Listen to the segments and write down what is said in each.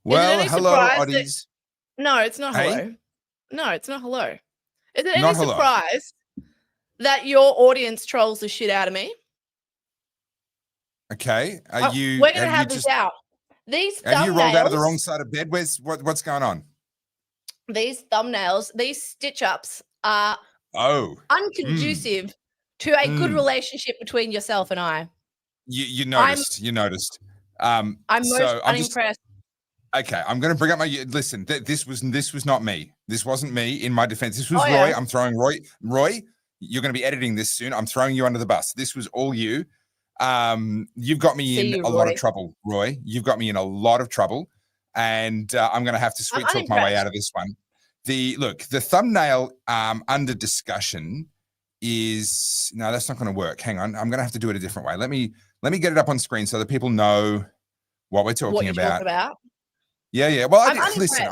Well, any hello, surprise oddies. No, it's not Hey? hello. No, it's not hello. Is it any Not hello. surprise that your audience trolls the shit out of me? Okay. We're going to have this out. These thumbnails. Have you rolled out of the wrong side of bed? What's going on? These thumbnails, these stitch-ups are unconducive to a good relationship between yourself and I. You noticed. I'm most unimpressed. Okay, I'm going to bring up my. Listen, this was not me. This wasn't me. In my defense, this was Roy. Yeah. I'm throwing Roy. Roy, you're going to be editing this soon. I'm throwing you under the bus. This was all you. You've got me in a lot of trouble, Roy. You've got me in a lot of trouble, and I'm going to have to sweet talk my way out of this one. The thumbnail under discussion is no, that's not going to work. Hang on, I'm going to have to do it a different way. Let me get it up on screen so that people know what we're talking about. Yeah. Well, listen,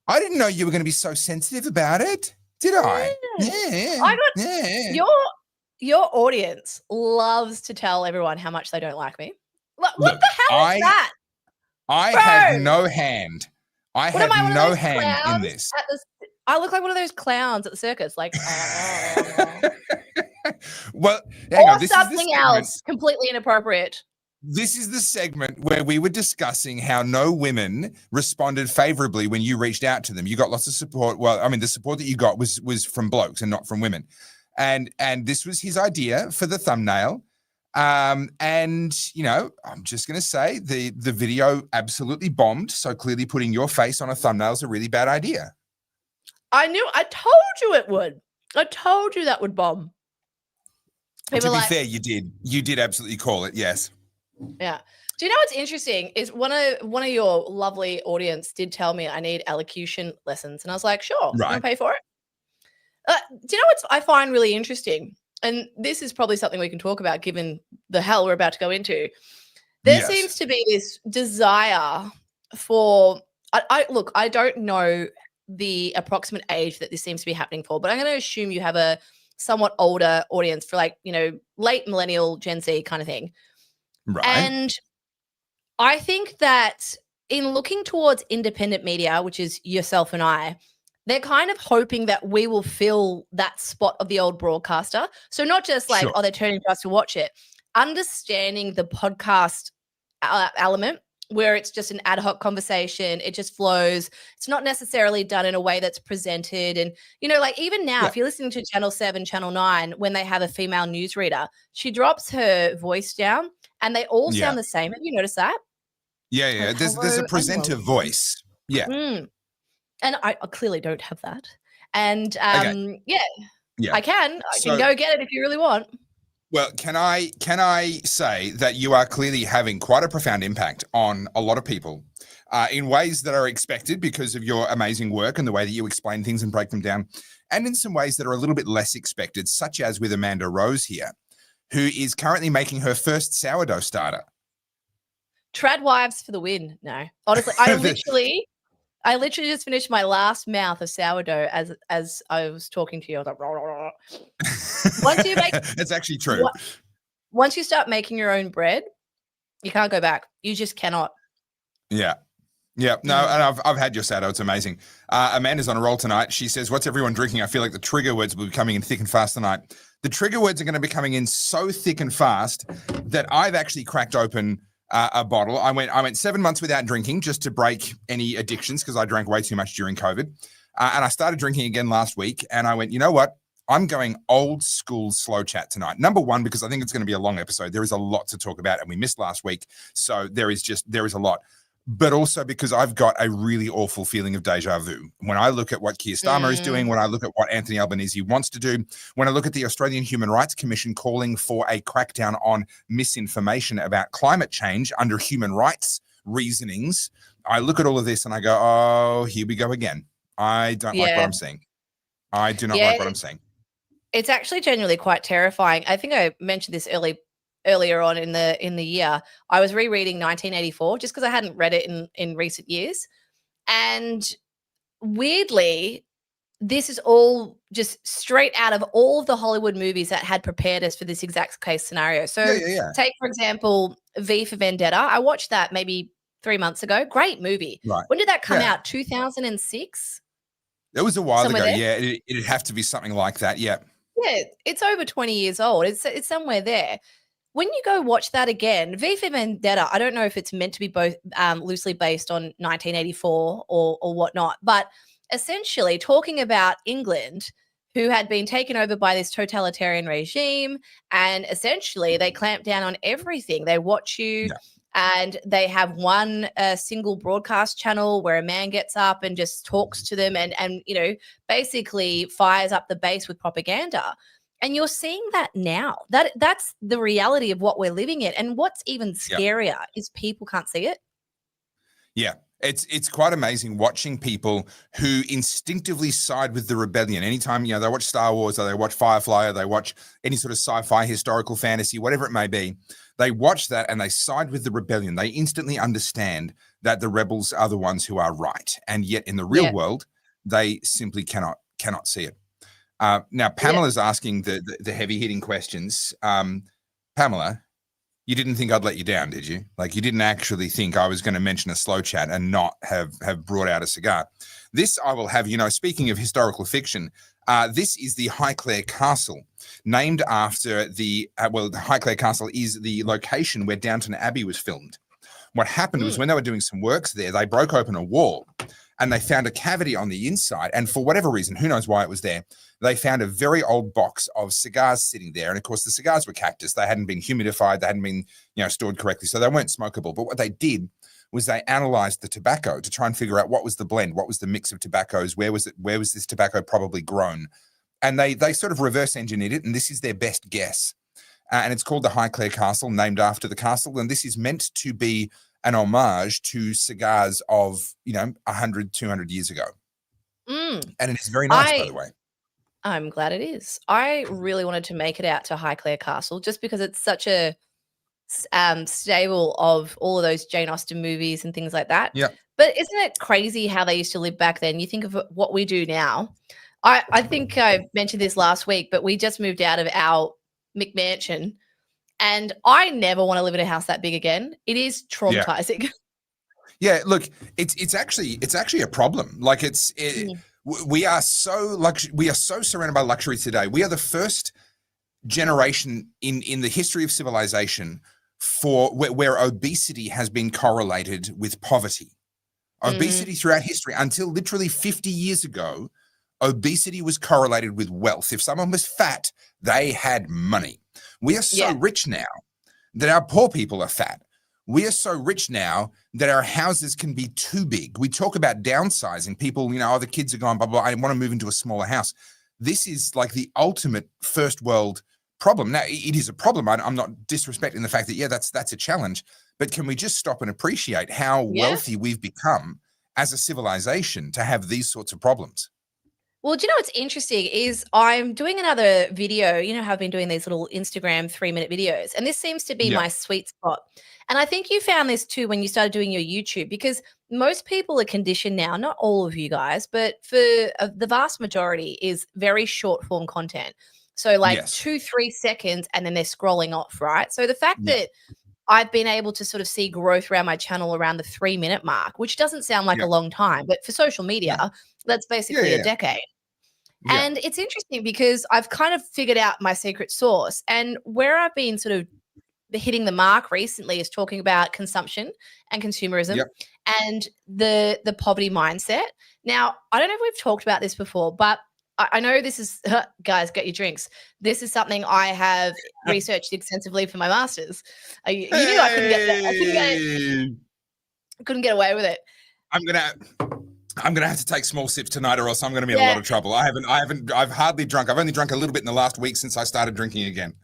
I didn't know you were going to be so sensitive about it, did I? Yeah. Your audience loves to tell everyone how much they don't like me. What the hell is that? I have no hand. I have no hand in this. I look like one of those clowns at the circus, like. Well, hang on. This something else completely inappropriate. This is the segment where we were discussing how no women responded favorably when you reached out to them. You got lots of support. Well, I mean, the support that you got was from blokes and not from women. And this was his idea for the thumbnail. And, you know, I'm just going to say the video absolutely bombed. So clearly putting your face on a thumbnail is a really bad idea. I told you it would. I told you that would bomb. To be fair, you did. You did absolutely call it, yes. Yeah. Do you know what's interesting is one of your lovely audience did tell me I need elocution lessons. And I was like, sure, I'm going to pay for it. Do you know what I find really interesting? And this is probably something we can talk about given the hell we're about to go into. There seems to be this desire for, I don't know the approximate age that this seems to be happening for, but I'm going to assume you have a somewhat older audience for late millennial, Gen Z kind of thing. Right. And I think that in looking towards independent media, which is yourself and I, they're kind of hoping that we will fill that spot of the old broadcaster. So not just like, they're turning to us to watch it. Understanding the podcast element where it's just an ad hoc conversation. It just flows. It's not necessarily done in a way that's presented. And, even now, if you're listening to Channel 7, Channel 9, when they have a female newsreader, she drops her voice down and they all sound the same. Have you noticed that? Yeah. Like, there's a presenter voice. Yeah. And I clearly don't have that. And I can go get it if you really want. Well, can I say that you are clearly having quite a profound impact on a lot of people in ways that are expected because of your amazing work and the way that you explain things and break them down, and in some ways that are a little bit less expected, such as with Amanda Rose here, who is currently making her first sourdough starter. Trad wives for the win. No, honestly, I literally just finished my last mouth of sourdough as I was talking to you. I was like, rah, rah, rah. Once you make, it's actually true. Once you start making your own bread, you can't go back. You just cannot. Yeah. No, and I've had your sourdough. It's amazing. Amanda's on a roll tonight. She says, "What's everyone drinking?" I feel like the trigger words will be coming in thick and fast tonight. The trigger words are going to be coming in so thick and fast that I've actually cracked open a bottle. I went 7 months without drinking just to break any addictions because I drank way too much during COVID. And I started drinking again last week. And I went, you know what? I'm going old school slow chat tonight. Number one, because I think it's going to be a long episode. There is a lot to talk about and we missed last week. So there is a lot. But also because I've got a really awful feeling of deja vu. When I look at what Keir Stammer is doing, when I look at what Anthony Albanese wants to do, when I look at the Australian Human Rights Commission calling for a crackdown on misinformation about climate change under human rights reasonings, I look at all of this and I go, oh, here we go again. I don't like what I'm seeing. I do not like what I'm seeing. It's actually genuinely quite terrifying. I think I mentioned this earlier on in the year. I was rereading 1984 just because I hadn't read it in recent years. And weirdly, this is all just straight out of all of the Hollywood movies that had prepared us for this exact case scenario. So take, for example, V for Vendetta. I watched that maybe 3 months ago. Great movie. Right. When did that come Yeah. out? 2006? It was a while Somewhere ago. there? Yeah, it'd have to be something like that. Yeah. Yeah, it's over 20 years old. It's somewhere there. When you go watch that again, V for Vendetta, I don't know if it's meant to be both loosely based on 1984 or whatnot, but essentially talking about England, who had been taken over by this totalitarian regime, and essentially they clamp down on everything. They watch you. Yeah. And they have one single broadcast channel where a man gets up and just talks to them and basically fires up the base with propaganda. And you're seeing that now. That's the reality of what we're living in. And what's even scarier is people can't see it. Yeah. It's quite amazing watching people who instinctively side with the rebellion. Anytime, they watch Star Wars or they watch Firefly or they watch any sort of sci-fi, historical fantasy, whatever it may be, they watch that and they side with the rebellion. They instantly understand that the rebels are the ones who are right. And yet in the real world, they simply cannot see it. Now, Pamela's asking the heavy-hitting questions. Pamela, you didn't think I'd let you down, did you? Like, you didn't actually think I was going to mention a slow chat and not have brought out a cigar. This I will have, speaking of historical fiction, this is the Highclere Castle, named after the Highclere Castle is the location where Downton Abbey was filmed. What happened was when they were doing some works there, they broke open a wall and they found a cavity on the inside. And for whatever reason, who knows why it was there, they found a very old box of cigars sitting there. And of course, the cigars were cactus. They hadn't been humidified. They hadn't been, stored correctly. So they weren't smokable. But what they did was they analyzed the tobacco to try and figure out what was the blend, what was the mix of tobaccos, where was this tobacco probably grown. And they sort of reverse engineered it. And this is their best guess. And it's called the Highclere Castle, named after the castle. And this is meant to be an homage to cigars of, 100, 200 years ago. And it is very nice, by the way. I'm glad it is. I really wanted to make it out to Highclere Castle just because it's such a stable of all of those Jane Austen movies and things like that. Yeah. But isn't it crazy how they used to live back then? You think of what we do now. I think I mentioned this last week, but we just moved out of our McMansion. And I never want to live in a house that big again. It is traumatizing. Yeah, look, it's actually a problem. Like we are so surrounded by luxury today. We are the first generation in the history of civilization where obesity has been correlated with poverty. Obesity throughout history until literally 50 years ago, obesity was correlated with wealth. If someone was fat, they had money. We are so rich now that our poor people are fat. We are so rich now that our houses can be too big. We talk about downsizing. People, the kids are going, blah, blah, I want to move into a smaller house. This is like the ultimate first world problem. Now, it is a problem. I'm not disrespecting the fact that, that's a challenge. But can we just stop and appreciate how wealthy we've become as a civilization to have these sorts of problems? Well, do you know what's interesting is I'm doing another video. You know how I've been doing these little Instagram 3-minute videos, and this seems to be my sweet spot. And I think you found this too when you started doing your YouTube, because most people are conditioned now, not all of you guys, but for the vast majority is very short form content. So like 2-3 seconds and then they're scrolling off, right? So the fact that I've been able to sort of see growth around my channel around the 3-minute mark, which doesn't sound like a long time, but for social media, that's basically a decade. And it's interesting because I've kind of figured out my secret sauce, and where I've been sort of hitting the mark recently is talking about consumption and consumerism and the poverty mindset. Now, I don't know if we've talked about this before, but I know this is, guys, get your drinks. This is something I have researched extensively for my master's. You knew I couldn't get that. I couldn't get away with it. I'm gonna have to take small sips tonight, or else I'm gonna be in a lot of trouble. I've hardly drunk. I've only drunk a little bit in the last week since I started drinking again.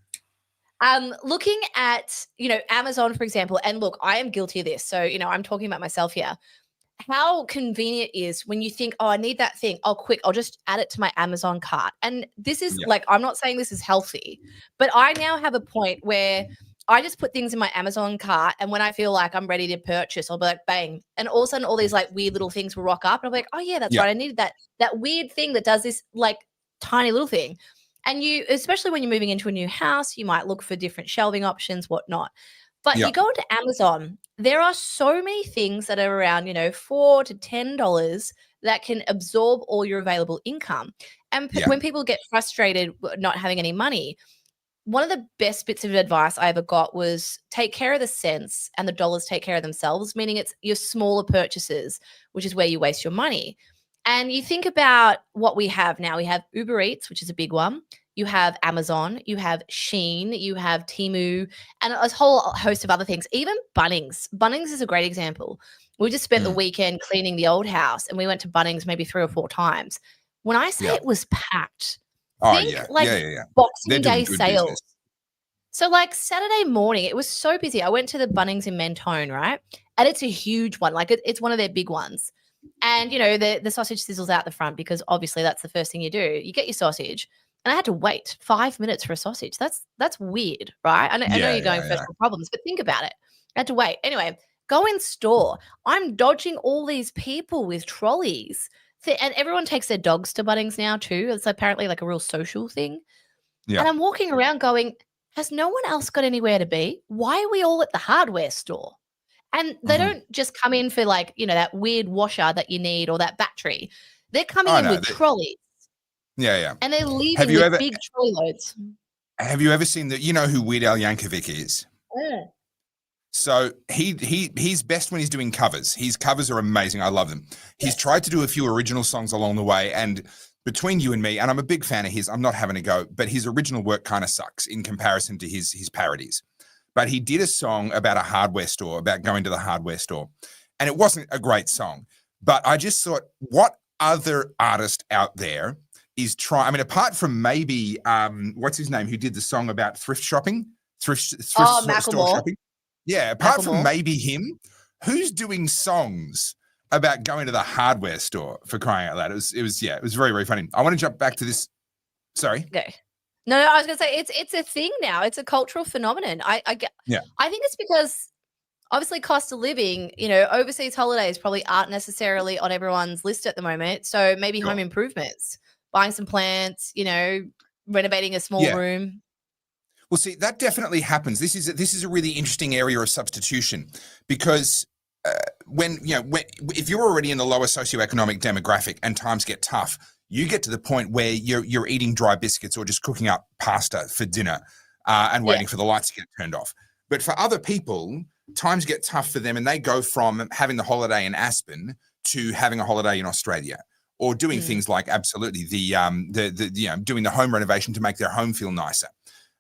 Looking at, Amazon, for example, and look, I am guilty of this. So, I'm talking about myself here. How convenient it is when you think, oh, I need that thing. Oh, quick, I'll just add it to my Amazon cart. And this is I'm not saying this is healthy, but I now have a point where I just put things in my Amazon cart, and when I feel like I'm ready to purchase, I'll be like, bang. And all of a sudden, all these like weird little things will rock up. And I'm like, oh yeah, that's right. I needed that weird thing that does this like tiny little thing. And you, especially when you're moving into a new house, you might look for different shelving options, whatnot. But Yeah. you go into Amazon, there are so many things that are around, $4 to $10 that can absorb all your available income. And Yeah. when people get frustrated not having any money, one of the best bits of advice I ever got was take care of the cents and the dollars take care of themselves, meaning it's your smaller purchases, which is where you waste your money. And you think about what we have now. We have Uber Eats, which is a big one. You have Amazon, you have Shein, you have Temu, and a whole host of other things. Even Bunnings. Bunnings is a great example. We just spent the weekend cleaning the old house and we went to Bunnings maybe 3 or 4 times. When I say it was packed, think Boxing They're Day doing good sales. business. So like Saturday morning, it was so busy. I went to the Bunnings in Mentone, right? And it's a huge one. Like it's one of their big ones. And, the sausage sizzles out the front because obviously that's the first thing you do. You get your sausage. And I had to wait 5 minutes for a sausage. That's weird, right? I know you're going first world problems, but think about it. I had to wait. Anyway, go in store. I'm dodging all these people with trolleys. And everyone takes their dogs to Bunnings now too. It's apparently like a real social thing. Yeah. And I'm walking around going, has no one else got anywhere to be? Why are we all at the hardware store? And they don't just come in for like, that weird washer that you need or that battery. They're coming in with trolleys. Yeah, yeah. And they're leaving with big trolley loads. Have you ever seen who Weird Al Yankovic is? Yeah. So he's best when he's doing covers. His covers are amazing. I love them. He's tried to do a few original songs along the way, and between you and me, and I'm a big fan of his, I'm not having a go, but his original work kind of sucks in comparison to his parodies. But he did a song about a hardware store, about going to the hardware store, and it wasn't a great song. But I just thought, what other artist out there is trying? I mean, apart from maybe what's his name, who did the song about thrift shopping, thrift store shopping. Yeah, apart from maybe him, who's doing songs about going to the hardware store, for crying out loud? It was very, very funny. I want to jump back to this. Sorry. Okay. No, I was gonna say it's a thing now. It's a cultural phenomenon. I think it's because obviously cost of living, overseas holidays probably aren't necessarily on everyone's list at the moment. So maybe home improvements, buying some plants, renovating a small room. Well, see, that definitely happens. This is a really interesting area of substitution, because if you're already in the lower socioeconomic demographic and times get tough, you get to the point where you're eating dry biscuits or just cooking up pasta for dinner and waiting for the lights to get turned off. But for other people, times get tough for them, and they go from having the holiday in Aspen to having a holiday in Australia, or doing things like absolutely doing the home renovation to make their home feel nicer.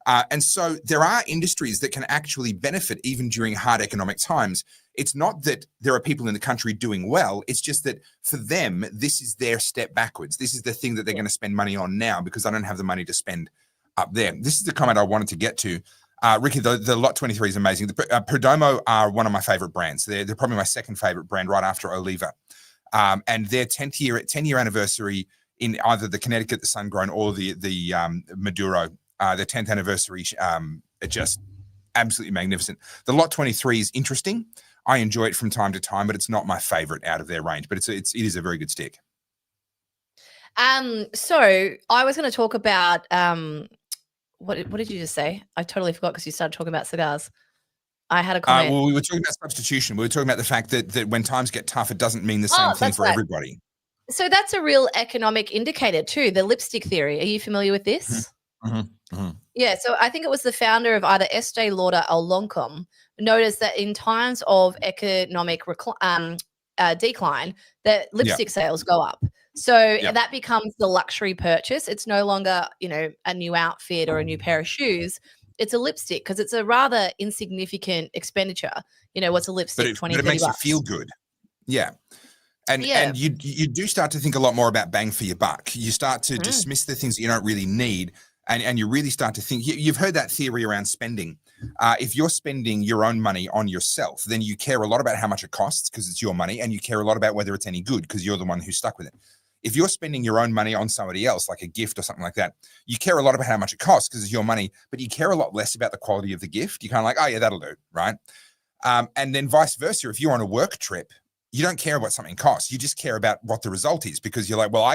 And so there are industries that can actually benefit even during hard economic times. It's not that there are people in the country doing well. It's just that for them, this is their step backwards. This is the thing that they're going to spend money on now because I don't have the money to spend up there. This is the comment I wanted to get to. Ricky, the Lot 23 is amazing. Perdomo are one of my favorite brands. They're probably my second favorite brand right after Oliva. And their 10-year anniversary in either the Connecticut, the Sun-Grown, or the Maduro, the 10th anniversary, just absolutely magnificent. The Lot 23 is interesting. I enjoy it from time to time, but it's not my favorite out of their range. But it is a very good stick. So I was going to talk about what did you just say? I totally forgot because you started talking about cigars. I had a comment. Well, we were talking about substitution. We were talking about the fact that when times get tough, it doesn't mean the same thing for everybody. So that's a real economic indicator too, the lipstick theory. Are you familiar with this? Yeah, so I think it was the founder of either Estee Lauder or Lancome noticed that in times of economic decline, that lipstick sales go up. So that becomes the luxury purchase. It's no longer, a new outfit or a new pair of shoes. It's a lipstick because it's a rather insignificant expenditure. What's a lipstick? But it makes you feel good. Yeah. And you do start to think a lot more about bang for your buck. You start to dismiss the things that you don't really need. And you really start to think, you've heard that theory around spending. If you're spending your own money on yourself, then you care a lot about how much it costs because it's your money, and you care a lot about whether it's any good because you're the one who's stuck with it. If you're spending your own money on somebody else, like a gift or something like that, you care a lot about how much it costs because it's your money, but you care a lot less about the quality of the gift. You're kind of like, oh yeah, that'll do, right? And then vice versa, if you're on a work trip, you don't care what something costs. You just care about what the result is because you're like, well,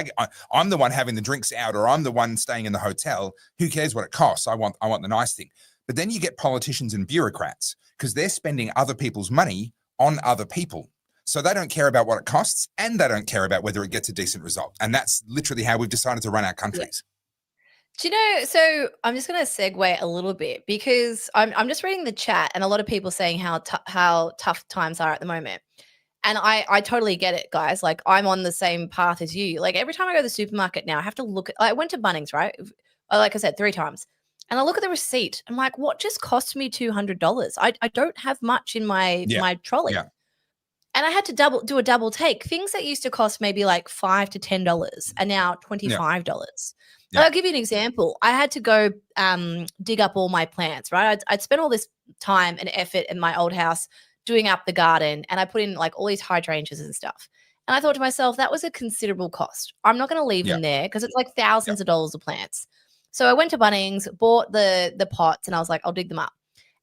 I'm the one having the drinks out, or I'm the one staying in the hotel. Who cares what it costs? I want the nice thing. But then you get politicians and bureaucrats because they're spending other people's money on other people. So they don't care about what it costs, and they don't care about whether it gets a decent result. And that's literally how we've decided to run our countries. Do you know, so I'm just going to segue a little bit because I'm just reading the chat and a lot of people saying how tough times are at the moment. And I totally get it, guys. Like, I'm on the same path as you. Like, every time I go to the supermarket now, I have to look at, I went to Bunnings, right? Like I said, 3 times. And I look at the receipt. I'm like, what just cost me $200? I don't have much in my trolley. Yeah. And I had to do a double take. Things that used to cost maybe like $5 to $10 are now $25. Yeah. And I'll give you an example. I had to go dig up all my plants, right? I'd spent all this time and effort in my old house doing up the garden, and I put in like all these hydrangeas and stuff. And I thought to myself, that was a considerable cost. I'm not going to leave them there because it's like thousands of dollars of plants. So I went to Bunnings, bought the pots, and I was like, I'll dig them up.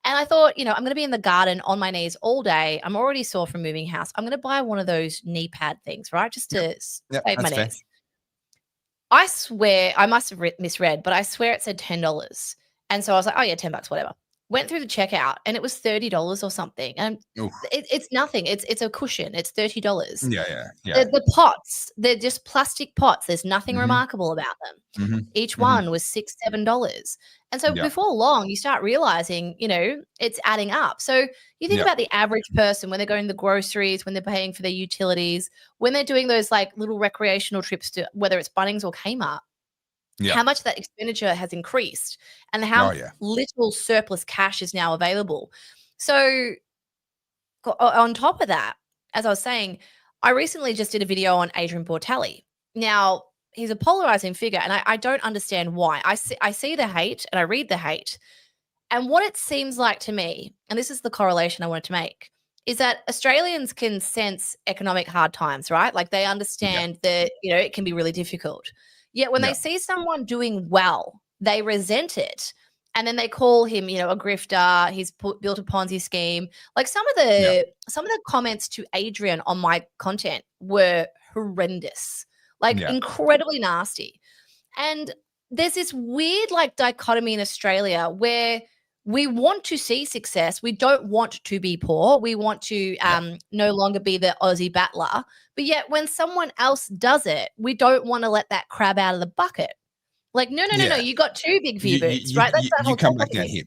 And I thought, I'm going to be in the garden on my knees all day. I'm already sore from moving house. I'm going to buy one of those knee pad things, right? Just to save my knees. I swear, I must have misread, but I swear it said $10. And so I was like, oh yeah, $10, whatever. Went through the checkout and it was $30 or something. And it's nothing. It's a cushion. It's $30. Yeah. The pots, they're just plastic pots. There's nothing remarkable about them. Each one was $6, $7. And so before long, you start realizing, it's adding up. So you think about the average person when they're going to the groceries, when they're paying for their utilities, when they're doing those like little recreational trips to whether it's Bunnings or Kmart. How much that expenditure has increased and how little surplus cash is now available. So on top of that, as I was saying, I recently just did a video on Adrian Bortelli. Now, he's a polarizing figure, and I don't understand why. I see the hate and I read the hate. And what it seems like to me, and this is the correlation I wanted to make, is that Australians can sense economic hard times, right? Like they understand that, it can be really difficult. Yet when they see someone doing well, they resent it. And then they call him, a grifter. He's built a Ponzi scheme. Like some of the comments to Adrian on my content were horrendous, like incredibly nasty. And there's this weird like dichotomy in Australia where we want to see success. We don't want to be poor. We want to no longer be the Aussie battler. But yet when someone else does it, we don't want to let that crab out of the bucket. Like, no. You got too big for your boots, right? That's that whole come back down here.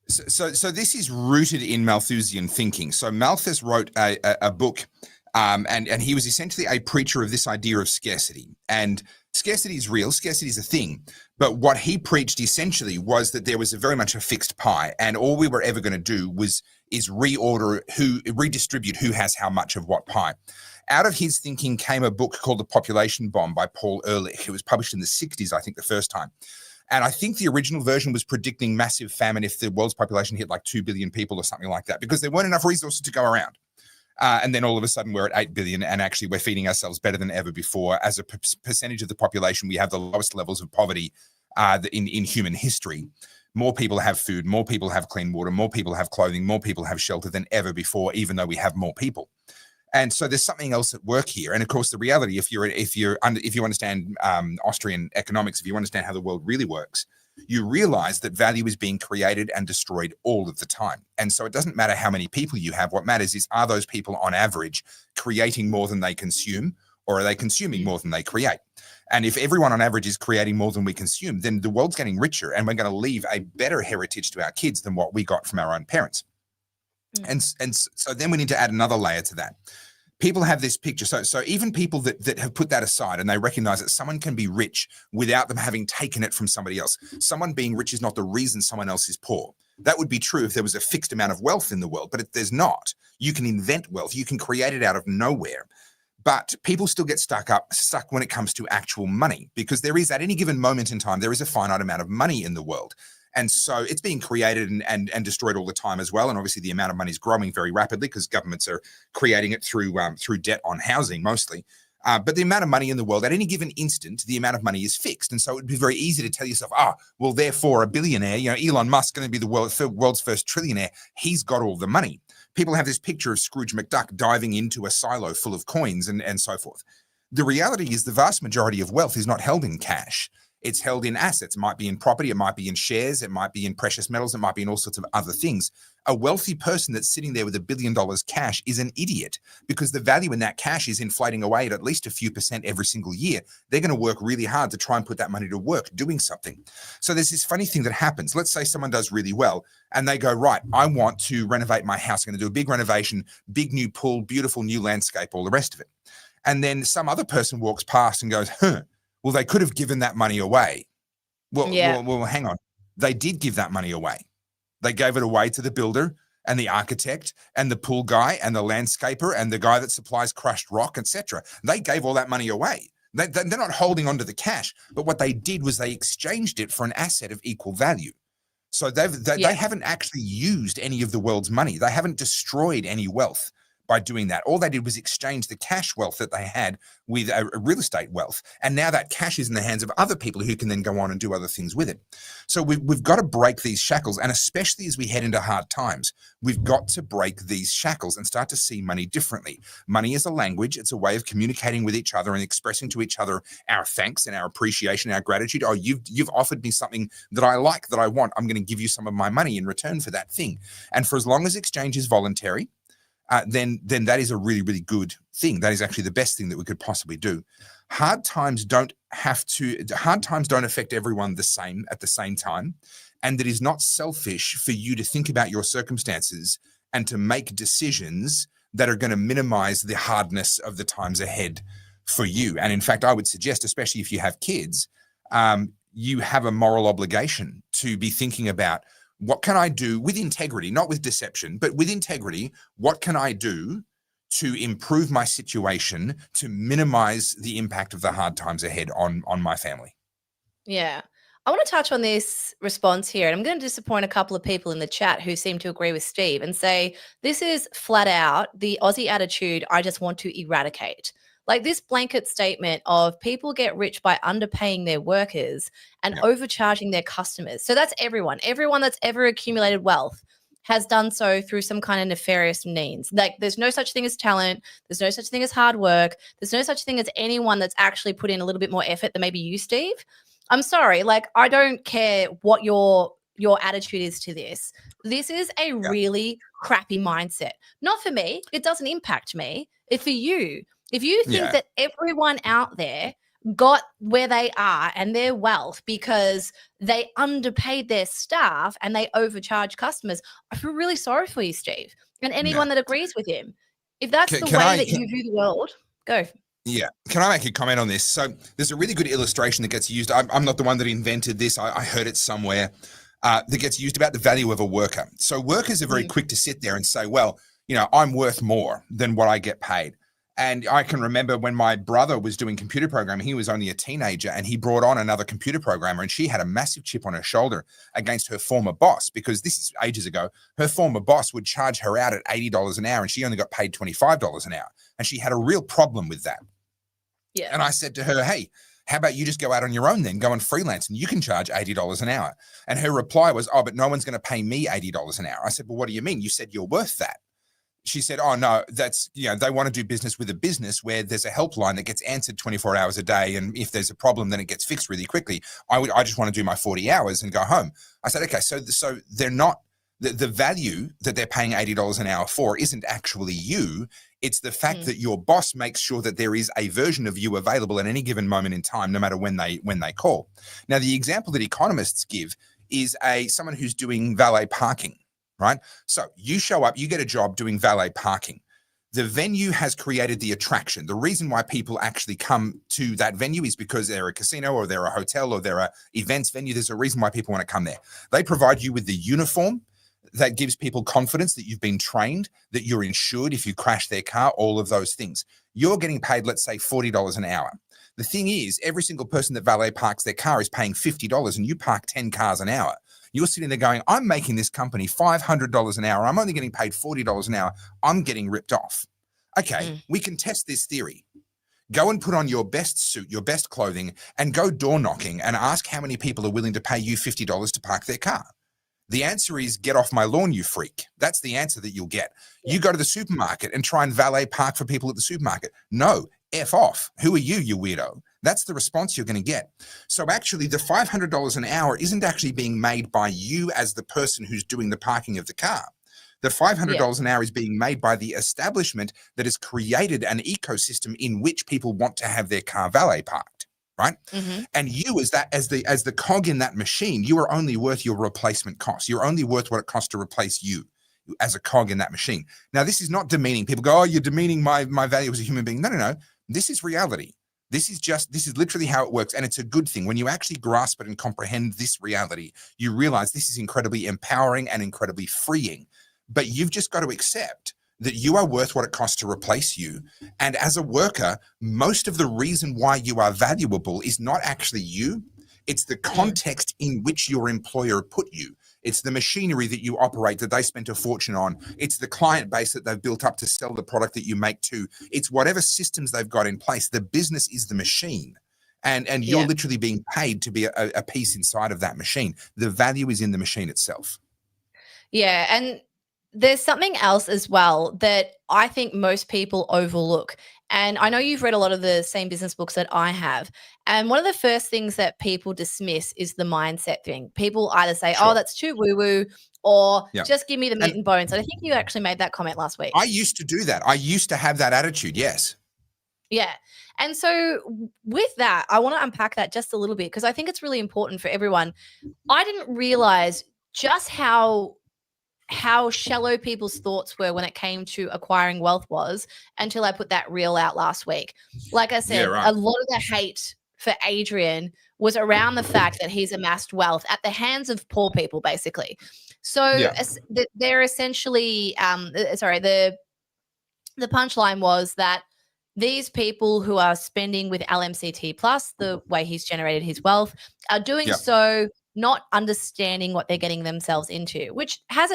So this is rooted in Malthusian thinking. So Malthus wrote a book, and he was essentially a preacher of this idea of scarcity. And scarcity is real. Scarcity is a thing. But what he preached essentially was that there was very much a fixed pie, and all we were ever going to do is redistribute who has how much of what pie. Out of his thinking came a book called The Population Bomb by Paul Ehrlich. It was published in the 60s, I think, the first time. And I think the original version was predicting massive famine if the world's population hit like 2 billion people or something like that, because there weren't enough resources to go around. And then all of a sudden we're at 8 billion, and actually we're feeding ourselves better than ever before. As a percentage of the population, we have the lowest levels of poverty in human history. More people have food, more people have clean water, more people have clothing, more people have shelter than ever before, even though we have more people. And so there's something else at work here. And of course, the reality, if you understand Austrian economics, if you understand how the world really works, you realize that value is being created and destroyed all of the time. And so it doesn't matter how many people you have. What matters is, are those people on average creating more than they consume, or are they consuming more than they create? And if everyone on average is creating more than we consume, then the world's getting richer, and we're going to leave a better heritage to our kids than what we got from our own parents. And so then we need to add another layer to that. People have this picture. So even people that have put that aside and they recognize that someone can be rich without them having taken it from somebody else. Someone being rich is not the reason someone else is poor. That would be true if there was a fixed amount of wealth in the world, but if there's not, you can invent wealth. You can create it out of nowhere. But people still get stuck when it comes to actual money, because there is, at any given moment in time, there is a finite amount of money in the world. And so it's being created and destroyed all the time as well. And obviously the amount of money is growing very rapidly because governments are creating it through debt on housing mostly. But the amount of money in the world at any given instant, the amount of money is fixed. And so it would be very easy to tell yourself, well, therefore a billionaire, Elon Musk going to be the world's first trillionaire. He's got all the money. People have this picture of Scrooge McDuck diving into a silo full of coins and so forth. The reality is the vast majority of wealth is not held in cash. It's held in assets. It might be in property. It might be in shares. It might be in precious metals. It might be in all sorts of other things. A wealthy person that's sitting there with $1 billion cash is an idiot, because the value in that cash is inflating away at least a few percent every single year. They're going to work really hard to try and put that money to work doing something. So there's this funny thing that happens. Let's say someone does really well and they go, right, I want to renovate my house. I'm going to do a big renovation, big new pool, beautiful new landscape, all the rest of it. And then some other person walks past and goes, well, they could have given that money away. Well, hang on. They did give that money away. They gave it away to the builder and the architect and the pool guy and the landscaper and the guy that supplies crushed rock, etc. They gave all that money away. They're not holding on to the cash, but what they did was they exchanged it for an asset of equal value. So they haven't actually used any of the world's money. They haven't destroyed any wealth by doing that. All they did was exchange the cash wealth that they had with a real estate wealth. And now that cash is in the hands of other people who can then go on and do other things with it. So we've got to break these shackles. And especially as we head into hard times, we've got to break these shackles and start to see money differently. Money is a language. It's a way of communicating with each other and expressing to each other our thanks and our appreciation, our gratitude. Oh, you've offered me something that I like, that I want. I'm going to give you some of my money in return for that thing. And for as long as exchange is voluntary, then that is a really, really good thing. That is actually the best thing that we could possibly do. Hard times don't affect everyone the same at the same time. And it is not selfish for you to think about your circumstances and to make decisions that are going to minimize the hardness of the times ahead for you. And in fact, I would suggest, especially if you have kids, you have a moral obligation to be thinking about, what can I do with integrity, not with deception, but with integrity? What can I do to improve my situation, to minimize the impact of the hard times ahead on my family? Yeah. I want to touch on this response here, and I'm going to disappoint a couple of people in the chat who seem to agree with Steve and say, this is flat out the Aussie attitude I just want to eradicate. Like this blanket statement of people get rich by underpaying their workers and overcharging their customers. So that's everyone that's ever accumulated wealth has done so through some kind of nefarious means. Like there's no such thing as talent. There's no such thing as hard work. There's no such thing as anyone that's actually put in a little bit more effort than maybe you, Steve. I'm sorry. Like, I don't care what your attitude is to this. This is a really crappy mindset. Not for me. It doesn't impact me. It's for you. If you think that everyone out there got where they are and their wealth because they underpaid their staff and they overcharged customers, I feel really sorry for you, Steve, and anyone that agrees with him. If that's the way that you view the world, go. Yeah. Can I make a comment on this? So there's a really good illustration that gets used. I'm not the one that invented this. I heard it somewhere that gets used about the value of a worker. So workers are very quick to sit there and say, well, I'm worth more than what I get paid. And I can remember when my brother was doing computer programming, he was only a teenager, and he brought on another computer programmer, and she had a massive chip on her shoulder against her former boss, because this is ages ago. Her former boss would charge her out at $80 an hour, and she only got paid $25 an hour. And she had a real problem with that. Yeah. And I said to her, hey, how about you just go out on your own then, go and freelance, and you can charge $80 an hour. And her reply was, oh, but no one's going to pay me $80 an hour. I said, well, what do you mean? You said you're worth that. She said, oh, no, that's, they want to do business with a business where there's a helpline that gets answered 24 hours a day. And if there's a problem, then it gets fixed really quickly. I just want to do my 40 hours and go home. I said, okay, so they're not, the value that they're paying $80 an hour for isn't actually you. It's the fact that your boss makes sure that there is a version of you available at any given moment in time, no matter when they call. Now, the example that economists give is someone who's doing valet parking. Right? So you show up, you get a job doing valet parking. The venue has created the attraction. The reason why people actually come to that venue is because they're a casino or they're a hotel or they're a events venue. There's a reason why people want to come there. They provide you with the uniform that gives people confidence that you've been trained, that you're insured if you crash their car, all of those things. You're getting paid, let's say, $40 an hour. The thing is, every single person that valet parks their car is paying $50, and you park 10 cars an hour. You're sitting there going, I'm making this company $500 an hour. I'm only getting paid $40 an hour. I'm getting ripped off. Okay, we can test this theory. Go and put on your best suit, your best clothing, and go door knocking and ask how many people are willing to pay you $50 to park their car. The answer is, get off my lawn, you freak. That's the answer that you'll get. You go to the supermarket and try and valet park for people at the supermarket. No, F off. Who are you, you weirdo? That's the response you're going to get. So actually, the $500 an hour isn't actually being made by you as the person who's doing the parking of the car. The $500 an hour is being made by the establishment that has created an ecosystem in which people want to have their car valet parked, right? And you, as the cog in that machine, you are only worth your replacement cost. You're only worth what it costs to replace you as a cog in that machine. Now, this is not demeaning. People go, "Oh, you're demeaning my value as a human being." No. This is reality. This is literally how it works. And it's a good thing. When you actually grasp it and comprehend this reality, you realize this is incredibly empowering and incredibly freeing. But you've just got to accept that you are worth what it costs to replace you. And as a worker, most of the reason why you are valuable is not actually you. It's the context in which your employer put you. It's the machinery that you operate that they spent a fortune on. It's the client base that they've built up to sell the product that you make to. It's whatever systems they've got in place. The business is the machine. And you're literally being paid to be a piece inside of that machine. The value is in the machine itself. Yeah. And there's something else as well that I think most people overlook. And I know you've read a lot of the same business books that I have. And one of the first things that people dismiss is the mindset thing. People either say, "Oh, that's too woo-woo," or "Just give me the meat and bones." And I think you actually made that comment last week. I used to do that. I used to have that attitude, yes. Yeah. And so with that, I want to unpack that just a little bit because I think it's really important for everyone. I didn't realize just how shallow people's thoughts were when it came to acquiring wealth was until I put that reel out last week. Like I said, a lot of the hate for Adrian was around the fact that he's amassed wealth at the hands of poor people, basically. So they're essentially, the punchline was that these people who are spending with LMCT plus, the way he's generated his wealth, are doing so not understanding what they're getting themselves into, which has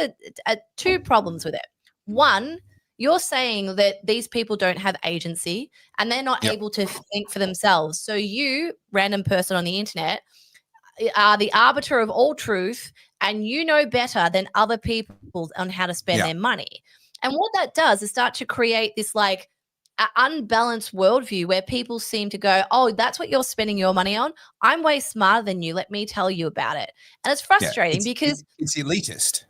two problems with it. One, you're saying that these people don't have agency and they're not able to think for themselves. So you, random person on the internet, are the arbiter of all truth and you know better than other people on how to spend their money. And what that does is start to create this like unbalanced worldview where people seem to go, "Oh, that's what you're spending your money on? I'm way smarter than you. Let me tell you about it." And it's frustrating because it's elitist.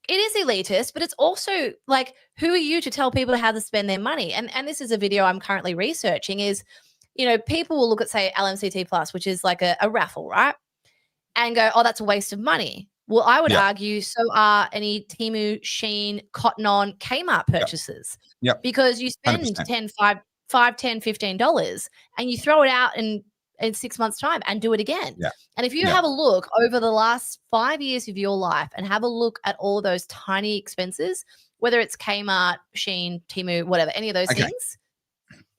It is elitist, but it's also like, who are you to tell people how to spend their money? And this is a video I'm currently researching is, people will look at, say, LMCT plus, which is like a raffle, right? And go, "Oh, that's a waste of money." Well, I would argue so are any Temu, Shein, Cotton On, Kmart purchases. Because you spend 100%. $5, $10, $15 and you throw it out in 6 months' time and do it again. And if you have a look over the last 5 years of your life and have a look at all those tiny expenses, whether it's Kmart, Shein, Temu, whatever, any of those things,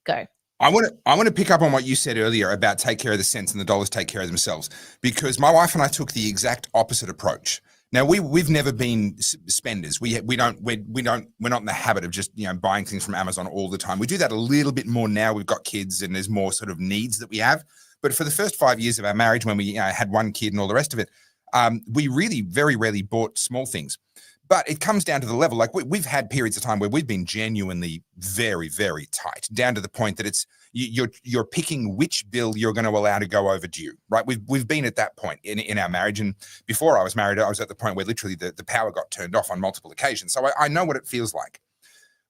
go. I want to pick up on what you said earlier about take care of the cents and the dollars take care of themselves, because my wife and I took the exact opposite approach. Now we've never been spenders. We're not in the habit of just buying things from Amazon all the time. We do that a little bit more now. We've got kids and there's more sort of needs that we have. But for the first 5 years of our marriage, when we had one kid and all the rest of it, we really very rarely bought small things. But it comes down to the level, like we've had periods of time where we've been genuinely very, very tight, down to the point that it's you're picking which bill you're going to allow to go overdue, right? We've been at that point in our marriage. And before I was married, I was at the point where literally the power got turned off on multiple occasions. So I know what it feels like.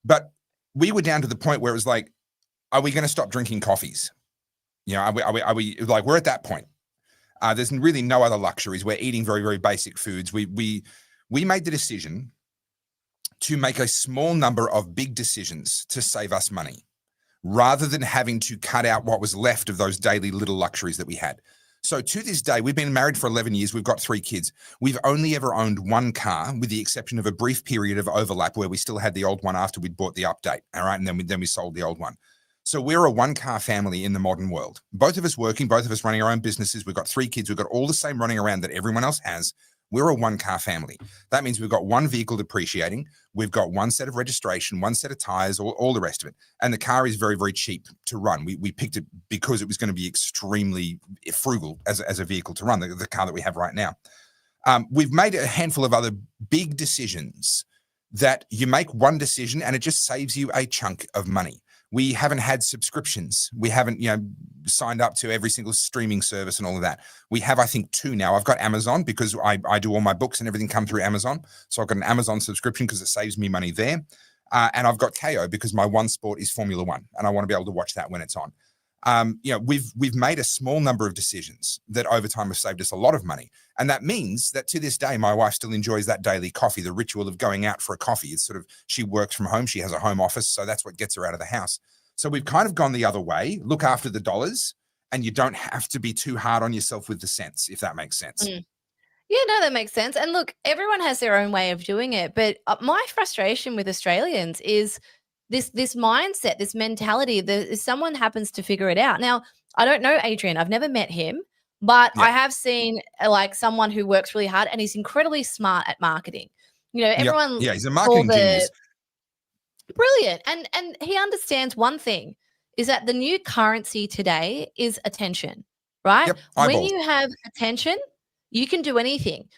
But we were down to the point where it was like, are we going to stop drinking coffees? Are we like, we're at that point. There's really no other luxuries. We're eating very, very basic foods. We made the decision to make a small number of big decisions to save us money, rather than having to cut out what was left of those daily little luxuries that we had. So to this day, we've been married for 11 years. We've got 3 kids. We've only ever owned one car, with the exception of a brief period of overlap where we still had the old one after we'd bought the update. All right. And then we sold the old one. So we're a one-car family in the modern world. Both of us working, both of us running our own businesses. We've got 3 kids. We've got all the same running around that everyone else has. We're a one-car family. That means we've got one vehicle depreciating. We've got one set of registration, one set of tires, all the rest of it. And the car is very, very cheap to run. We picked it because it was going to be extremely frugal as a vehicle to run, the car that we have right now. We've made a handful of other big decisions that you make one decision and it just saves you a chunk of money. We haven't had subscriptions. We haven't, signed up to every single streaming service and all of that. We have, I think, 2 now. I've got Amazon because I do all my books and everything come through Amazon. So I've got an Amazon subscription because it saves me money there. And I've got KO because my one sport is Formula One and I want to be able to watch that when it's on. We've made a small number of decisions that over time have saved us a lot of money. And that means that to this day, my wife still enjoys that daily coffee, the ritual of going out for a coffee. It's sort of, she works from home. She has a home office. So that's what gets her out of the house. So we've kind of gone the other way, look after the dollars, and you don't have to be too hard on yourself with the cents, if that makes sense. Yeah, no, that makes sense. And look, everyone has their own way of doing it. But my frustration with Australians is this mindset, this mentality that if someone happens to figure it out. Now, I don't know Adrian. I've never met him, but I have seen like someone who works really hard and he's incredibly smart at marketing. You know, everyone. Yeah, he's a marketing genius. Brilliant. And he understands one thing is that the new currency today is attention, right? Yep, when you have attention, you can do anything.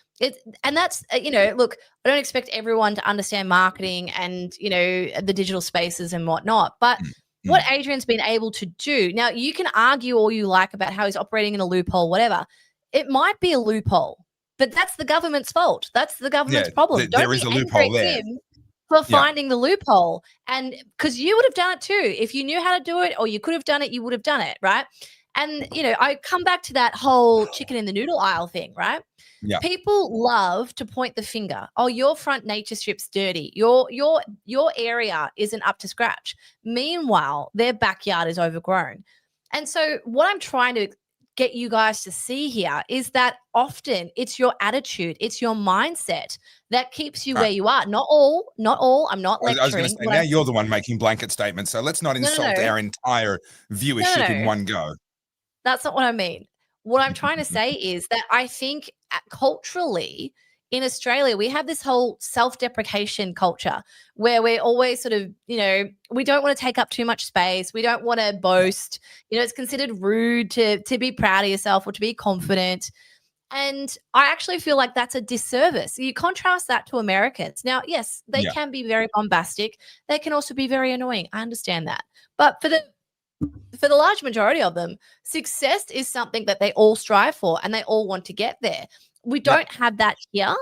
And that's, look, I don't expect everyone to understand marketing and, the digital spaces and whatnot. But what Adrian's been able to do, now you can argue all you like about how he's operating in a loophole, whatever. It might be a loophole, but that's the government's fault. That's the government's problem. There is a loophole there. For finding the loophole. And because you would have done it too. If you knew how to do it or you could have done it, you would have done it, right? And, I come back to that whole chicken in the noodle aisle thing, right? Yeah. People love to point the finger. Oh, your front nature strip's dirty. Your area isn't up to scratch. Meanwhile, their backyard is overgrown. And so what I'm trying to get you guys to see here is that often it's your attitude, it's your mindset that keeps you where you are. Not all. I'm not lecturing. I was going to say, now you're the one making blanket statements. So let's not insult our entire viewership in one go. That's not what I mean. What I'm trying to say is that I think culturally in Australia, we have this whole self-deprecation culture where we're always sort of, we don't want to take up too much space. We don't want to boast. It's considered rude to be proud of yourself or to be confident. And I actually feel like that's a disservice. You contrast that to Americans. Now, yes, they can be very bombastic. They can also be very annoying. I understand that. But for the large majority of them, success is something that they all strive for and they all want to get there. We don't have that here.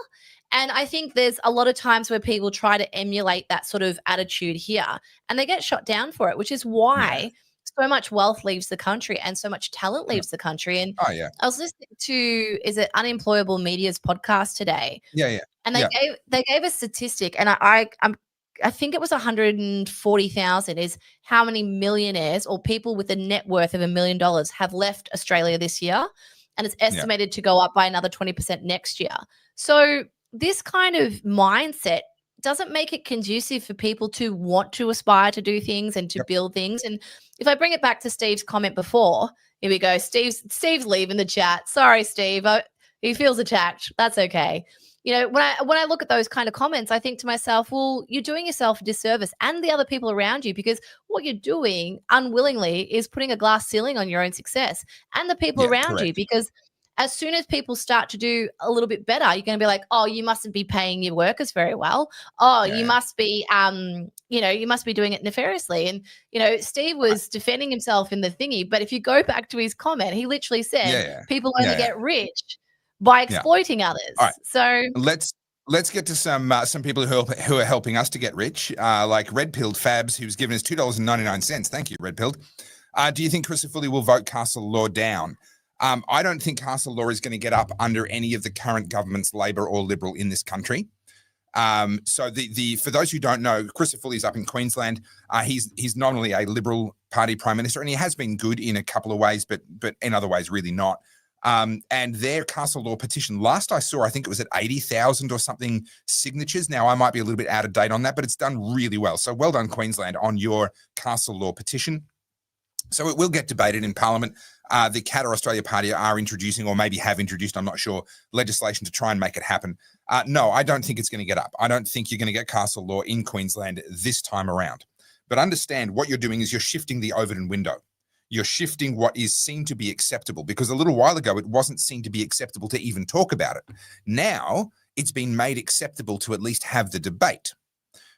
And I think there's a lot of times where people try to emulate that sort of attitude here and they get shot down for it, which is why so much wealth leaves the country and so much talent leaves the country. And I was listening to, is it Unemployable Media's podcast today? And they gave a statistic, and I think it was 140,000 is how many millionaires or people with a net worth of $1 million have left Australia this year. And it's estimated to go up by another 20% next year. So this kind of mindset doesn't make it conducive for people to want to aspire to do things and to build things. And if I bring it back to Steve's comment before, here we go. Steve's leaving the chat. Sorry, Steve. He feels attacked. That's okay. When I look at those kind of comments, I think to myself, well, you're doing yourself a disservice and the other people around you, because what you're doing unwillingly is putting a glass ceiling on your own success and the people around you. Because as soon as people start to do a little bit better, you're going to be like, oh, you mustn't be paying your workers very well. Oh, you must be, you must be doing it nefariously. And, Steve was defending himself in the thingy. But if you go back to his comment, he literally said people only get rich by exploiting others. Right. So let's get to some people who are helping us to get rich, like Red Pilled Fabs, who's given us $2.99. Thank you, Red Pilled. Do you think Crucifully will vote Castle Law down? I don't think Castle Law is going to get up under any of the current governments, Labor or Liberal, in this country. So for those who don't know, Crucifully is up in Queensland. He's nominally a Liberal Party Prime Minister, and he has been good in a couple of ways, but in other ways really not. And their Castle Law petition, last I saw, I think it was at 80,000 or something signatures. Now, I might be a little bit out of date on that, but it's done really well. So well done, Queensland, on your Castle Law petition. So it will get debated in Parliament. The Qatar Australia Party are introducing, or maybe have introduced, I'm not sure, legislation to try and make it happen. No, I don't think it's going to get up. I don't think you're going to get Castle Law in Queensland this time around. But understand what you're doing is you're shifting the Overton window. You're shifting what is seen to be acceptable, because a little while ago, it wasn't seen to be acceptable to even talk about it. Now it's been made acceptable to at least have the debate.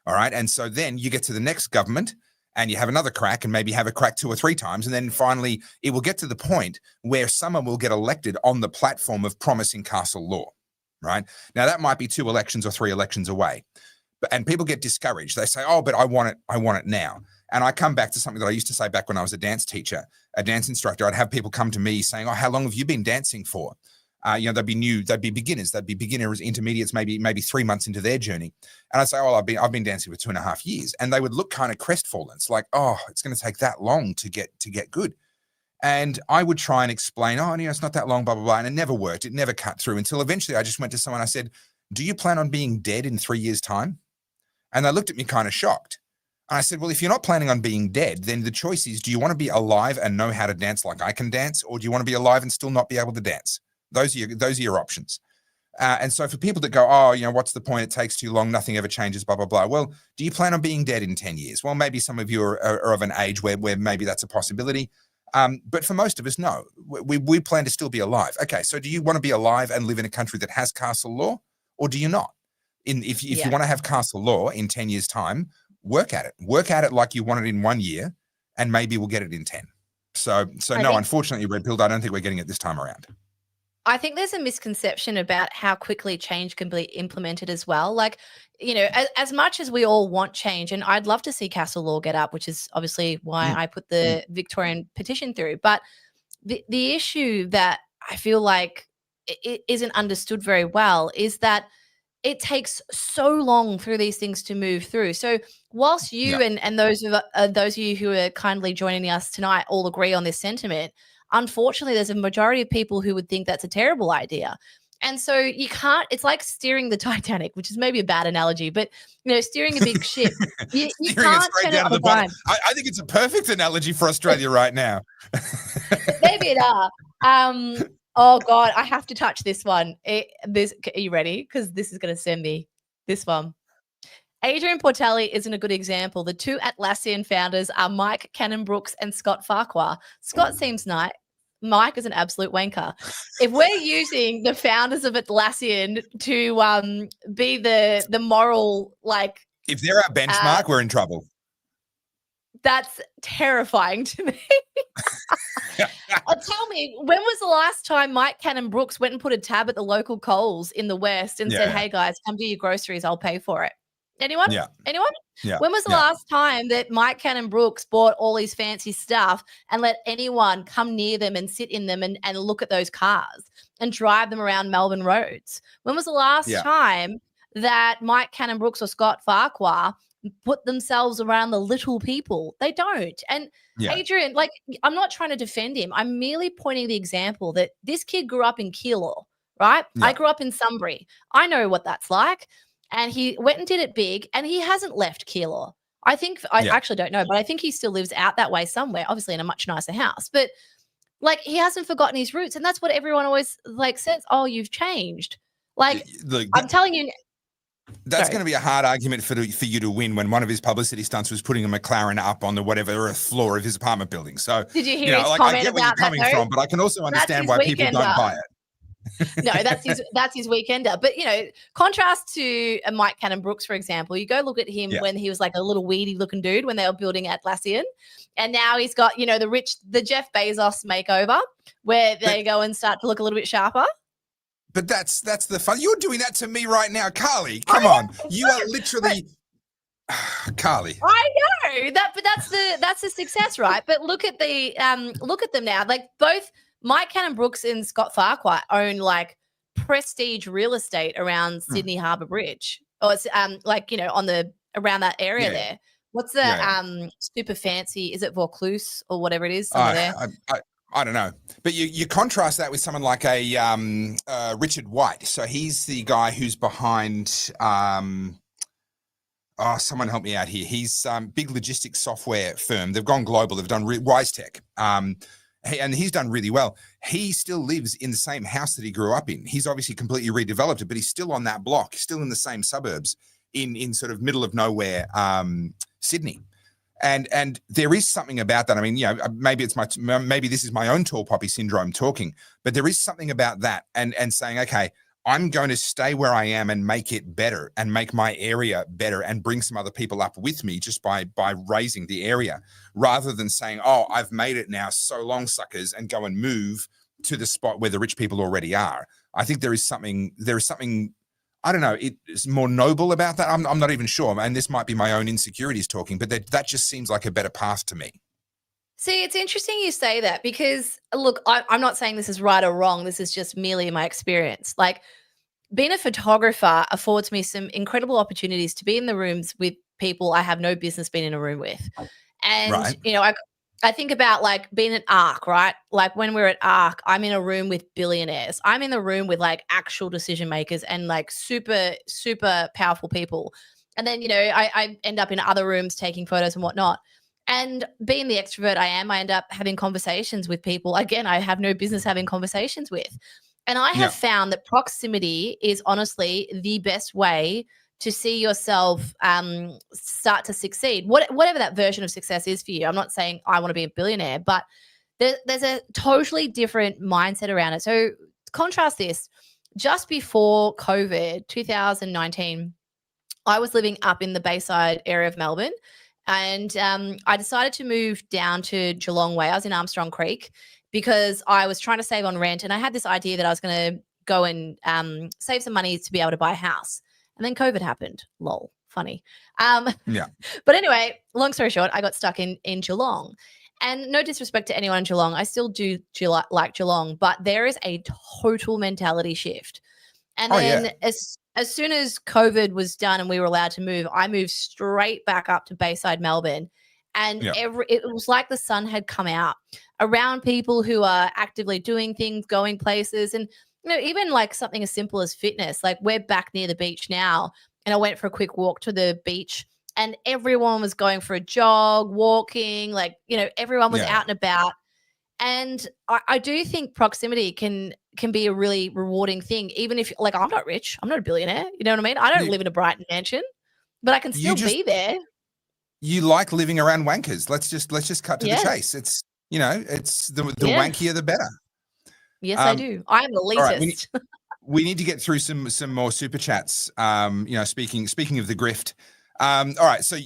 All right. And so then you get to the next government and you have another crack and maybe have a crack 2 or 3 times. And then finally it will get to the point where someone will get elected on the platform of promising castle law, right? Now that might be 2 elections or 3 elections away, and people get discouraged. They say, oh, but I want it now. And I come back to something that I used to say back when I was a dance teacher, a dance instructor. I'd have people come to me saying, oh, how long have you been dancing for? They'd be beginners, intermediates, maybe 3 months into their journey. And I'd say, oh, I've been dancing for 2.5 years. And they would look kind of crestfallen. It's like, oh, it's going to take that long to get good. And I would try and explain, oh, it's not that long, blah, blah, blah. And it never worked. It never cut through until eventually I just went to someone. I said, do you plan on being dead in 3 years' time? And they looked at me kind of shocked. And I said, well, if you're not planning on being dead, then the choice is, do you want to be alive and know how to dance like I can dance? Or do you want to be alive and still not be able to dance? Those are your options. And so for people that go, oh, what's the point? It takes too long. Nothing ever changes, blah, blah, blah. Well, do you plan on being dead in 10 years? Well, maybe some of you are of an age where maybe that's a possibility. But for most of us, no, we plan to still be alive. Okay, so do you want to be alive and live in a country that has castle law, or do you not? If you want to have castle law in 10 years' time, work at it like you want it in 1 year, and maybe we'll get it in 10. So no, unfortunately, Red Pilled, I don't think we're getting it this time around. I think there's a misconception about how quickly change can be implemented as well. Like, as much as we all want change, and I'd love to see castle law get up, which is obviously why I put the Victorian petition through. But the issue that I feel like it isn't understood very well is that it takes so long for these things to move through. So whilst you and those of you who are kindly joining us tonight all agree on this sentiment, unfortunately, there's a majority of people who would think that's a terrible idea. And so you can't, it's like steering the Titanic, which is maybe a bad analogy, but, steering a big ship. You can't turn it on the dime. I think it's a perfect analogy for Australia right now. Maybe it are. Oh, God, I have to touch this one. Are you ready? Because this is going to send me this one. Adrian Portelli isn't a good example. The 2 Atlassian founders are Mike Cannon-Brookes and Scott Farquhar. Scott seems nice. Mike is an absolute wanker. If we're using the founders of Atlassian to be the moral, if they're our benchmark, we're in trouble. That's terrifying to me. Tell me, when was the last time Mike Cannon-Brookes went and put a tab at the local Coles in the West and said, hey, guys, come do your groceries, I'll pay for it? Anyone? Yeah. Anyone? Yeah. When was the last time that Mike Cannon-Brookes bought all his fancy stuff and let anyone come near them and sit in them and look at those cars and drive them around Melbourne roads? When was the last time that Mike Cannon-Brookes or Scott Farquhar put themselves around the little people? They don't. And Adrian, I'm not trying to defend him. I'm merely pointing the example that this kid grew up in Keilor, right? Yeah. I grew up in Sunbury. I know what that's like. And he went and did it big, and he hasn't left Keilor. I actually don't know, but I think he still lives out that way somewhere, obviously in a much nicer house. But he hasn't forgotten his roots, and that's what everyone always says. Oh, you've changed. Look, I'm telling you. That's going to be a hard argument for you to win when one of his publicity stunts was putting a McLaren up on the whatever floor of his apartment building. So did you hear his comment I get where you're coming from, but I can also understand why people don't buy it. No, that's his weekender. But contrast to Mike Cannon-Brookes, for example, you go look at him when he was like a little weedy looking dude when they were building Atlassian, and now he's got the Jeff Bezos makeover where they go and start to look a little bit sharper. But that's the fun. You're doing that to me right now, Carly. Come on, you are literally. Carly, I know that, but that's the success, right? But look at them now. Both Mike Cannon-Brookes and Scott Farquhar own prestige real estate around Sydney Harbour Bridge, or it's on around that area there. What's the super fancy? Is it Vaucluse or whatever it is? I don't know, but you contrast that with someone like a Richard White. So he's the guy who's behind. Someone help me out here. He's big logistics software firm. They've gone global. They've done WiseTech. And he's done really well. He still lives in the same house that he grew up in. He's obviously completely redeveloped it, but he's still on that block, still in the same suburbs in sort of middle of nowhere, Sydney. And there is something about that. I mean, maybe this is my own tall poppy syndrome talking, but there is something about that and saying, okay, I'm going to stay where I am and make it better and make my area better and bring some other people up with me just by raising the area, rather than saying, oh, I've made it now, so long, suckers, and go and move to the spot where the rich people already are. I think there is something, I don't know, it's more noble about that. I'm not even sure. And this might be my own insecurities talking, but that just seems like a better path to me. See, it's interesting you say that because, look, I'm not saying this is right or wrong. This is just merely my experience. Like, being a photographer affords me some incredible opportunities to be in the rooms with people I have no business being in a room with. And, Right. you know, I think about like being at ARC, right? Like when we're at ARC, I'm in a room with billionaires. I'm in the room with like actual decision makers and like super, super powerful people. And then, you know, I end up in other rooms taking photos and whatnot. And being the extrovert I am, I end up having conversations with people, again, I have no business having conversations with. And I have found that proximity is honestly the best way to see yourself start to succeed, whatever that version of success is for you. I'm not saying I want to be a billionaire, but there's a totally different mindset around it. So contrast this. Just before COVID, 2019, I was living up in the Bayside area of Melbourne. And I decided to move down to Geelong Way. I was in Armstrong Creek because I was trying to save on rent. And I had this idea that I was going to go and save some money to be able to buy a house. And then COVID happened. Lol. Funny. But anyway, long story short, I got stuck in Geelong. And no disrespect to anyone in Geelong. I still do like Geelong. But there is a total mentality shift. And then as soon as COVID was done and we were allowed to move, I moved straight back up to Bayside Melbourne. And it was like the sun had come out around people who are actively doing things, going places. And, you know, even like something as simple as fitness, like we're back near the beach now. And I went for a quick walk to the beach and everyone was going for a jog, walking, like, you know, everyone was out and about. And I do think proximity can be a really rewarding thing, even if, like, I'm not rich. I'm not a billionaire. You know what I mean? I don't live in a Brighton mansion, but I can still be there. You like living around wankers. Let's just cut to the chase. It's, you know, it's the wankier, the better. Yes, I do. I'm elitist. Right, we need to get through some more super chats. You know, speaking of the grift. All right. So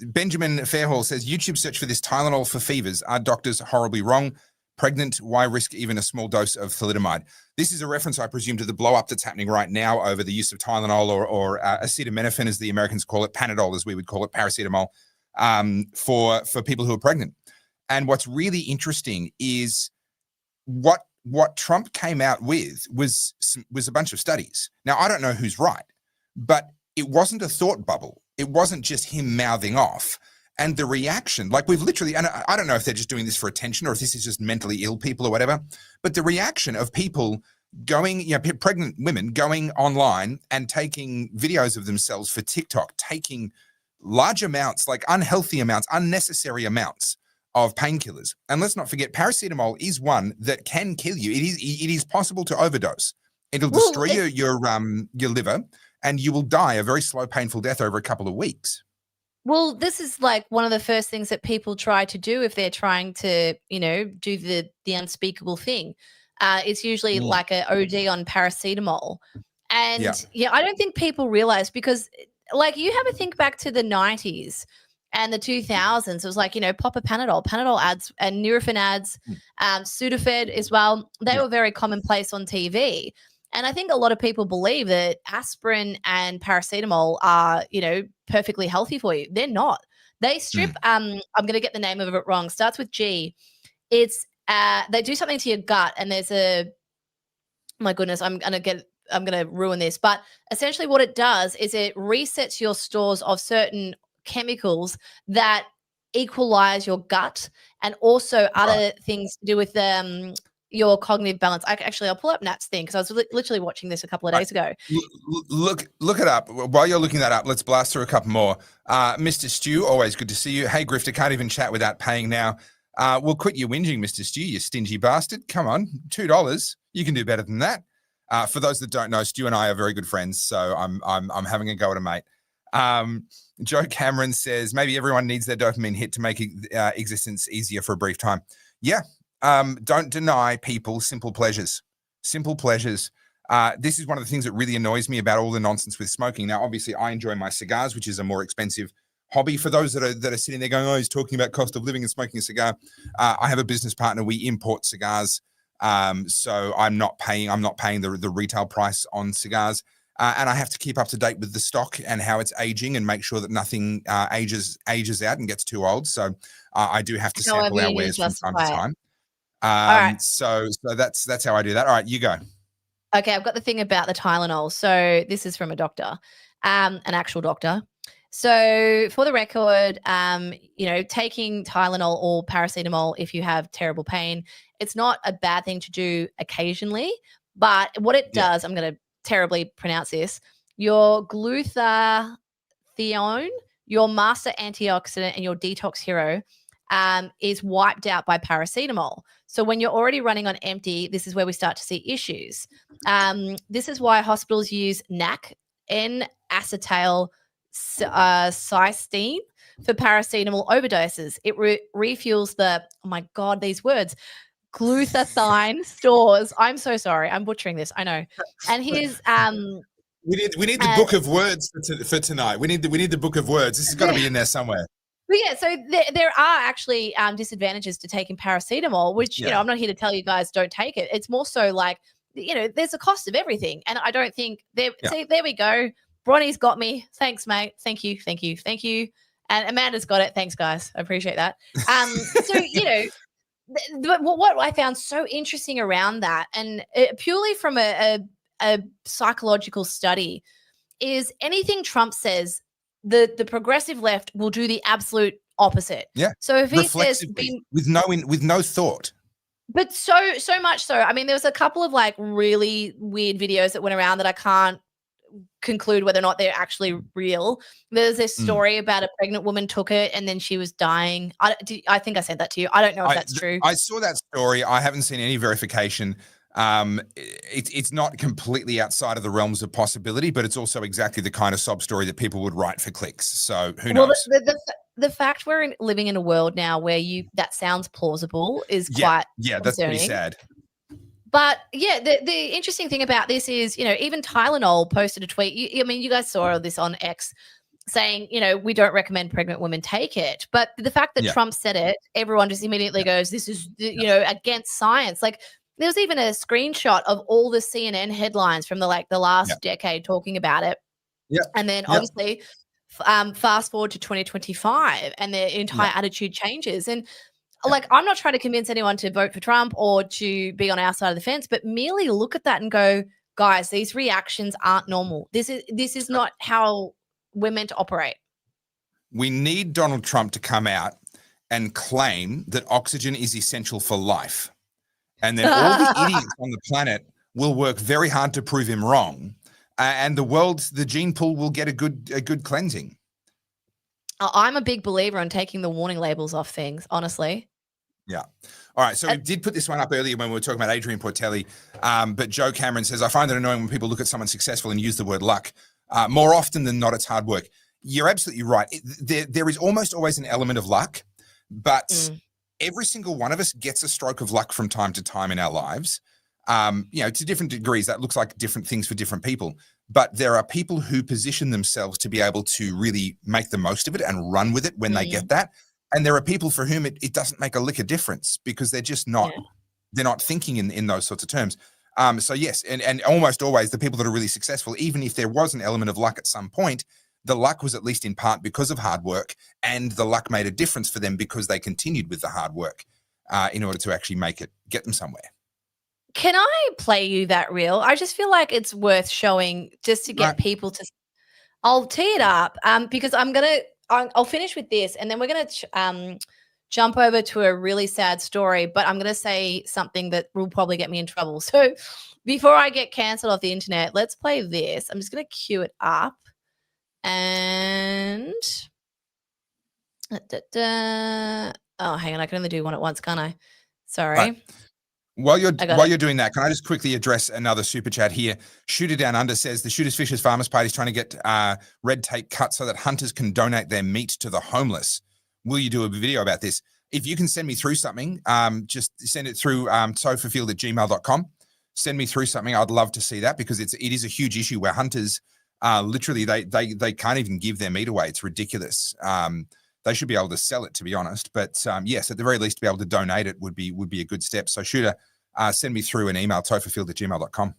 Benjamin Fairhall says, YouTube search for this Tylenol for fevers. Are doctors horribly wrong? Pregnant, why risk even a small dose of thalidomide? This is a reference, I presume, to the blow up that's happening right now over the use of Tylenol or acetaminophen, as the Americans call it, Panadol, as we would call it, paracetamol, for people who are pregnant. And what's really interesting is what Trump came out with was a bunch of studies. Now, I don't know who's right, but it wasn't a thought bubble. It wasn't just him mouthing off. And the reaction, like we've literally, and I don't know if they're just doing this for attention or if this is just mentally ill people or whatever, but the reaction of people going, you know, pregnant women going online and taking videos of themselves for TikTok, taking large amounts, like unhealthy amounts, unnecessary amounts of painkillers. And let's not forget, paracetamol is one that can kill you. It is possible to overdose. It'll destroy your liver and you will die a very slow, painful death over a couple of weeks. Well, this is like one of the first things that people try to do if they're trying to, you know, do the unspeakable thing. It's usually like an OD on paracetamol. And I don't think people realize, because like you have a think back to the 90s and the 2000s. It was like, you know, pop a Panadol ads and Nurofen ads, Sudafed as well. They were very commonplace on TV. And I think a lot of people believe that aspirin and paracetamol are, you know, perfectly healthy for you. They're not. They strip, I'm going to get the name of it wrong, starts with G. They do something to your gut and there's my goodness, I'm going to ruin this. But essentially what it does is it resets your stores of certain chemicals that equalize your gut and also other things to do with your cognitive balance. I'll pull up Nat's thing because I was literally watching this a couple of days ago. Look it up. While you're looking that up, let's blast through a couple more. Mr. Stu, always good to see you. Hey, Grifter, can't even chat without paying now. We'll quit your whinging, Mr. Stu, you stingy bastard. Come on, $2. You can do better than that. For those that don't know, Stu and I are very good friends, so I'm having a go at a mate. Joe Cameron says, maybe everyone needs their dopamine hit to make existence easier for a brief time. Yeah. Don't deny people simple pleasures. Simple pleasures. This is one of the things that really annoys me about all the nonsense with smoking. Now, obviously, I enjoy my cigars, which is a more expensive hobby. For those that are sitting there going, oh, he's talking about cost of living and smoking a cigar. I have a business partner. We import cigars. So I'm not paying the retail price on cigars. And I have to keep up to date with the stock and how it's aging and make sure that nothing ages out and gets too old. So I do have to sample our wares from time to time. All right. So that's how I do that. All right, you go. Okay, I've got the thing about the Tylenol. So this is from a doctor, an actual doctor. So for the record, taking Tylenol or paracetamol if you have terrible pain, it's not a bad thing to do occasionally. But what it does, I'm going to terribly pronounce this, your glutathione, your master antioxidant and your detox hero, is wiped out by paracetamol. So when you're already running on empty, this is where we start to see issues. This is why hospitals use NAC, N-acetyl cysteine, for paracetamol overdoses. It refuels the, oh my God, these words, glutathione stores. I'm so sorry. I'm butchering this. I know. And here's we need the book of words for tonight. We need the book of words. This has got to be in there somewhere. But yeah, so there are actually disadvantages to taking paracetamol, which, I'm not here to tell you guys don't take it. It's more so like, there's a cost of everything. And I don't think see, there we go. Bronny's got me. Thanks, mate. Thank you. And Amanda's got it. Thanks, guys. I appreciate that. So, what I found so interesting around that, and purely from a psychological study, is anything Trump says, the progressive left will do the absolute opposite. Yeah. So if he says with no thought. But so much so. I mean, there was a couple of like really weird videos that went around that I can't conclude whether or not they're actually real. There's this story about a pregnant woman took it and then she was dying. I think I sent that to you. I don't know if that's true. I saw that story. I haven't seen any verification. It's not completely outside of the realms of possibility, but it's also exactly the kind of sob story that people would write for clicks. So who knows? Well, the fact we're living in a world now where that sounds plausible is quite concerning. That's pretty sad. But yeah, the interesting thing about this is, even Tylenol posted a tweet. You guys saw this on X saying, we don't recommend pregnant women take it. But the fact that Trump said it, everyone just immediately goes, this is, against science. Like there's even a screenshot of all the CNN headlines from the last decade talking about it. Yeah. And then obviously fast forward to 2025 and the entire attitude changes. And I'm not trying to convince anyone to vote for Trump or to be on our side of the fence, but merely look at that and go, guys, these reactions aren't normal. This is not how we're meant to operate. We need Donald Trump to come out and claim that oxygen is essential for life. And then all the idiots on the planet will work very hard to prove him wrong. And the gene pool will get a good cleansing. I'm a big believer in taking the warning labels off things, honestly. Yeah. All right. So we did put this one up earlier when we were talking about Adrian Portelli. But Joe Cameron says, I find it annoying when people look at someone successful and use the word luck. More often than not, it's hard work. You're absolutely right. There is almost always an element of luck, but every single one of us gets a stroke of luck from time to time in our lives. To different degrees. That looks like different things for different people. But there are people who position themselves to be able to really make the most of it and run with it when they get that. And there are people for whom it doesn't make a lick of difference because they're just not, they're not thinking in those sorts of terms. So yes, and almost always the people that are really successful, even if there was an element of luck at some point, the luck was at least in part because of hard work, and the luck made a difference for them because they continued with the hard work in order to actually get them somewhere. Can I play you that reel? I just feel like it's worth showing just to get people to. I'll tee it up because I'll finish with this, and then we're gonna jump over to a really sad story. But I'm gonna say something that will probably get me in trouble. So before I get cancelled off the internet, let's play this. I'm just gonna cue it up, and oh, hang on, I can only do one at once, can't I? Sorry. Right. While you're doing that, can I just quickly address another super chat here? Shooter Down Under says the Shooters Fishers Farmers Party is trying to get red tape cut so that hunters can donate their meat to the homeless. Will you do a video about this? If you can send me through something, just send it through sofafield@gmail.com. send me through something. I'd love to see that, because it is a huge issue where hunters literally they can't even give their meat away. It's ridiculous. They should be able to sell it, to be honest. But yes, at the very least, to be able to donate it would be a good step. So Shooter, send me through an email, tofafield@gmail.com.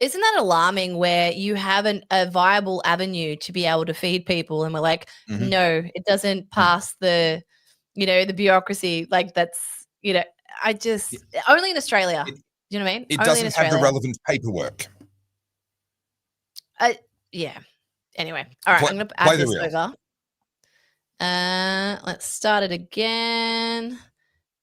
Isn't that alarming where you have a viable avenue to be able to feed people and we're like, no, it doesn't pass the bureaucracy. Like that's, I just, only in Australia. Do you know what I mean? It only doesn't have the relevant paperwork. Yeah. Anyway. All right. I'm going to add this over. Let's start it again.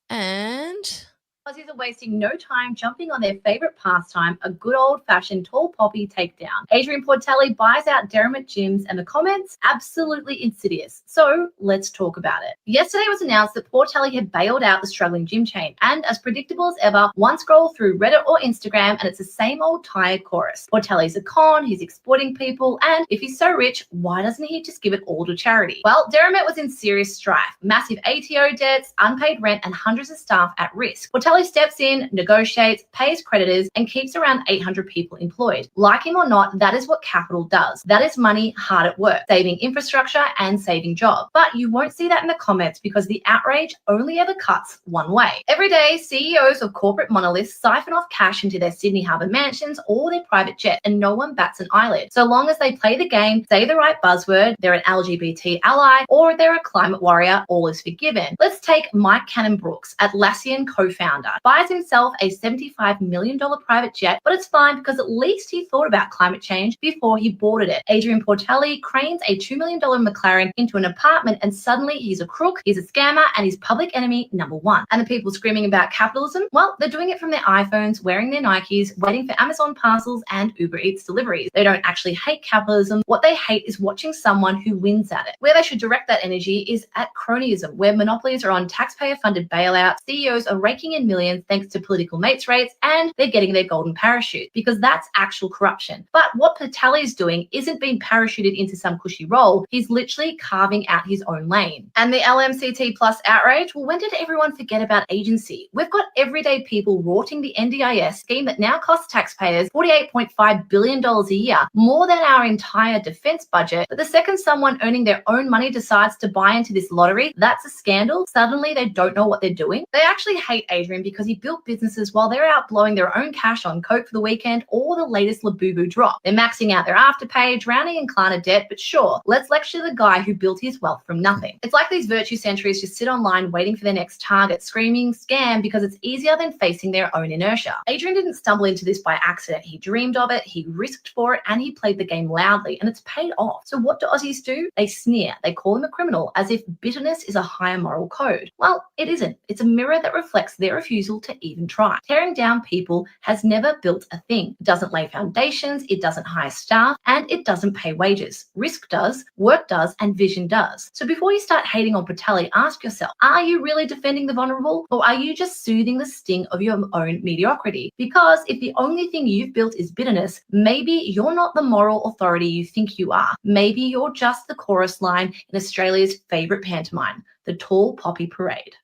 And Aussies are wasting no time jumping on their favourite pastime, a good old-fashioned tall poppy takedown. Adrian Portelli buys out Derrimut gyms, and the comments, absolutely insidious. So let's talk about it. Yesterday it was announced that Portelli had bailed out the struggling gym chain, and as predictable as ever, one scroll through Reddit or Instagram and it's the same old tired chorus. Portelli's a con, he's exploiting people, and if he's so rich, why doesn't he just give it all to charity? Well, Derrimut was in serious strife. Massive ATO debts, unpaid rent, and hundreds of staff at risk. Portelli steps in, negotiates, pays creditors, and keeps around 800 people employed. Like him or not, that is what capital does. That is money hard at work, saving infrastructure and saving jobs. But you won't see that in the comments because the outrage only ever cuts one way. Every day, CEOs of corporate monoliths siphon off cash into their Sydney Harbour mansions or their private jet, and no one bats an eyelid. So long as they play the game, say the right buzzword, they're an LGBT ally, or they're a climate warrior, all is forgiven. Let's take Mike Cannon-Brookes, Atlassian co-founder. Buys himself a $75 million private jet, but it's fine because at least he thought about climate change before he boarded it. Adrian Portelli cranes a $2 million McLaren into an apartment, and suddenly he's a crook, he's a scammer, and he's public enemy number one. And the people screaming about capitalism, well, they're doing it from their iPhones, wearing their Nikes, waiting for Amazon parcels and Uber Eats deliveries. They don't actually hate capitalism. What they hate is watching someone who wins at it. Where they should direct that energy is at cronyism, where monopolies are on taxpayer-funded bailouts, CEOs are raking in millions thanks to political mates rates, and they're getting their golden parachute, because that's actual corruption. But what Portelli is doing isn't being parachuted into some cushy role. He's literally carving out his own lane. And the LMCT plus outrage, well, when did everyone forget about agency? We've got everyday people rorting the NDIS scheme that now costs taxpayers $48.5 billion a year, more than our entire defense budget. But the second someone earning their own money decides to buy into this lottery, that's a scandal. Suddenly they don't know what they're doing. They actually hate Adrian because he built businesses while they're out blowing their own cash on coke for the weekend or the latest Labubu drop. They're maxing out their afterpay, drowning in Klarna debt, but sure, let's lecture the guy who built his wealth from nothing. It's like these virtue centuries just sit online waiting for their next target, screaming scam because it's easier than facing their own inertia. Adrian didn't stumble into this by accident. He dreamed of it, he risked for it, and he played the game loudly, and it's paid off. So what do Aussies do? They sneer. They call him a criminal, as if bitterness is a higher moral code. Well, it isn't. It's a mirror that reflects their refusal to even try. Tearing down people has never built a thing. It doesn't lay foundations, it doesn't hire staff, and it doesn't pay wages. Risk does, work does, and vision does. So before you start hating on Portelli, ask yourself, are you really defending the vulnerable, or are you just soothing the sting of your own mediocrity? Because if the only thing you've built is bitterness, maybe you're not the moral authority you think you are. Maybe you're just the chorus line in Australia's favourite pantomime, the Tall Poppy Parade.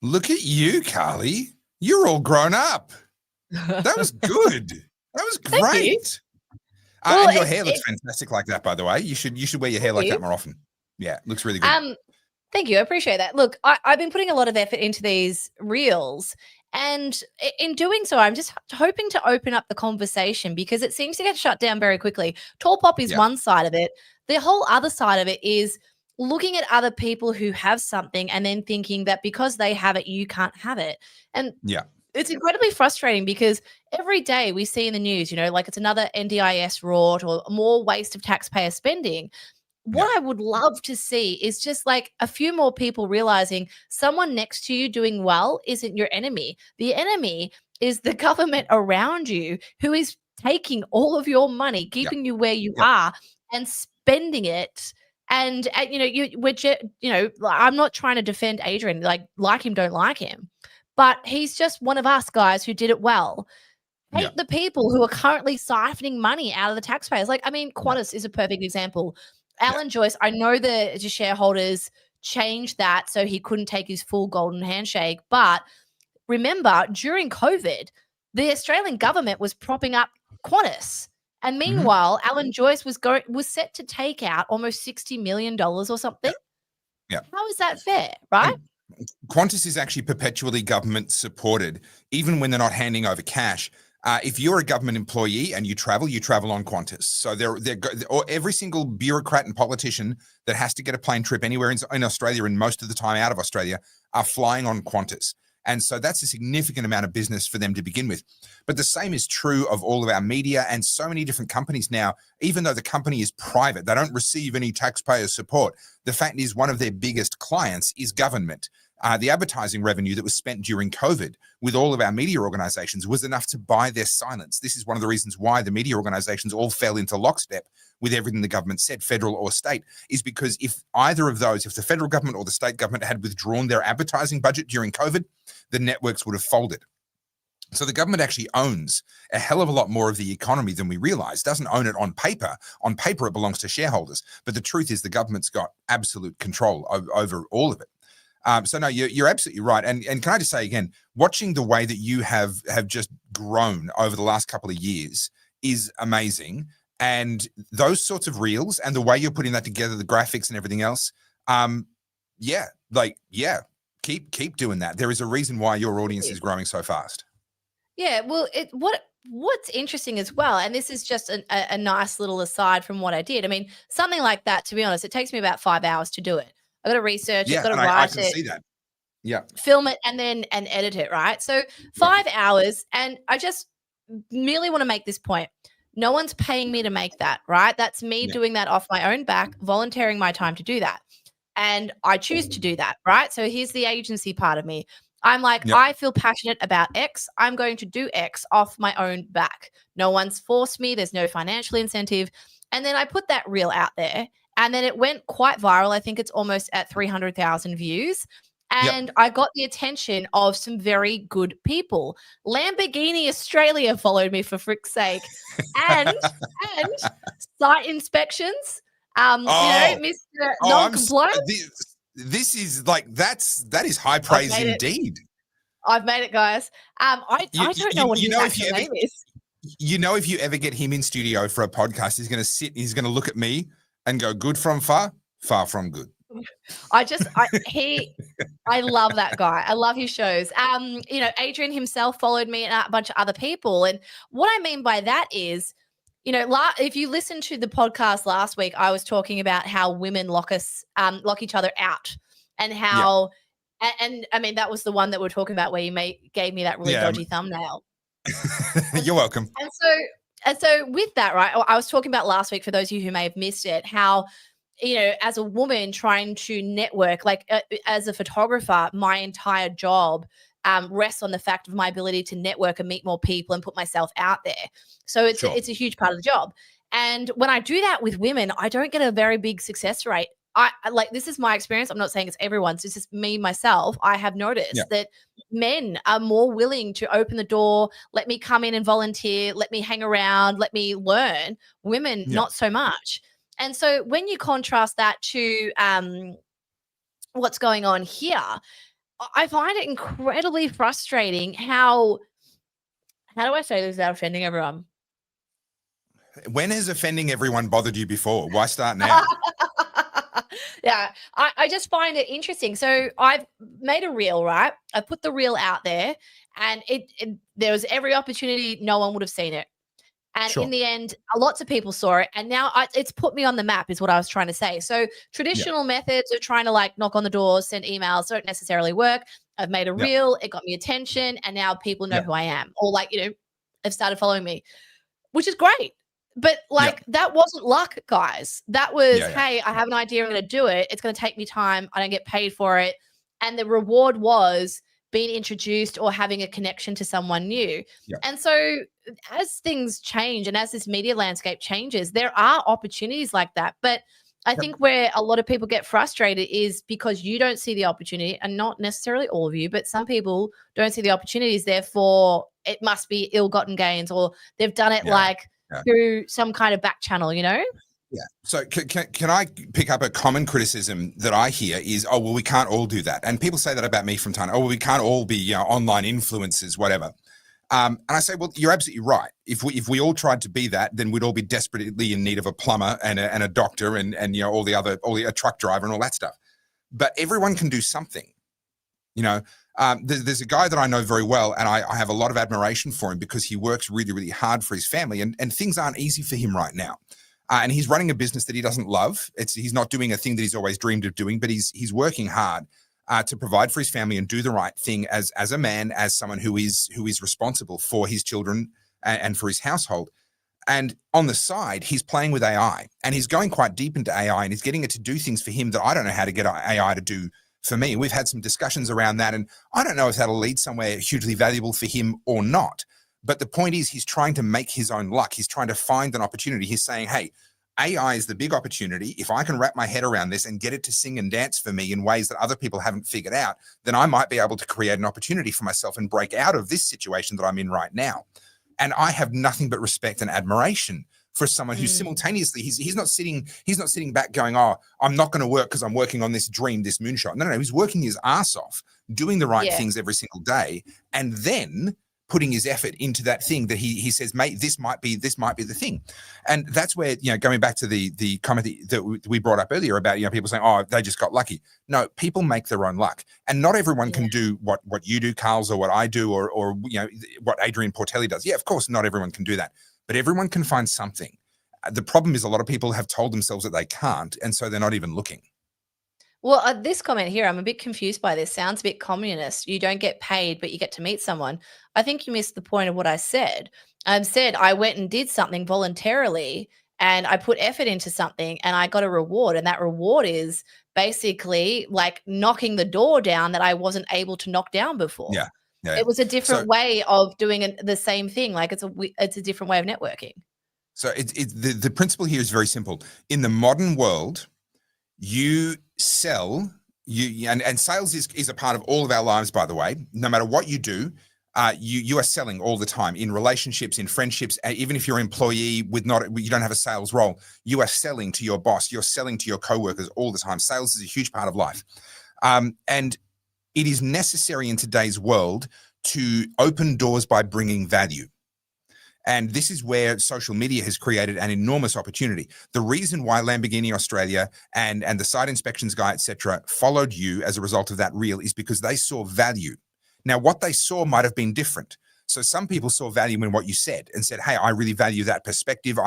Look at you, Carly. You're all grown up. That was good. That was great. Well, and your hair looks fantastic like that, by the way. You should wear your hair like that more often. Yeah, it looks really good. Thank you. I appreciate that. Look, I've been putting a lot of effort into these reels, and in doing so, I'm just hoping to open up the conversation because it seems to get shut down very quickly. Tall Pop is one side of it. The whole other side of it is looking at other people who have something and then thinking that because they have it, you can't have it. And it's incredibly frustrating because every day we see in the news, like it's another NDIS rort or more waste of taxpayer spending. What I would love to see is just like a few more people realizing someone next to you doing well isn't your enemy. The enemy is the government around you who is taking all of your money, keeping you where you are and spending it. And I'm not trying to defend Adrian, like him, don't like him, but he's just one of us guys who did it well. Hate the people who are currently siphoning money out of the taxpayers. Qantas is a perfect example. Alan Joyce, I know the shareholders changed that so he couldn't take his full golden handshake, but remember during COVID, the Australian government was propping up Qantas. And meanwhile, Alan Joyce was set to take out almost $60 million or something. Yeah. How is that fair, right? And Qantas is actually perpetually government supported, even when they're not handing over cash. If you're a government employee and you travel on Qantas. So every single bureaucrat and politician that has to get a plane trip anywhere in Australia, and most of the time out of Australia, are flying on Qantas. And so that's a significant amount of business for them to begin with. But the same is true of all of our media and so many different companies now. Even though the company is private, they don't receive any taxpayer support. The fact is, one of their biggest clients is government. The advertising revenue that was spent during COVID with all of our media organizations was enough to buy their silence. This is one of the reasons why the media organizations all fell into lockstep with everything the government said, federal or state, is because if either of those, if the federal government or the state government had withdrawn their advertising budget during COVID, the networks would have folded. So the government actually owns a hell of a lot more of the economy than we realize. Doesn't own it on paper. On paper, it belongs to shareholders. But the truth is the government's got absolute control over all of it. So no, you're absolutely right. And can I just say again, watching the way that you have just grown over the last couple of years is amazing. And those sorts of reels and the way you're putting that together, the graphics and everything else, keep doing that. There is a reason why your audience is growing so fast. Yeah, well, what's interesting as well, and this is just a nice little aside from what I did. I mean, something like that, to be honest, it takes me about 5 hours to do it. I've got to research it, got to write it. I can see that. Yeah. Film it and edit it, right? So 5 hours, and I just merely want to make this point. No one's paying me to make that, right? That's me doing that off my own back, volunteering my time to do that. And I choose to do that, right? So here's the agency part of me. I'm like, I feel passionate about X. I'm going to do X off my own back. No one's forced me. There's no financial incentive. And then I put that reel out there, and then it went quite viral. I think it's almost at 300,000 views. And I got the attention of some very good people. Lamborghini Australia followed me, for frick's sake. And site inspections. Mr. Non-compliant. This is like that is high praise indeed. I've made it, guys. I don't know what his actual name is. You know, if you ever get him in studio for a podcast, he's going to look at me and go, "Good from far, far from good." I love that guy. I love his shows. Adrian himself followed me and a bunch of other people. And what I mean by that is, if you listen to the podcast last week, I was talking about how women lock each other out, and how, and I mean, that was the one that we're talking about where you gave me that really dodgy thumbnail. You're welcome. And so with that, right, I was talking about last week, for those of you who may have missed it, how, as a woman trying to network, like as a photographer, my entire job rests on the fact of my ability to network and meet more people and put myself out there. So it's a huge part of the job. And when I do that with women, I don't get a very big success rate. I this is my experience. I'm not saying it's everyone's. It's just me, myself. I have noticed that men are more willing to open the door, let me come in and volunteer, let me hang around, let me learn. Women, not so much. And so when you contrast that to what's going on here, I find it incredibly frustrating how do I say this without offending everyone? When has offending everyone bothered you before? Why start now? Yeah, I just find it interesting. So I've made a reel, right? I put the reel out there, and there was every opportunity no one would have seen it. And in the end, lots of people saw it. And now it's put me on the map is what I was trying to say. So traditional methods of trying to knock on the doors, send emails don't necessarily work. I've made a reel. It got me attention. And now people know who I am, or have started following me, which is great. But that wasn't luck, guys. That was, hey, I have an idea. I'm going to do it. It's going to take me time. I don't get paid for it. And the reward was being introduced or having a connection to someone new. And so as things change and as this media landscape changes, there are opportunities like that. But I think where a lot of people get frustrated is because you don't see the opportunity, and not necessarily all of you, but some people don't see the opportunities. Therefore, it must be ill-gotten gains, or they've done it through some kind of back channel, Yeah. So can I pick up a common criticism that I hear is, oh, well, we can't all do that. And people say that about me from time. Oh, well, we can't all be online influencers, whatever. And I say, well, you're absolutely right. If we all tried to be that, then we'd all be desperately in need of a plumber and a doctor and all a truck driver and all that stuff. But everyone can do something. There's a guy that I know very well, and I have a lot of admiration for him because he works really, really hard for his family, and things aren't easy for him right now. And he's running a business that he doesn't love. He's not doing a thing that he's always dreamed of doing, but he's working hard to provide for his family and do the right thing as a man, as someone who is responsible for his children and for his household. And on the side, he's playing with AI, and he's going quite deep into AI, and he's getting it to do things for him that I don't know how to get AI to do for me. We've had some discussions around that, and I don't know if that'll lead somewhere hugely valuable for him or not. But the point is, he's trying to make his own luck. He's trying to find an opportunity. He's saying, hey, AI is the big opportunity. If I can wrap my head around this and get it to sing and dance for me in ways that other people haven't figured out, then I might be able to create an opportunity for myself and break out of this situation that I'm in right now. And I have nothing but respect and admiration for someone who simultaneously, he's not sitting back going, oh, I'm not going to work because I'm working on this dream, this moonshot. No, he's working his ass off, doing the right things every single day, and then putting his effort into that thing that he says, mate, this might be the thing. And that's where, going back to the comment that we brought up earlier about, people saying, oh, they just got lucky. No, people make their own luck. And not everyone can do what you do, Carls, or what I do, or what Adrian Portelli does. Yeah, of course, not everyone can do that, but everyone can find something. The problem is a lot of people have told themselves that they can't, and so they're not even looking. Well, this comment here, I'm a bit confused by this. Sounds a bit communist. You don't get paid, but you get to meet someone. I think you missed the point of what I said. I said I went and did something voluntarily, and I put effort into something, and I got a reward. And that reward is basically like knocking the door down that I wasn't able to knock down before. Yeah. It was a different way of doing the same thing. Like it's a different way of networking. So the principle here is very simple. In the modern world, you sell, and sales is a part of all of our lives, by the way. No matter what you do, you are selling all the time, in relationships, in friendships. Even if you're an employee you don't have a sales role, you are selling to your boss, you're selling to your coworkers all the time. Sales is a huge part of life. And it is necessary in today's world to open doors by bringing value. And this is where social media has created an enormous opportunity. The reason why Lamborghini Australia and the site inspections guy, etc., followed you as a result of that reel is because they saw value. Now, what they saw might have been different. So some people saw value in what you said and said, hey, I really value that perspective.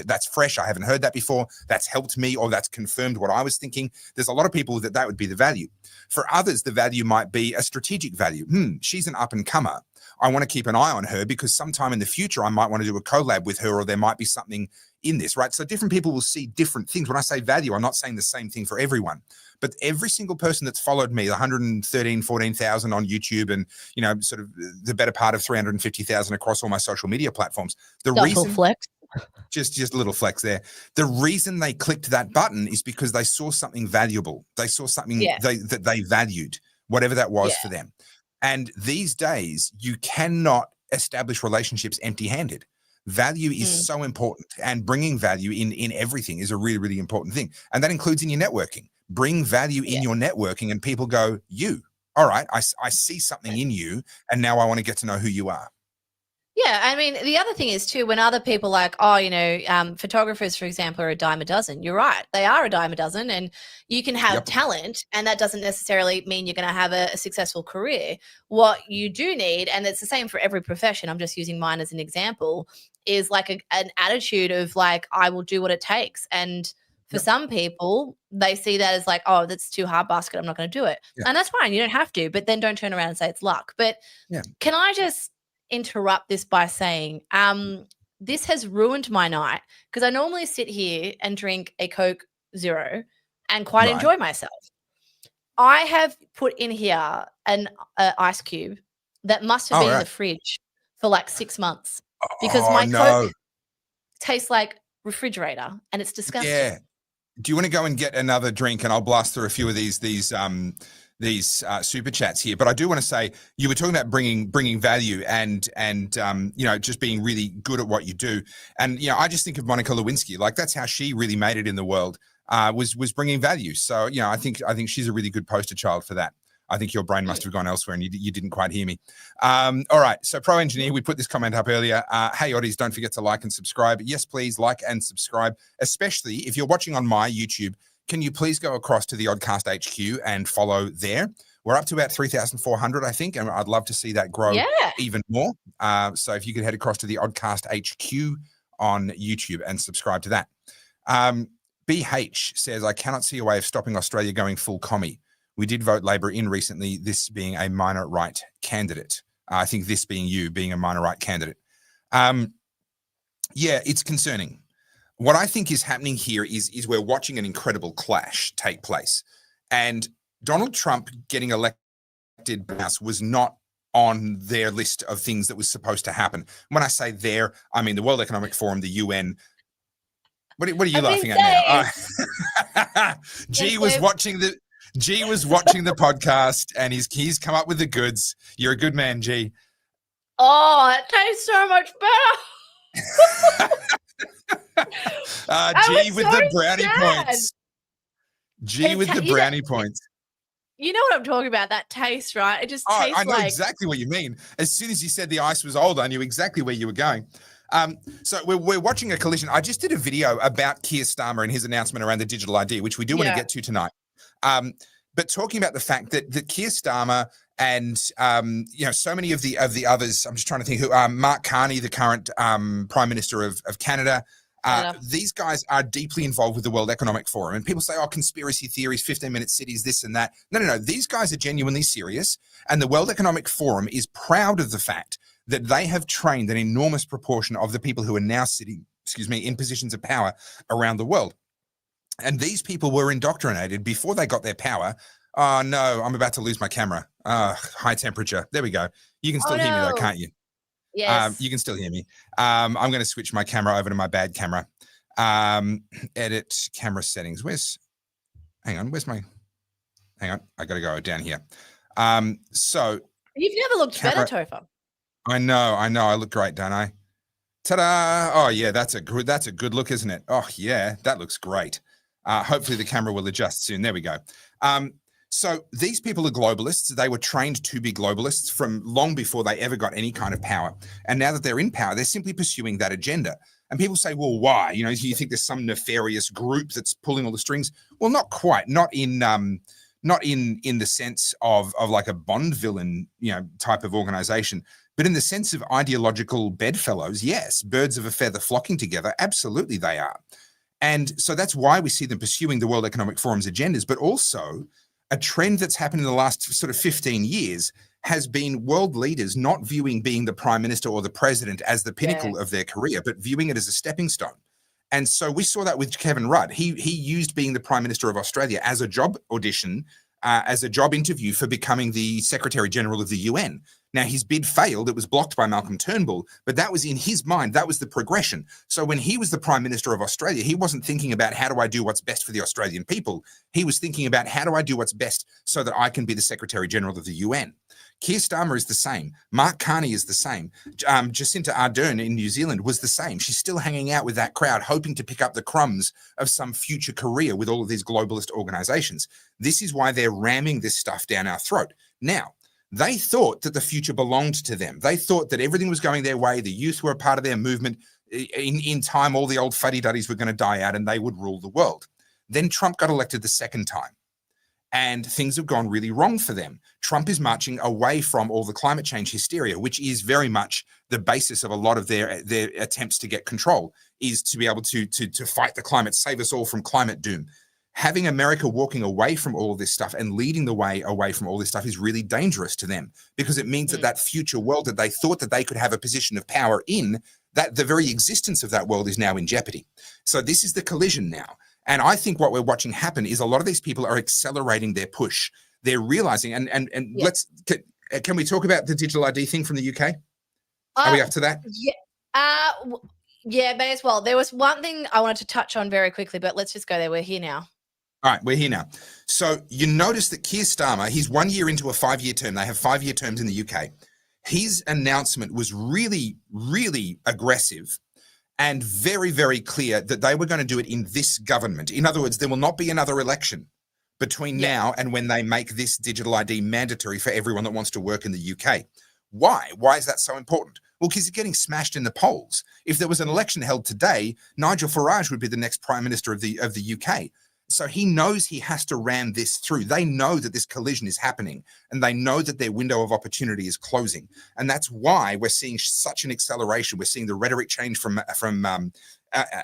That's fresh. I haven't heard that before. That's helped me, or that's confirmed what I was thinking. There's a lot of people that would be the value. For others, the value might be a strategic value. She's an up and comer. I want to keep an eye on her because sometime in the future, I might want to do a collab with her, or there might be something in this, right? So different people will see different things. When I say value, I'm not saying the same thing for everyone, but every single person that's followed me, 14,000 on YouTube, and, sort of the better part of 350,000 across all my social media platforms. Just a little flex there. The reason they clicked that button is because they saw something valuable. They saw something that they valued, whatever that was for them. And these days, you cannot establish relationships empty-handed. Value is so important, and bringing value in everything is a really, really important thing. And that includes in your networking. Bring value in your networking, and people go, all right, I see something in you, and now I want to get to know who you are. Yeah, I mean, the other thing is too, when other people photographers, for example, are a dime a dozen. You're right. They are a dime a dozen, and you can have talent, and that doesn't necessarily mean you're going to have a successful career. What you do need, and it's the same for every profession, I'm just using mine as an example, is like an attitude of like, I will do what it takes. And for some people, they see that as like, oh, that's too hard basket, I'm not going to do it. And that's fine. You don't have to, but then don't turn around and say it's luck. But can I just interrupt this by saying this has ruined my night, because I normally sit here and drink a Coke Zero and quite enjoy myself. I have put in here an ice cube that must have been in the fridge for like 6 months, because my Coke tastes like refrigerator, and it's disgusting. Do you want to go and get another drink, and I'll blast through a few of these these super chats here, but I do want to say you were talking about bringing value and just being really good at what you do, and I just think of Monica Lewinsky, like that's how she really made it in the world, was bringing value. So I think she's a really good poster child for that. I think your brain must have gone elsewhere and you didn't quite hear me. All right, so Pro Engineer, we put this comment up earlier. Hey, Oddies, don't forget to like and subscribe. Yes, please like and subscribe, especially if you're watching on my YouTube. Can you please go across to the Oddcast HQ and follow there? We're up to about 3,400, I think, and I'd love to see that grow even more. So if you could head across to the Oddcast HQ on YouTube and subscribe to that. BH says, I cannot see a way of stopping Australia going full commie. We did vote Labor in recently, this being a minor right candidate. I think this being you, being a minor right candidate. Yeah, it's concerning. What I think is happening here is we're watching an incredible clash take place. And Donald Trump getting elected was not on their list of things that was supposed to happen. When I say there, I mean the World Economic Forum, the UN. What are you laughing at now? G was watching the podcast and he's come up with the goods. You're a good man, G. Oh, it tastes so much better. G with the brownie points. G with the brownie points. You know what I'm talking about? That taste, right? It just tastes like... I know exactly what you mean. As soon as you said the ice was old, I knew exactly where you were going. So we're watching a collision. I just did a video about Keir Stammer and his announcement around the digital ID, which we do want to get to tonight. But talking about the fact that Keir Stammer and so many of the others, I'm just trying to think who, Mark Carney, the current Prime Minister of Canada, these guys are deeply involved with the World Economic Forum. And people say, oh, conspiracy theories, 15-minute cities, this and that. No. These guys are genuinely serious. And the World Economic Forum is proud of the fact that they have trained an enormous proportion of the people who are now sitting, in positions of power around the world. And these people were indoctrinated before they got their power. Oh, no, I'm about to lose my camera. High temperature. There we go. You can still hear me, though, can't you? Yes. You can still hear me. I'm going to switch my camera over to my bad camera. Edit camera settings. Hang on, I got to go down here. So. You've never looked better, Topher. I know. I look great, don't I? Ta-da! Oh, yeah, that's a good look, isn't it? Oh, yeah, that looks great. Hopefully the camera will adjust soon. There we go. So these people are globalists. They were trained to be globalists from long before they ever got any kind of power. And now that they're in power, they're simply pursuing that agenda. And people say, well, why? Do you think there's some nefarious group that's pulling all the strings? Well, not quite. Not in the sense of like a Bond villain, type of organization, but in the sense of ideological bedfellows. Yes, birds of a feather flocking together. Absolutely, they are. And so that's why we see them pursuing the World Economic Forum's agendas, but also a trend that's happened in the last sort of 15 years has been world leaders not viewing being the prime minister or the president as the pinnacle of their career, but viewing it as a stepping stone. And so we saw that with Kevin Rudd. He used being the prime minister of Australia as a job audition, as a job interview for becoming the Secretary General of the UN. Now, his bid failed. It was blocked by Malcolm Turnbull, but that was in his mind. That was the progression. So when he was the Prime Minister of Australia, he wasn't thinking about how do I do what's best for the Australian people. He was thinking about how do I do what's best so that I can be the Secretary General of the UN. Keir Stammer is the same. Mark Carney is the same. Jacinda Ardern in New Zealand was the same. She's still hanging out with that crowd, hoping to pick up the crumbs of some future career with all of these globalist organizations. This is why they're ramming this stuff down our throat. Now, they thought that the future belonged to them. They thought that everything was going their way. The youth were a part of their movement. In time, all the old fuddy-duddies were going to die out and they would rule the world. Then Trump got elected the second time. And things have gone really wrong for them. Trump is marching away from all the climate change hysteria, which is very much the basis of a lot of their attempts to get control, is to be able to fight the climate, save us all from climate doom. Having America walking away from all of this stuff and leading the way away from all this stuff is really dangerous to them, because it means that future world that they thought that they could have a position of power in, that the very existence of that world is now in jeopardy. So this is the collision now. And I think what we're watching happen is a lot of these people are accelerating their push. They're realizing, can we talk about the digital ID thing from the UK? Are we up to that? Yeah, may as well. There was one thing I wanted to touch on very quickly, but let's just go there. We're here now. All right, we're here now. So you notice that Keir Stammer, he's 1 year into a 5-year term. They have 5-year terms in the UK. His announcement was really, really aggressive and very, very clear that they were going to do it in this government. In other words, there will not be another election between now and when they make this digital ID mandatory for everyone that wants to work in the UK. Why? Why is that so important? Well, because it's getting smashed in the polls. If there was an election held today, Nigel Farage would be the next Prime Minister of the UK. So he knows he has to ram this through. They know that this collision is happening, and they know that their window of opportunity is closing. And that's why we're seeing such an acceleration. We're seeing the rhetoric change from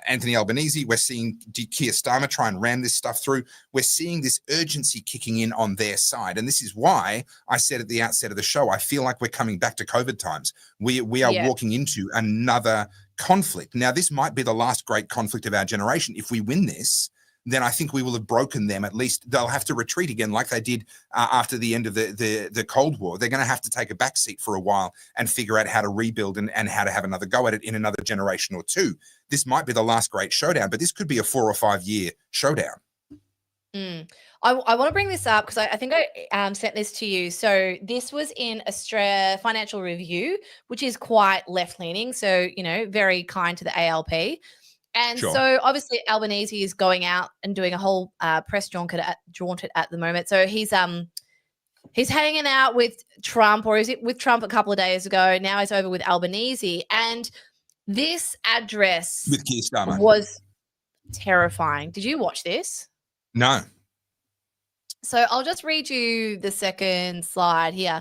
Anthony Albanese. We're seeing Keir Stammer try and ram this stuff through. We're seeing this urgency kicking in on their side. And this is why I said at the outset of the show, I feel like we're coming back to COVID times. We are walking into another conflict. Now, this might be the last great conflict of our generation. If we win this, then I think we will have broken them. At least they'll have to retreat again like they did after the end of the Cold War. They're going to have to take a back seat for a while and figure out how to rebuild and how to have another go at it in another generation or two. This might be the last great showdown, but this could be a 4 or 5 year showdown. I want to bring this up because I think I sent this to you. So this was in Australia Financial Review, which is quite left-leaning. So, very kind to the ALP. And so obviously Albanese is going out and doing a whole press jaunt at the moment. So he's hanging out with Trump, or is it with Trump a couple of days ago? Now he's over with Albanese. And this address with Keir Stammer was terrifying. Did you watch this? No. So I'll just read you the second slide here.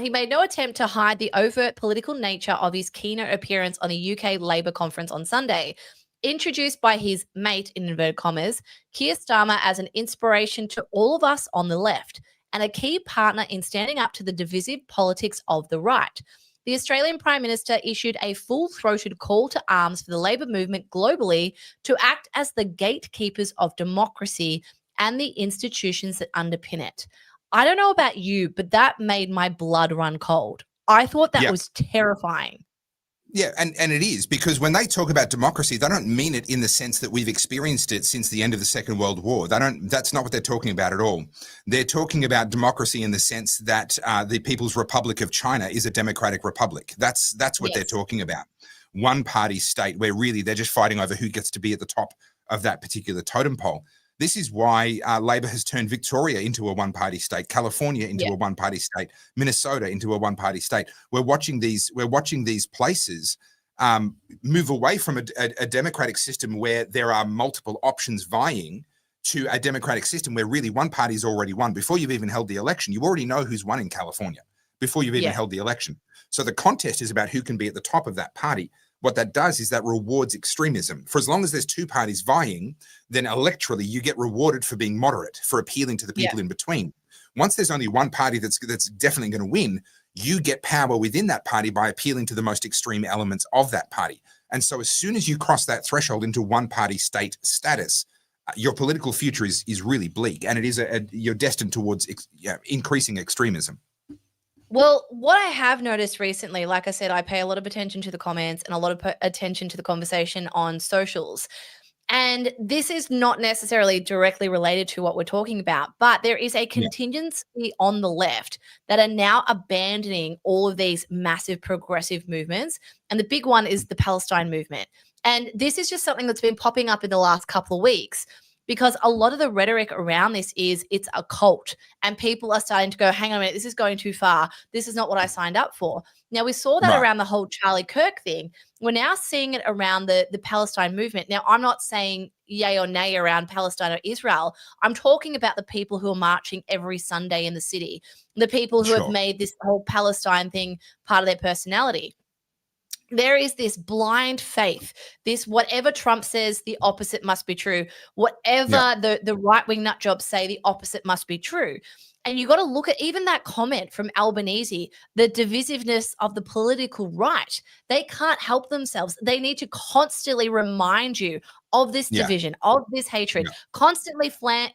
He made no attempt to hide the overt political nature of his keynote appearance on a UK Labour conference on Sunday. Introduced by his mate, in inverted commas, Keir Stammer as an inspiration to all of us on the left and a key partner in standing up to the divisive politics of the right. The Australian Prime Minister issued a full-throated call to arms for the Labour movement globally to act as the gatekeepers of democracy and the institutions that underpin it. I don't know about you, but that made my blood run cold. I thought that was terrifying. Yeah, and it is, because when they talk about democracy, they don't mean it in the sense that we've experienced it since the end of the Second World War. That's not what they're talking about at all. They're talking about democracy in the sense that the People's Republic of China is a democratic republic. That's what they're talking about. One party state where really they're just fighting over who gets to be at the top of that particular totem pole. This is why Labor has turned Victoria into a one-party state, California into a one-party state, Minnesota into a one-party state. We're watching these places move away from a democratic system where there are multiple options vying to a democratic system where really one party's already won. Before you've even held the election, you already know who's won in California before you've even held the election. So the contest is about who can be at the top of that party. What that does is that rewards extremism. For as long as there's two parties vying, then electorally you get rewarded for being moderate, for appealing to the people in between. Once there's only one party that's definitely going to win, you get power within that party by appealing to the most extreme elements of that party. And so as soon as you cross that threshold into one-party state status, your political future is really bleak, and it is you're destined towards increasing extremism. Well, what I have noticed recently, like I said, I pay a lot of attention to the comments and a lot of attention to the conversation on socials. And this is not necessarily directly related to what we're talking about, but there is a contingency on the left that are now abandoning all of these massive progressive movements. And the big one is the Palestine movement. And this is just something that's been popping up in the last couple of weeks, because a lot of the rhetoric around this is it's a cult, and people are starting to go, hang on a minute, this is going too far. This is not what I signed up for. Now, we saw that around the whole Charlie Kirk thing. We're now seeing it around the Palestine movement. Now, I'm not saying yay or nay around Palestine or Israel. I'm talking about the people who are marching every Sunday in the city, the people who have made this whole Palestine thing part of their personality. There is this blind faith, this whatever Trump says, the opposite must be true. Whatever the right-wing nut jobs say, the opposite must be true. And you got to look at even that comment from Albanese, the divisiveness of the political right. They can't help themselves. They need to constantly remind you of this division, of this hatred, constantly fan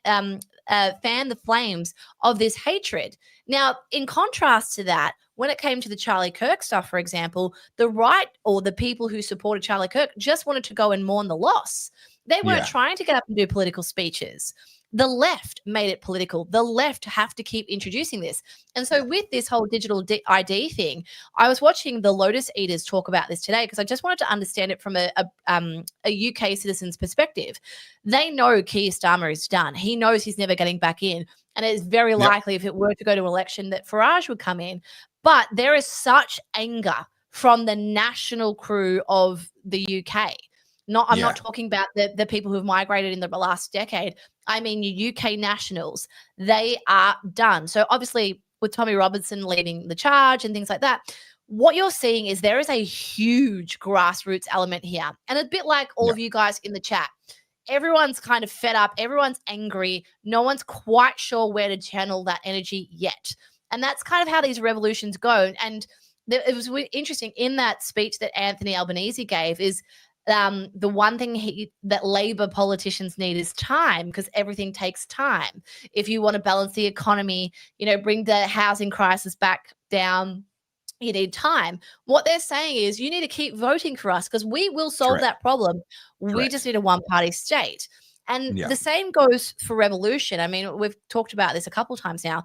the flames of this hatred. Now, in contrast to that, when it came to the Charlie Kirk stuff, for example, the right, or the people who supported Charlie Kirk, just wanted to go and mourn the loss. They weren't trying to get up and do political speeches. The left made it political. The left have to keep introducing this. And so with this whole digital ID thing, I was watching the Lotus Eaters talk about this today because I just wanted to understand it from a UK citizen's perspective. They know Keir Stammer is done. He knows he's never getting back in. And it is very likely if it were to go to election that Farage would come in. But there is such anger from the national crew of the UK. I'm not talking about the people who have migrated in the last decade. I mean, your UK nationals, they are done. So obviously with Tommy Robinson leading the charge and things like that, what you're seeing is there is a huge grassroots element here. And a bit like all of you guys in the chat, everyone's kind of fed up. Everyone's angry. No one's quite sure where to channel that energy yet. And that's kind of how these revolutions go. And it was interesting in that speech that Anthony Albanese gave is the one thing that Labor politicians need is time, because everything takes time. If you want to balance the economy, bring the housing crisis back down, you need time. What they're saying is you need to keep voting for us because we will solve that problem. We just need a one-party state. And the same goes for revolution. I mean, we've talked about this a couple of times now.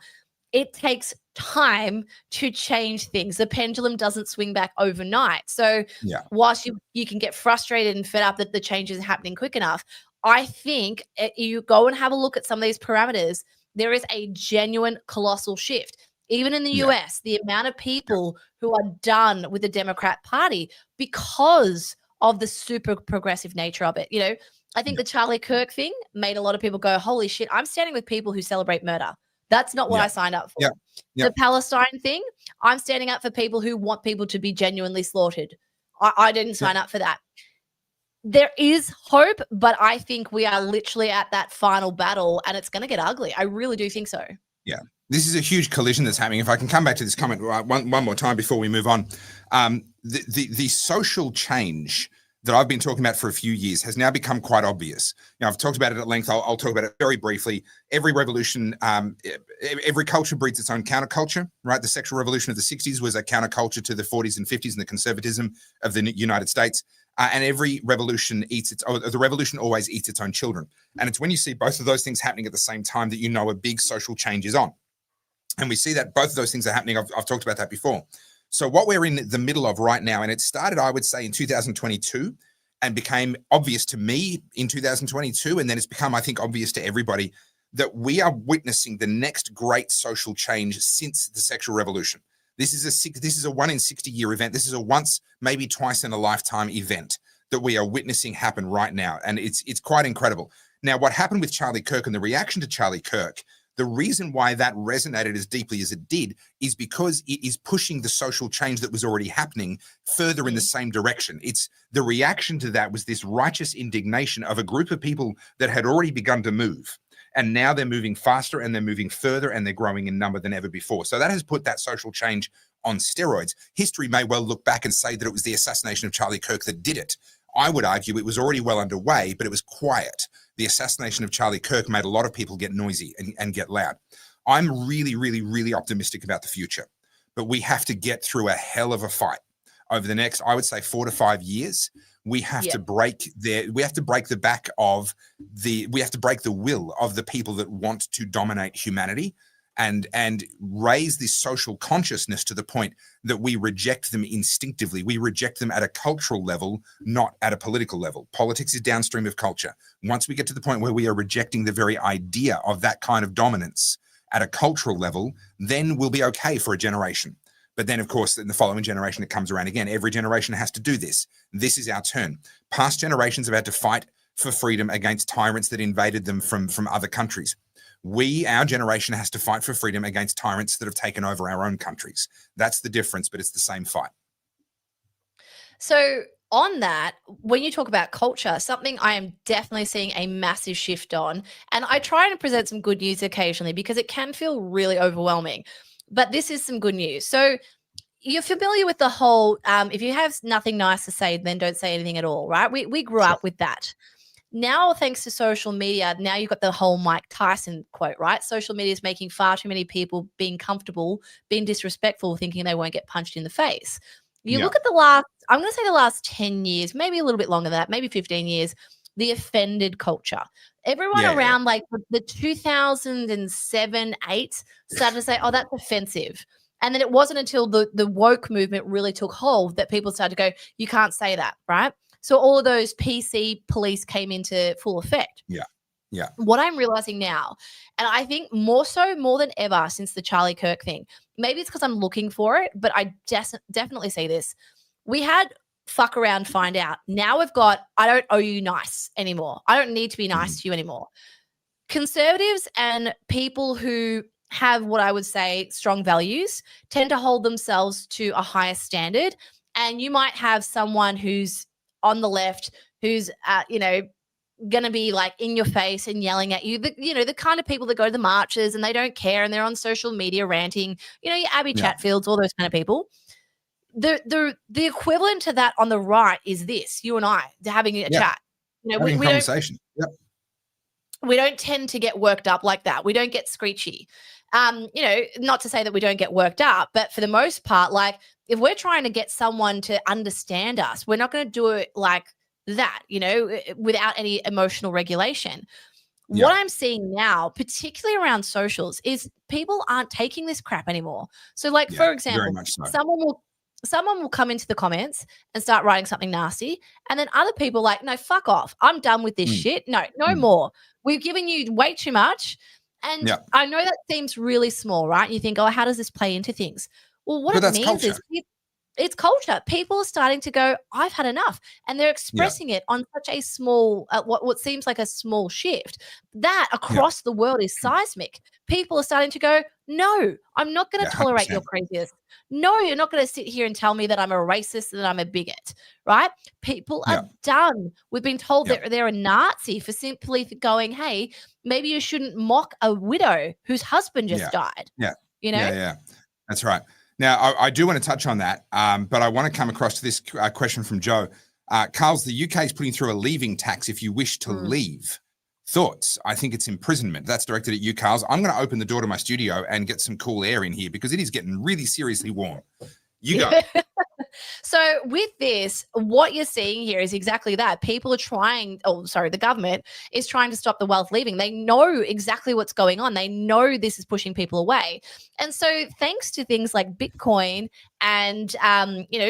It takes time to change things. The pendulum doesn't swing back overnight. So whilst you can get frustrated and fed up that the change isn't happening quick enough, I think you go and have a look at some of these parameters. There is a genuine colossal shift. Even in the US, the amount of people who are done with the Democrat Party because of the super progressive nature of it. I think the Charlie Kirk thing made a lot of people go, holy shit, I'm standing with people who celebrate murder. That's not what I signed up for. The Palestine thing, I'm standing up for people who want people to be genuinely slaughtered. I didn't sign up for that. There is hope, but I think we are literally at that final battle and it's going to get ugly. I really do think so. Yeah. This is a huge collision that's happening. If I can come back to this comment one more time before we move on. The social change that I've been talking about for a few years has now become quite obvious. I've talked about it at length. I'll talk about it very briefly. Every revolution, every culture breeds its own counterculture, right? The sexual revolution of the 60s was a counterculture to the 40s and 50s and the conservatism of the United States. And every revolution the revolution always eats its own children. And it's when you see both of those things happening at the same time that a big social change is on. And we see that both of those things are happening. I've talked about that before. So what we're in the middle of right now, and it started, I would say, in 2022 and became obvious to me in 2022. And then it's become, I think, obvious to everybody that we are witnessing the next great social change since the sexual revolution. This is a 1 in 60 year event. This is a once, maybe twice in a lifetime event that we are witnessing happen right now. And it's quite incredible. Now, what happened with Charlie Kirk and the reaction to Charlie Kirk, the reason why that resonated as deeply as it did is because it is pushing the social change that was already happening further in the same direction. It's the reaction to that was this righteous indignation of a group of people that had already begun to move. And now they're moving faster and they're moving further and they're growing in number than ever before. So that has put that social change on steroids. History may well look back and say that it was the assassination of Charlie Kirk that did it. I would argue it was already well underway, but it was quiet. The assassination of Charlie Kirk made a lot of people get noisy and get loud. I'm really, really, really optimistic about the future, but we have to get through a hell of a fight over the next, I would say, 4 to 5 years. We have to break the will of the people that want to dominate humanity and raise this social consciousness to the point that we reject them instinctively. We reject them at a cultural level, not at a political level. Politics is downstream of culture. Once we get to the point where we are rejecting the very idea of that kind of dominance at a cultural level, then we'll be okay for a generation. But then, of course, in the following generation, it comes around again. Every generation has to do this. This is our turn. Past generations have had to fight for freedom against tyrants that invaded them from other countries. Our generation has to fight for freedom against tyrants that have taken over our own countries. That's the difference, but it's the same fight. So on that, when you talk about culture, something I am definitely seeing a massive shift on, and I try and present some good news occasionally because it can feel really overwhelming, but this is some good news. So you're familiar with the whole, if you have nothing nice to say, then don't say anything at all, right? We grew up with that. Now, thanks to social media, now you've got the whole Mike Tyson quote, right? Social media is making far too many people being comfortable, being disrespectful, thinking they won't get punched in the face. You look at the last, I'm going to say the last 10 years, maybe a little bit longer than that, maybe 15 years, the offended culture. Everyone Yeah, around like the 2007, 8 started to say, oh, that's offensive. And then it wasn't until the woke movement really took hold that people started to go, you can't say that, right? So all of those PC police came into full effect. Yeah. Yeah. What I'm realizing now, and I think more than ever since the Charlie Kirk thing, maybe it's because I'm looking for it, but I definitely see this. We had fuck around, find out. Now we've got, I don't owe you nice anymore. I don't need to be nice to you anymore. Conservatives and people who have what I would say strong values tend to hold themselves to a higher standard. And you might have someone who's on the left who's, going to be like in your face and yelling at you, the kind of people that go to the marches and they don't care and they're on social media ranting, your Abby Chatfields, all those kind of people. The equivalent to that on the right is this, you and I having a chat. Having a conversation. We don't tend to get worked up like that. We don't get screechy. Not to say that we don't get worked up, but for the most part, like if we're trying to get someone to understand us, we're not going to do it like that, without any emotional regulation. What I'm seeing now, particularly around socials, is people aren't taking this crap anymore. So like, for example, so. someone will come into the comments and start writing something nasty. And then other people are like, no, fuck off. I'm done with this shit. No more. We've given you way too much. And I know that seems really small, right? And you think, oh, how does this play into things? Well, what it means is it's culture. People are starting to go, I've had enough. And they're expressing it on such a small, what seems like a small shift. That across the world is seismic. People are starting to go, no, I'm not going to tolerate 100%. Your craziness. No, you're not going to sit here and tell me that I'm a racist and that I'm a bigot, right? People are done. We've been told that they're a Nazi for simply going, hey, maybe you shouldn't mock a widow whose husband just died. Yeah, that's right. Now, I do want to touch on that, but I want to come across to this question from Joe. Carl's, the UK is putting through a leaving tax if you wish to leave. Thoughts? I think it's imprisonment. That's directed at you, Carl's. I'm going to open the door to my studio and get some cool air in here because it is getting really seriously warm. You go. So with this, what you're seeing here is exactly that. People are the government is trying to stop the wealth leaving. They know exactly what's going on. They know this is pushing people away. And so thanks to things like Bitcoin and,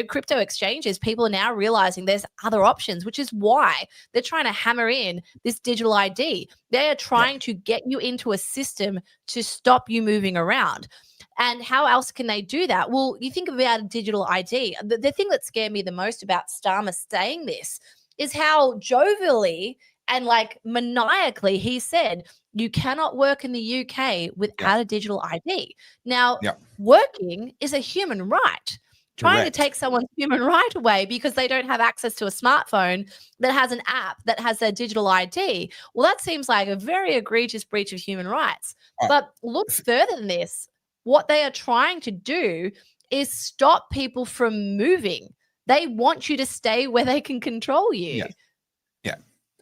crypto exchanges, people are now realizing there's other options, which is why they're trying to hammer in this digital ID. They are trying to get you into a system to stop you moving around. And how else can they do that? Well, you think about a digital ID. The thing that scared me the most about Stammer saying this is how jovially and like maniacally he said, you cannot work in the UK without a digital ID. Now, working is a human right. Trying to take someone's human right away because they don't have access to a smartphone that has an app that has their digital ID. Well, that seems like a very egregious breach of human rights. But look further than this. What they are trying to do is stop people from moving. They want you to stay where they can control you. Yeah.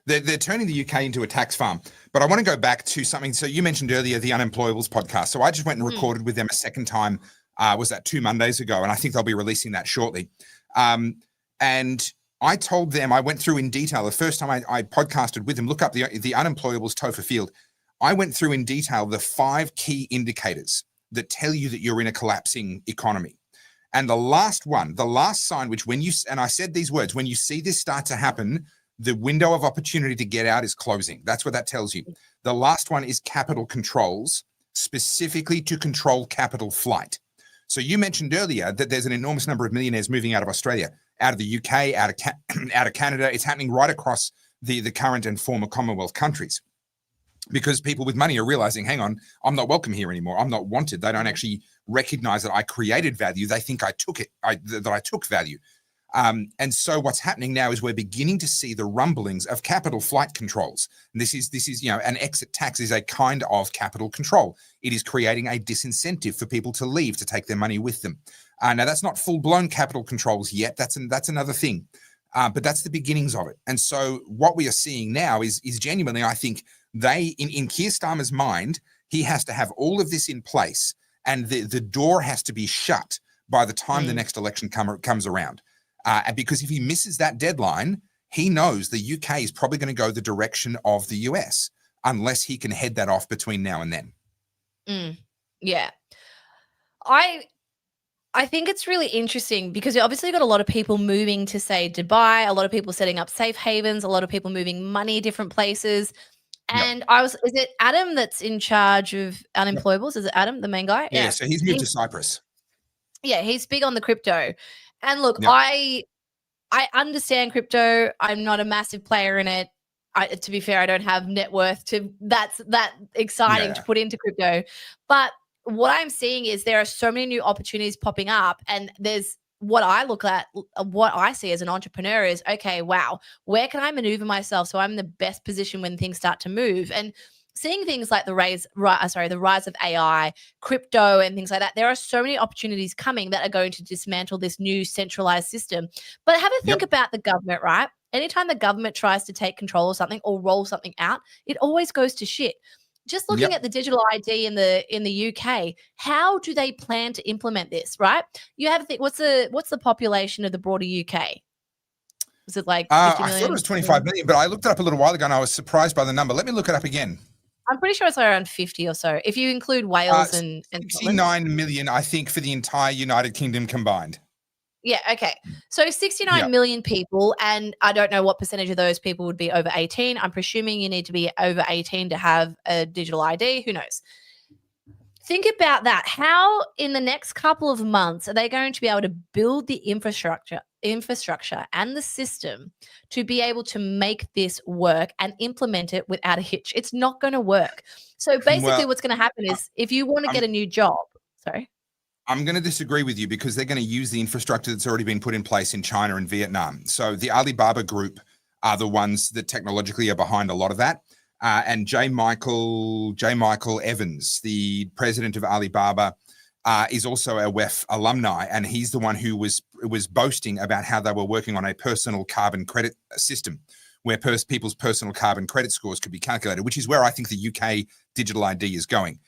They're turning the UK into a tax farm. But I want to go back to something. So you mentioned earlier the Unemployables podcast. So I just went and recorded with them a second time. Was that 2 Mondays ago? And I think they'll be releasing that shortly. And I told them, I went through in detail, the first time I podcasted with them, look up the Unemployables Topher Field. I went through in detail the 5 key indicators that tell you that you're in a collapsing economy. And the last sign, which and I said these words, when you see this start to happen, the window of opportunity to get out is closing. That's what that tells you. The last one is capital controls, specifically to control capital flight. So you mentioned earlier that there's an enormous number of millionaires moving out of Australia, out of the UK, out of Canada. It's happening right across the current and former Commonwealth countries. Because people with money are realizing, hang on, I'm not welcome here anymore. I'm not wanted. They don't actually recognize that I created value. They think I took it, that I took value. And so what's happening now is we're beginning to see the rumblings of capital flight controls. And this is, an exit tax is a kind of capital control. It is creating a disincentive for people to leave, to take their money with them. Now that's not full-blown capital controls yet. That's another thing. But that's the beginnings of it. And so what we are seeing now is genuinely, I think, in Keir Stammer's mind, he has to have all of this in place and the door has to be shut by the time the next election comes around. Because if he misses that deadline, he knows the UK is probably going to go the direction of the US unless he can head that off between now and then. Yeah. I think it's really interesting because you obviously got a lot of people moving to, say, Dubai, a lot of people setting up safe havens, a lot of people moving money different places. And is it Adam that's in charge of unemployables? Is it Adam, the main guy? Yeah, so he's moved to Cyprus. Yeah, he's big on the crypto. And look, I understand crypto. I'm not a massive player in it. To be fair, I don't have net worth that's that exciting to put into crypto. But what I'm seeing is there are so many new opportunities popping up, and there's what I see as an entrepreneur is, okay, wow, where can I maneuver myself so I'm in the best position when things start to move? And seeing things like the rise of AI, crypto, and things like that, there are so many opportunities coming that are going to dismantle this new centralized system. But have a think about the government, right? Anytime the government tries to take control of something or roll something out, it always goes to shit. Just looking at the digital ID in the UK, how do they plan to implement this, right? You have to think, what's the population of the broader UK? Is it like 50 I million? thought it was 25 million, but I looked it up a little while ago and I was surprised by the number. Let me look it up again. I'm pretty sure it's around 50 or so, if you include Wales and 69 million, I think, for the entire United Kingdom combined. Yeah, okay. So 69 million people, and I don't know what percentage of those people would be over 18. I'm presuming you need to be over 18 to have a digital ID. Who knows? Think about that. How in the next couple of months are they going to be able to build the infrastructure and the system to be able to make this work and implement it without a hitch? It's not going to work. So basically what's going to happen is if you want to get a new job, I'm going to disagree with you because they're going to use the infrastructure that's already been put in place in China and Vietnam. So the Alibaba group are the ones that technologically are behind a lot of that. And J. Michael Evans, the president of Alibaba, is also a WEF alumni, and he's the one who was boasting about how they were working on a personal carbon credit system where people's personal carbon credit scores could be calculated, which is where I think the UK digital ID is going.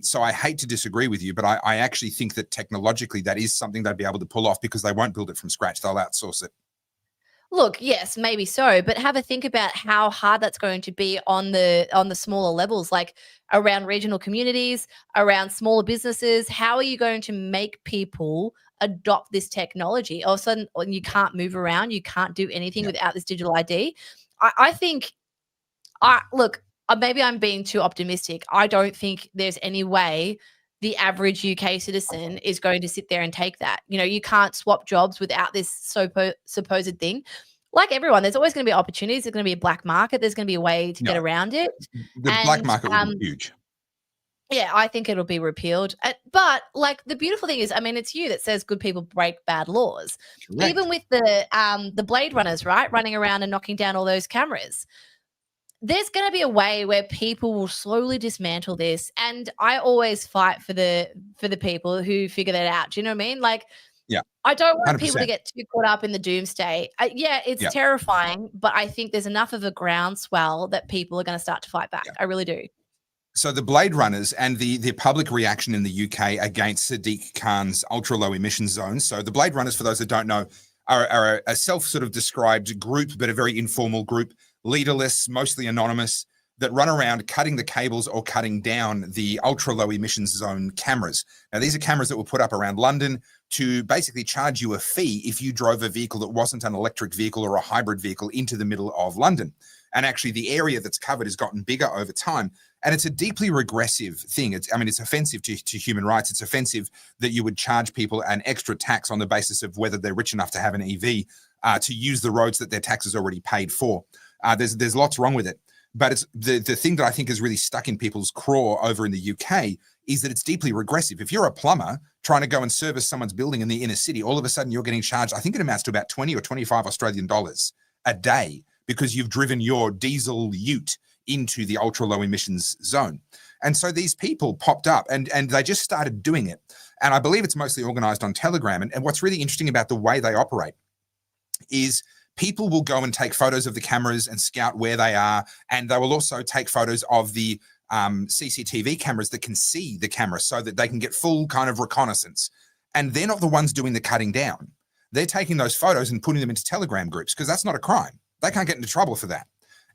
So I hate to disagree with you, but I actually think that technologically that is something they'd be able to pull off because they won't build it from scratch. They'll outsource it. Look, yes, maybe so, but have a think about how hard that's going to be on the smaller levels, like around regional communities, around smaller businesses. How are you going to make people adopt this technology? All of a sudden, you can't move around, you can't do anything without this digital ID. I think, maybe I'm being too optimistic. I don't think there's any way the average UK citizen is going to sit there and take that. You know, you can't swap jobs without this supposed thing. Like everyone, there's always going to be opportunities. There's going to be a black market. There's going to be a way to get around it. The black market will be huge. Yeah, I think it'll be repealed. But like the beautiful thing is, I mean, it's you that says good people break bad laws. Correct. Even with the Blade Runners, right, running around and knocking down all those cameras. There's going to be a way where people will slowly dismantle this, and I always fight for the people who figure that out. Do you know what I mean? Like, I don't want 100%. People to get too caught up in the doomsday. It's terrifying, but I think there's enough of a groundswell that people are going to start to fight back. I really do. So the Blade Runners and the public reaction in the UK against Sadiq Khan's ultra low emissions zones. So the Blade Runners, for those that don't know, are a self sort of described group, but a very informal group. Leaderless, mostly anonymous, that run around cutting the cables or cutting down the ultra low emissions zone cameras. Now, these are cameras that were put up around London to basically charge you a fee if you drove a vehicle that wasn't an electric vehicle or a hybrid vehicle into the middle of London. And actually the area that's covered has gotten bigger over time. And it's a deeply regressive thing. It's offensive to human rights. It's offensive that you would charge people an extra tax on the basis of whether they're rich enough to have an EV to use the roads that their taxes already paid for. There's lots wrong with it, but it's the thing that I think is really stuck in people's craw over in the UK is that it's deeply regressive. If you're a plumber trying to go and service someone's building in the inner city, all of a sudden you're getting charged, I think it amounts to about 20 or 25 Australian dollars a day because you've driven your diesel ute into the ultra low emissions zone. And so these people popped up and they just started doing it. And I believe it's mostly organized on Telegram. And what's really interesting about the way they operate is people will go and take photos of the cameras and scout where they are. And they will also take photos of the CCTV cameras that can see the camera so that they can get full kind of reconnaissance. And they're not the ones doing the cutting down. They're taking those photos and putting them into Telegram groups because that's not a crime. They can't get into trouble for that.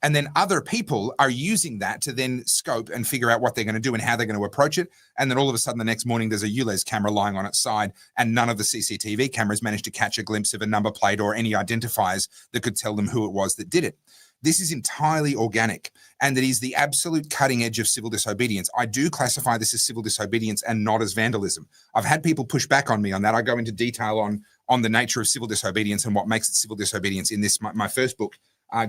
And then other people are using that to then scope and figure out what they're going to do and how they're going to approach it. And then all of a sudden, the next morning, there's a ULEZ camera lying on its side, and none of the CCTV cameras managed to catch a glimpse of a number plate or any identifiers that could tell them who it was that did it. This is entirely organic, and it is the absolute cutting edge of civil disobedience. I do classify this as civil disobedience and not as vandalism. I've had people push back on me on that. I go into detail on the nature of civil disobedience and what makes it civil disobedience in this, my first book,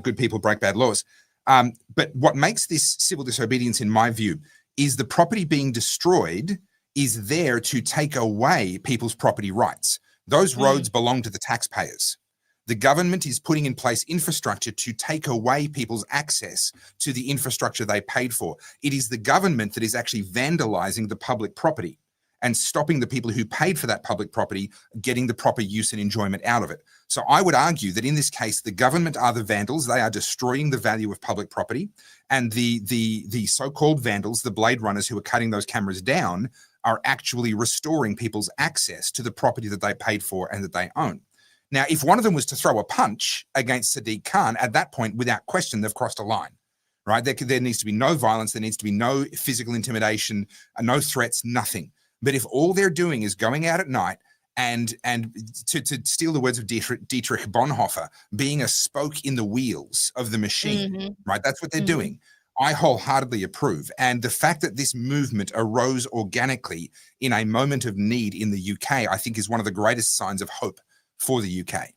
Good People Break Bad Laws. But what makes this civil disobedience, in my view, is the property being destroyed is there to take away people's property rights. Those roads belong to the taxpayers. The government is putting in place infrastructure to take away people's access to the infrastructure they paid for. It is the government that is actually vandalizing the public property and stopping the people who paid for that public property getting the proper use and enjoyment out of it. So I would argue that in this case, the government are the vandals. They are destroying the value of public property. And the so-called vandals, the blade runners who are cutting those cameras down, are actually restoring people's access to the property that they paid for and that they own. Now, if one of them was to throw a punch against Sadiq Khan, at that point, without question, they've crossed a line, right? There needs to be no violence. There needs to be no physical intimidation, no threats, nothing. But if all they're doing is going out at night and to steal the words of Dietrich Bonhoeffer, being a spoke in the wheels of the machine, right? That's what they're doing. I wholeheartedly approve. And the fact that this movement arose organically in a moment of need in the UK, I think is one of the greatest signs of hope for the UK.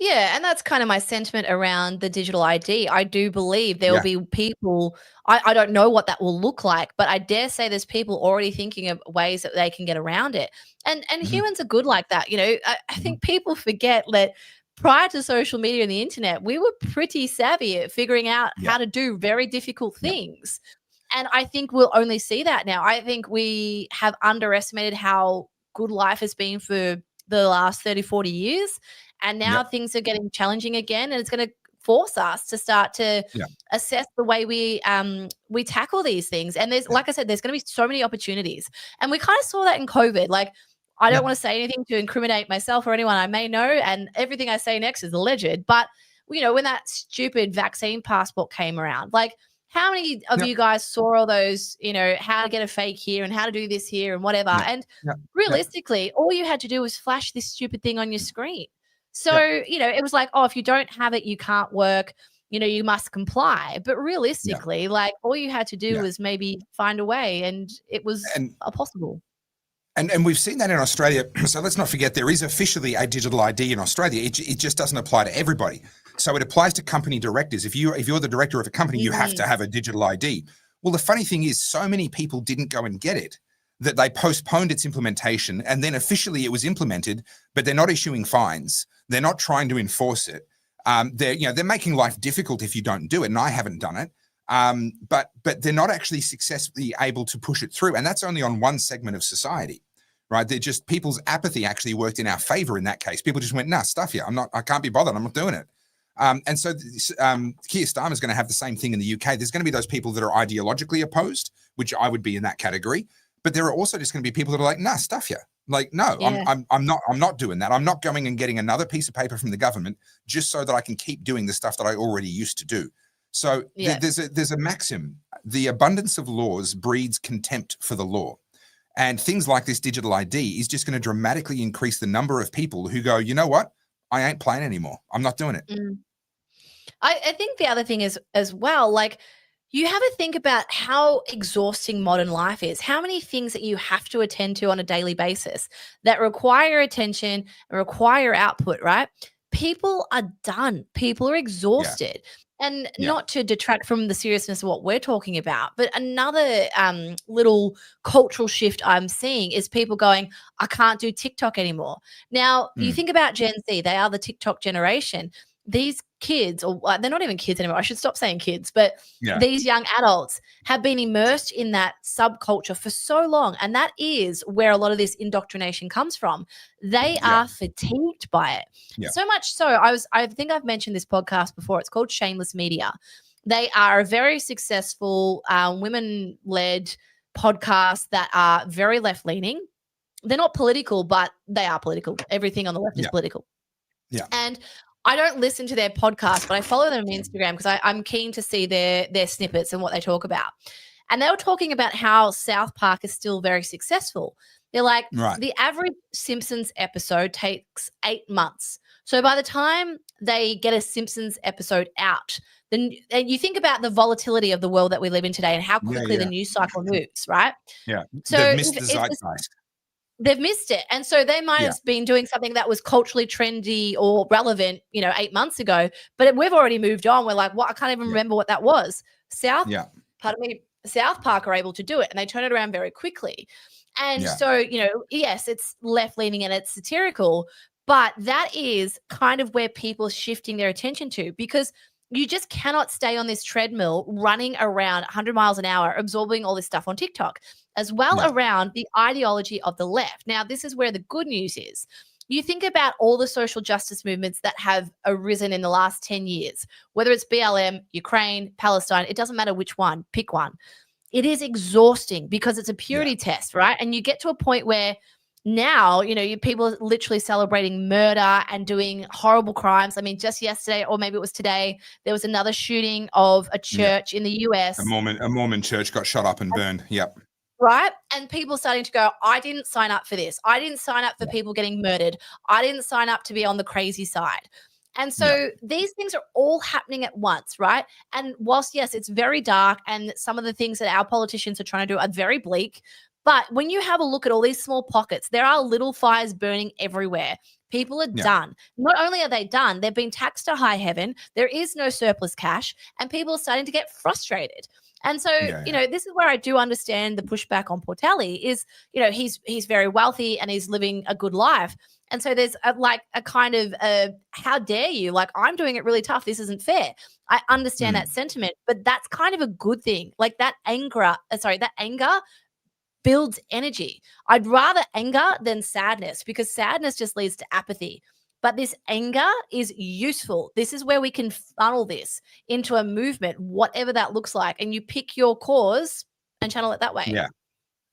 Yeah, and that's kind of my sentiment around the digital ID. I do believe there will be people, I don't know what that will look like, but I dare say there's people already thinking of ways that they can get around it. And humans are good like that. You know, I think people forget that prior to social media and the internet, we were pretty savvy at figuring out how to do very difficult things. And I think we'll only see that now. I think we have underestimated how good life has been for the last 30, 40 years. And now things are getting challenging again, and it's going to force us to start to assess the way we tackle these things. And there's, like I said, there's going to be so many opportunities. And we kind of saw that in COVID. Like, I don't want to say anything to incriminate myself or anyone I may know, and everything I say next is alleged. But, you know, when that stupid vaccine passport came around, like, how many of you guys saw all those, you know, how to get a fake here and how to do this here and whatever? And realistically, all you had to do was flash this stupid thing on your screen. So, you know, it was like, oh, if you don't have it, you can't work, you know, you must comply. But realistically, like, all you had to do was maybe find a way, and it was possible. And we've seen that in Australia. So let's not forget, there is officially a digital ID in Australia. It just doesn't apply to everybody. So it applies to company directors. If you're the director of a company, you have to have a digital ID. Well, the funny thing is, so many people didn't go and get it that they postponed its implementation, and then officially it was implemented, but they're not issuing fines. They're not trying to enforce it. They're making life difficult if you don't do it, and I haven't done it. But they're not actually successfully able to push it through, and that's only on one segment of society, right? They're just, people's apathy actually worked in our favor in that case. People just went, nah, stuff you. I can't be bothered. I'm not doing it. And so Keir Stammer is going to have the same thing in the UK. There's going to be those people that are ideologically opposed, which I would be in that category. But there are also just going to be people that are like, nah, stuff you. Like, no, I'm not doing that. I'm not going and getting another piece of paper from the government just so that I can keep doing the stuff that I already used to do. So there's a maxim: the abundance of laws breeds contempt for the law. And things like this digital ID is just going to dramatically increase the number of people who go, you know what? I ain't playing anymore. I'm not doing it. I think the other thing is as well, like, you have to think about how exhausting modern life is, how many things that you have to attend to on a daily basis that require attention and require output, right? People are done. People are exhausted. And not to detract from the seriousness of what we're talking about, but another little cultural shift I'm seeing is people going, I can't do TikTok anymore. Now, you think about Gen Z, they are the TikTok generation. These kids, or they're not even kids anymore, I should stop saying kids, but these young adults have been immersed in that subculture for so long. And that is where a lot of this indoctrination comes from. They are fatigued by it. So much so, I think I've mentioned this podcast before. It's called Shameless Media. They are a very successful women-led podcast that are very left-leaning. They're not political, but they are political. Everything on the left is political. And I don't listen to their podcast, but I follow them on Instagram because I'm keen to see their snippets and what they talk about. And they were talking about how South Park is still very successful. They're like, Right. the average Simpsons episode takes 8 months. So by the time they get a Simpsons episode out, then and you think about the volatility of the world that we live in today and how quickly the news cycle moves, right? Yeah. So They've missed the if zeitgeist. they've missed it. And so they might Yeah. have been doing something that was culturally trendy or relevant, 8 months ago, but we've already moved on. We're like, what? I can't even remember what that was. South Park are able to do it, and they turn it around very quickly. And so, yes, it's left-leaning and it's satirical, but that is kind of where people are shifting their attention to, because you just cannot stay on this treadmill running around 100 miles an hour, absorbing all this stuff on TikTok, as well around the ideology of the left. Now, this is where the good news is. You think about all the social justice movements that have arisen in the last 10 years, whether it's BLM, Ukraine, Palestine, it doesn't matter which one, pick one. It is exhausting because it's a purity test, right? And you get to a point where now, people are literally celebrating murder and doing horrible crimes. I mean, just yesterday, or maybe it was today, there was another shooting of a church in the US. A Mormon church got shot up and burned. Yep. Right? And people starting to go, I didn't sign up for this. I didn't sign up for people getting murdered. I didn't sign up to be on the crazy side. And so these things are all happening at once, right? And whilst, yes, it's very dark and some of the things that our politicians are trying to do are very bleak, but when you have a look at all these small pockets, there are little fires burning everywhere. People are done. Not only are they done, they've been taxed to high heaven. There is no surplus cash, and people are starting to get frustrated. And so, this is where I do understand the pushback on Portelli is, he's very wealthy and he's living a good life. And so there's a kind of, how dare you? Like, I'm doing it really tough. This isn't fair. I understand that sentiment, but that's kind of a good thing. Like that anger builds energy. I'd rather anger than sadness, because sadness just leads to apathy. But this anger is useful. This is where we can funnel this into a movement, whatever that looks like. And you pick your cause and channel it that way. Yeah.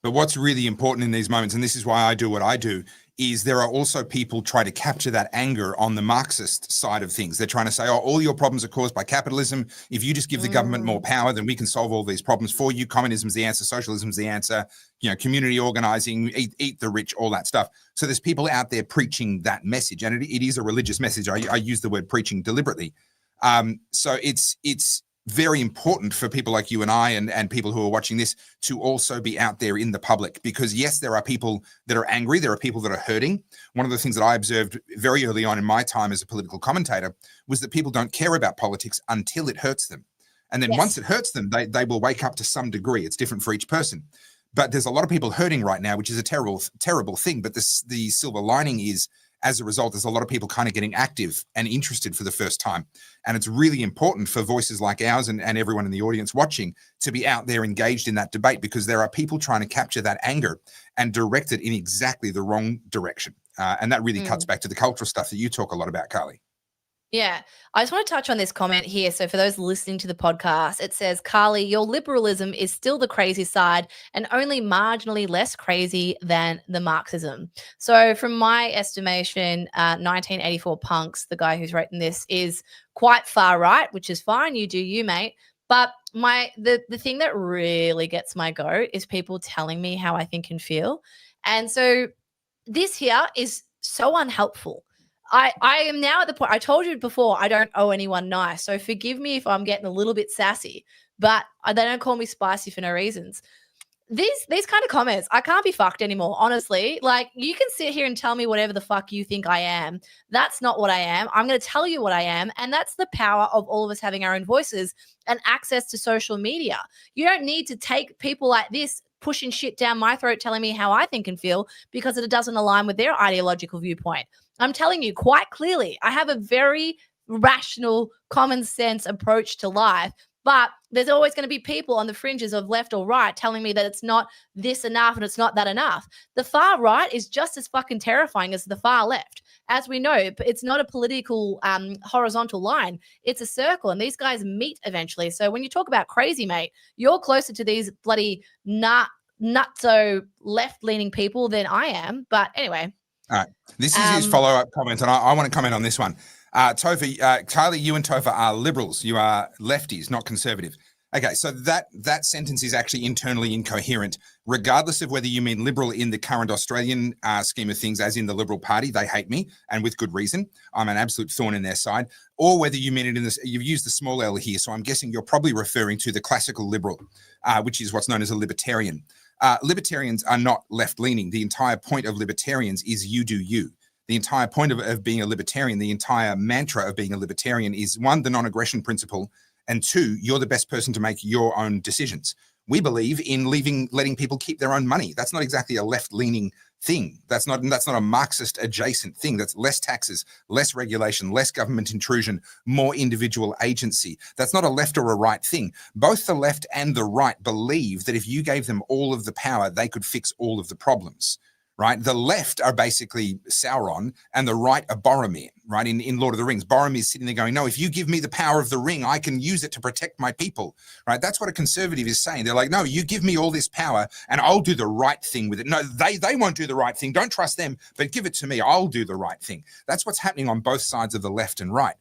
But what's really important in these moments, and this is why I do what I do, is there are also people trying to capture that anger on the Marxist side of things. They're trying to say, all your problems are caused by capitalism. If you just give the government more power, then we can solve all these problems for you. Communism's the answer. Socialism's the answer. Community organizing, eat the rich, all that stuff. So there's people out there preaching that message, and it is a religious message. I use the word preaching deliberately. So it's very important for people like you and I and people who are watching this to also be out there in the public, because yes, there are people that are angry. There are people that are hurting. One of the things that I observed very early on in my time as a political commentator was that people don't care about politics until it hurts them. And then once it hurts them, they will wake up to some degree. It's different for each person. But there's a lot of people hurting right now, which is a terrible, terrible thing. But the silver lining is, as a result, there's a lot of people kind of getting active and interested for the first time. And it's really important for voices like ours and everyone in the audience watching to be out there engaged in that debate, because there are people trying to capture that anger and direct it in exactly the wrong direction. And that really cuts back to the cultural stuff that you talk a lot about, Carly. Yeah, I just want to touch on this comment here. So for those listening to the podcast, it says, Carly, your liberalism is still the crazy side and only marginally less crazy than the Marxism. So from my estimation, 1984 Punks, the guy who's written this, is quite far right, which is fine. You do you, mate. But the thing that really gets my goat is people telling me how I think and feel. And so this here is so unhelpful. I am now at the point, I told you before, I don't owe anyone nice. So forgive me if I'm getting a little bit sassy, but they don't call me spicy for no reasons. These kind of comments, I can't be fucked anymore, honestly. Like, you can sit here and tell me whatever the fuck you think I am. That's not what I am. I'm going to tell you what I am. And that's the power of all of us having our own voices and access to social media. You don't need to take people like this pushing shit down my throat telling me how I think and feel because it doesn't align with their ideological viewpoint. I'm telling you quite clearly, I have a very rational, common sense approach to life, but there's always going to be people on the fringes of left or right telling me that it's not this enough and it's not that enough. The far right is just as fucking terrifying as the far left. As we know, it's not a political horizontal line. It's a circle, and these guys meet eventually. So when you talk about crazy, mate, you're closer to these bloody nutso left-leaning people than I am. But anyway. All right. This is his follow-up comment, and I want to comment on this one. Topher, Kylie, you and Topher are liberals. You are lefties, not conservative. Okay, so that sentence is actually internally incoherent, regardless of whether you mean liberal in the current Australian scheme of things, as in the Liberal Party. They hate me, and with good reason. I'm an absolute thorn in their side. Or whether you mean it in this, you've used the small L here, so I'm guessing you're probably referring to the classical liberal, which is what's known as a libertarian. Libertarians are not left-leaning. The entire point of libertarians is you do you. The entire point of being a libertarian, the entire mantra of being a libertarian is, one, the non-aggression principle, and two, you're the best person to make your own decisions. We believe in letting people keep their own money. That's not exactly a left-leaning thing. That's not a Marxist adjacent thing. That's less taxes, less regulation, less government intrusion, more individual agency. That's not a left or a right thing. Both the left and the right believe that if you gave them all of the power, they could fix all of the problems. Right, the left are basically Sauron, and the right are Boromir. Right, in Lord of the Rings, Boromir is sitting there going, "No, if you give me the power of the ring, I can use it to protect my people." Right, that's what a conservative is saying. They're like, "No, you give me all this power, and I'll do the right thing with it." No, they won't do the right thing. Don't trust them, but give it to me. I'll do the right thing. That's what's happening on both sides of the left and right.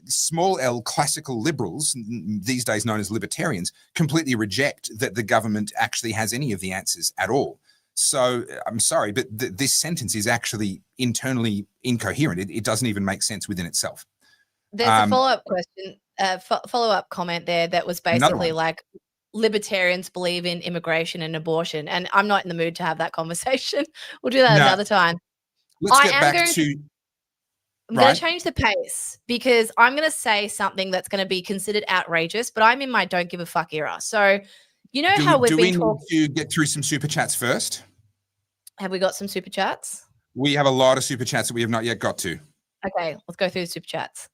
Small L classical liberals, these days known as libertarians, completely reject that the government actually has any of the answers at all. So I'm sorry, but this sentence is actually internally incoherent. It doesn't even make sense within itself. There's a follow-up question, follow-up comment there that was basically like, libertarians believe in immigration and abortion, and I'm not in the mood to have that conversation. We'll do that another time. Let's get back to... I'm going to change the pace, because I'm going to say something that's going to be considered outrageous, but I'm in my don't give a fuck era. So, you know how we've been talking... Do we need to get through some super chats first? Have we got some super chats? We have a lot of super chats that we have not yet got to. Okay, let's go through the super chats.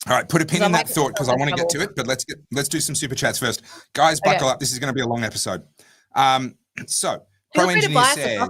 All right, put a pin in that thought, because I want to get to it, but let's do some super chats first. Guys, buckle up. This is going to be a long episode. So, Pro Engineer said...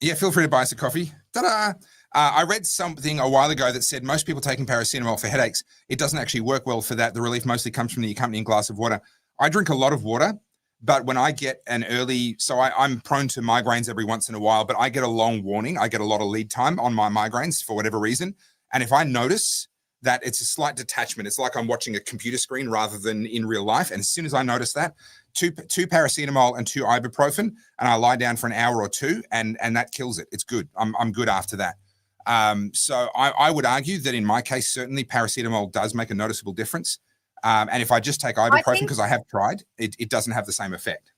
Yeah, feel free to buy us a coffee. Ta-da! I read something a while ago that said most people taking paracetamol for headaches, it doesn't actually work well for that. The relief mostly comes from the accompanying glass of water. I drink a lot of water, but when I get an early, so I'm prone to migraines every once in a while, but I get a long warning. I get a lot of lead time on my migraines for whatever reason. And if I notice that it's a slight detachment, it's like I'm watching a computer screen rather than in real life. And as soon as I notice that, two paracetamol and 2 ibuprofen, and I lie down for an hour or two, and that kills it. It's good. I'm good after that. So I would argue that in my case, certainly paracetamol does make a noticeable difference. And if I just take ibuprofen, because I have tried, it doesn't have the same effect.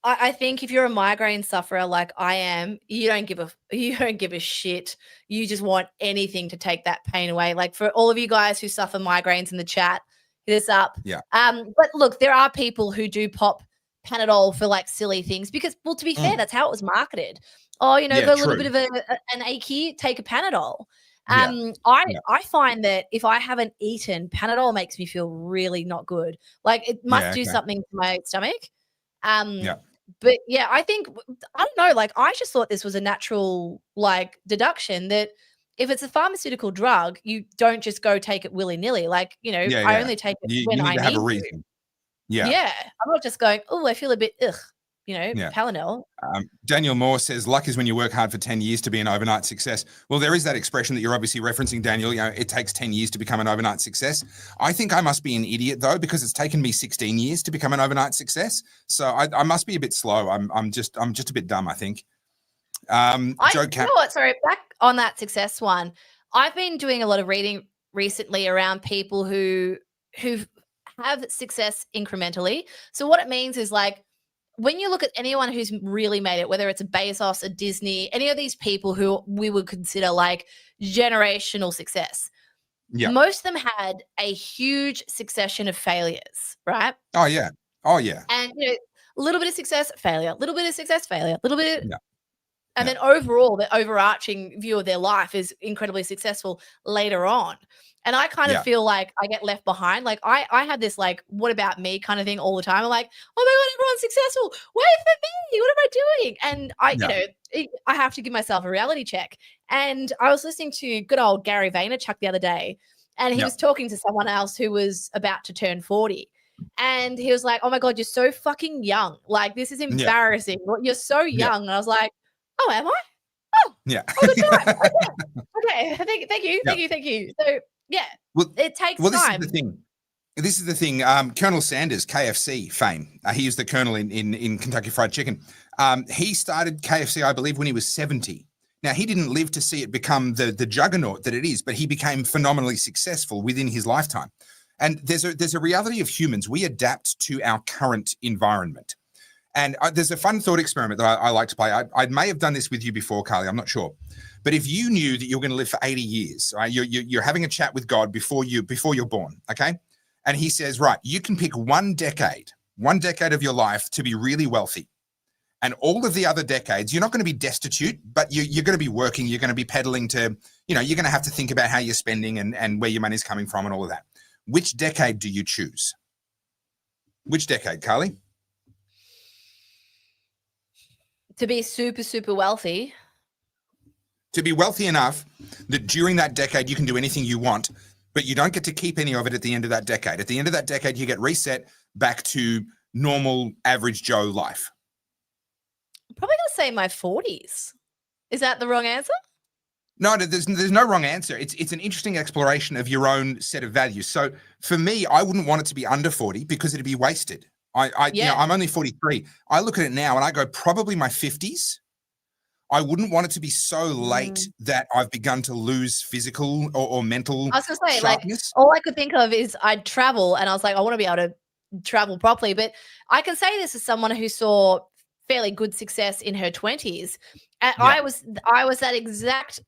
I think if you're a migraine sufferer like I am, you don't give a shit. You just want anything to take that pain away. Like, for all of you guys who suffer migraines in the chat, hit us up. Yeah. But look, there are people who do pop Panadol for like silly things, because, well, to be fair, that's how it was marketed. Oh, got a little bit of an ache here, take a Panadol. I find that if I haven't eaten, Panadol makes me feel really not good. Like, it must do something to my stomach. But yeah, I think, I don't know, like, I just thought this was a natural, like, deduction that if it's a pharmaceutical drug, you don't just go take it willy-nilly. Like, I only take it when I need to. Have a reason. Yeah. Yeah. I'm not just going, oh, I feel a bit Palanel. Daniel Moore says, luck is when you work hard for 10 years to be an overnight success. Well, there is that expression that you're obviously referencing, Daniel. It takes 10 years to become an overnight success. I think I must be an idiot, though, because it's taken me 16 years to become an overnight success. So I must be a bit slow. I'm just a bit dumb, I think. You know what? Sorry, back on that success one. I've been doing a lot of reading recently around people who have success incrementally. So what it means is, like, when you look at anyone who's really made it, whether it's a Bezos, a Disney, any of these people who we would consider like generational success, most of them had a huge succession of failures, right? Oh, yeah. And, a little bit of success, failure, a little bit of success, failure, a little bit of, and then overall, the overarching view of their life is incredibly successful later on. And I kind of feel like I get left behind. Like, I had this, like, what about me kind of thing all the time. I'm like, oh my God, everyone's successful. Wait for me. What am I doing? And I have to give myself a reality check. And I was listening to good old Gary Vaynerchuk the other day, and he was talking to someone else who was about to turn 40. And he was like, oh my God, you're so fucking young. Like, this is embarrassing. You're so young. And I was like, oh, am I? Oh, yeah. Oh, good time. Okay. Thank you. So, Yeah, Well, it takes well, time. This is the thing. Colonel Sanders, KFC fame. He is the colonel in Kentucky Fried Chicken. He started KFC, I believe, when he was 70. Now, he didn't live to see it become the juggernaut that it is, but he became phenomenally successful within his lifetime. And there's a reality of humans. We adapt to our current environment. And there's a fun thought experiment that I like to play. I may have done this with you before, Carly. I'm not sure. But if you knew that you're going to live for 80 years, right, you're having a chat with God before you're born, okay? And he says, right, you can pick one decade of your life to be really wealthy. And all of the other decades, you're not going to be destitute, but you're going to be working. You're going to be peddling to, you're going to have to think about how you're spending and where your money's coming from and all of that. Which decade do you choose? Which decade, Carly? To be super, super wealthy. To be wealthy enough that during that decade, you can do anything you want, but you don't get to keep any of it at the end of that decade. At the end of that decade, you get reset back to normal, average Joe life. I'm probably going to say my 40s. Is that the wrong answer? No, there's no wrong answer. It's an interesting exploration of your own set of values. So for me, I wouldn't want it to be under 40 because it'd be wasted. I'm only 43. I look at it now and I go probably my 50s. I wouldn't want it to be so late that I've begun to lose physical or mental I was going to say, sharpness. like, all I could think of is I'd travel, and I was like, I want to be able to travel properly. But I can say this as someone who saw fairly good success in her 20s. And I was that exact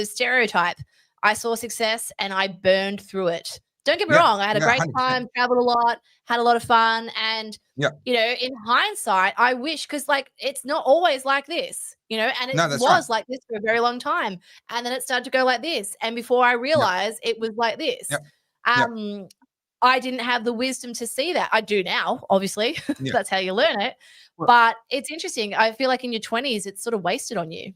stereotype. I saw success and I burned through it. Don't get me wrong. I had a great 100%. Time, traveled a lot, had a lot of fun. And, in hindsight, I wish, because it's not always like this, and it was like this for a very long time. And then it started to go like this. And before I realized it was like this, I didn't have the wisdom to see that. I do now, obviously. That's how you learn it. Well, but it's interesting. I feel like in your 20s, it's sort of wasted on you.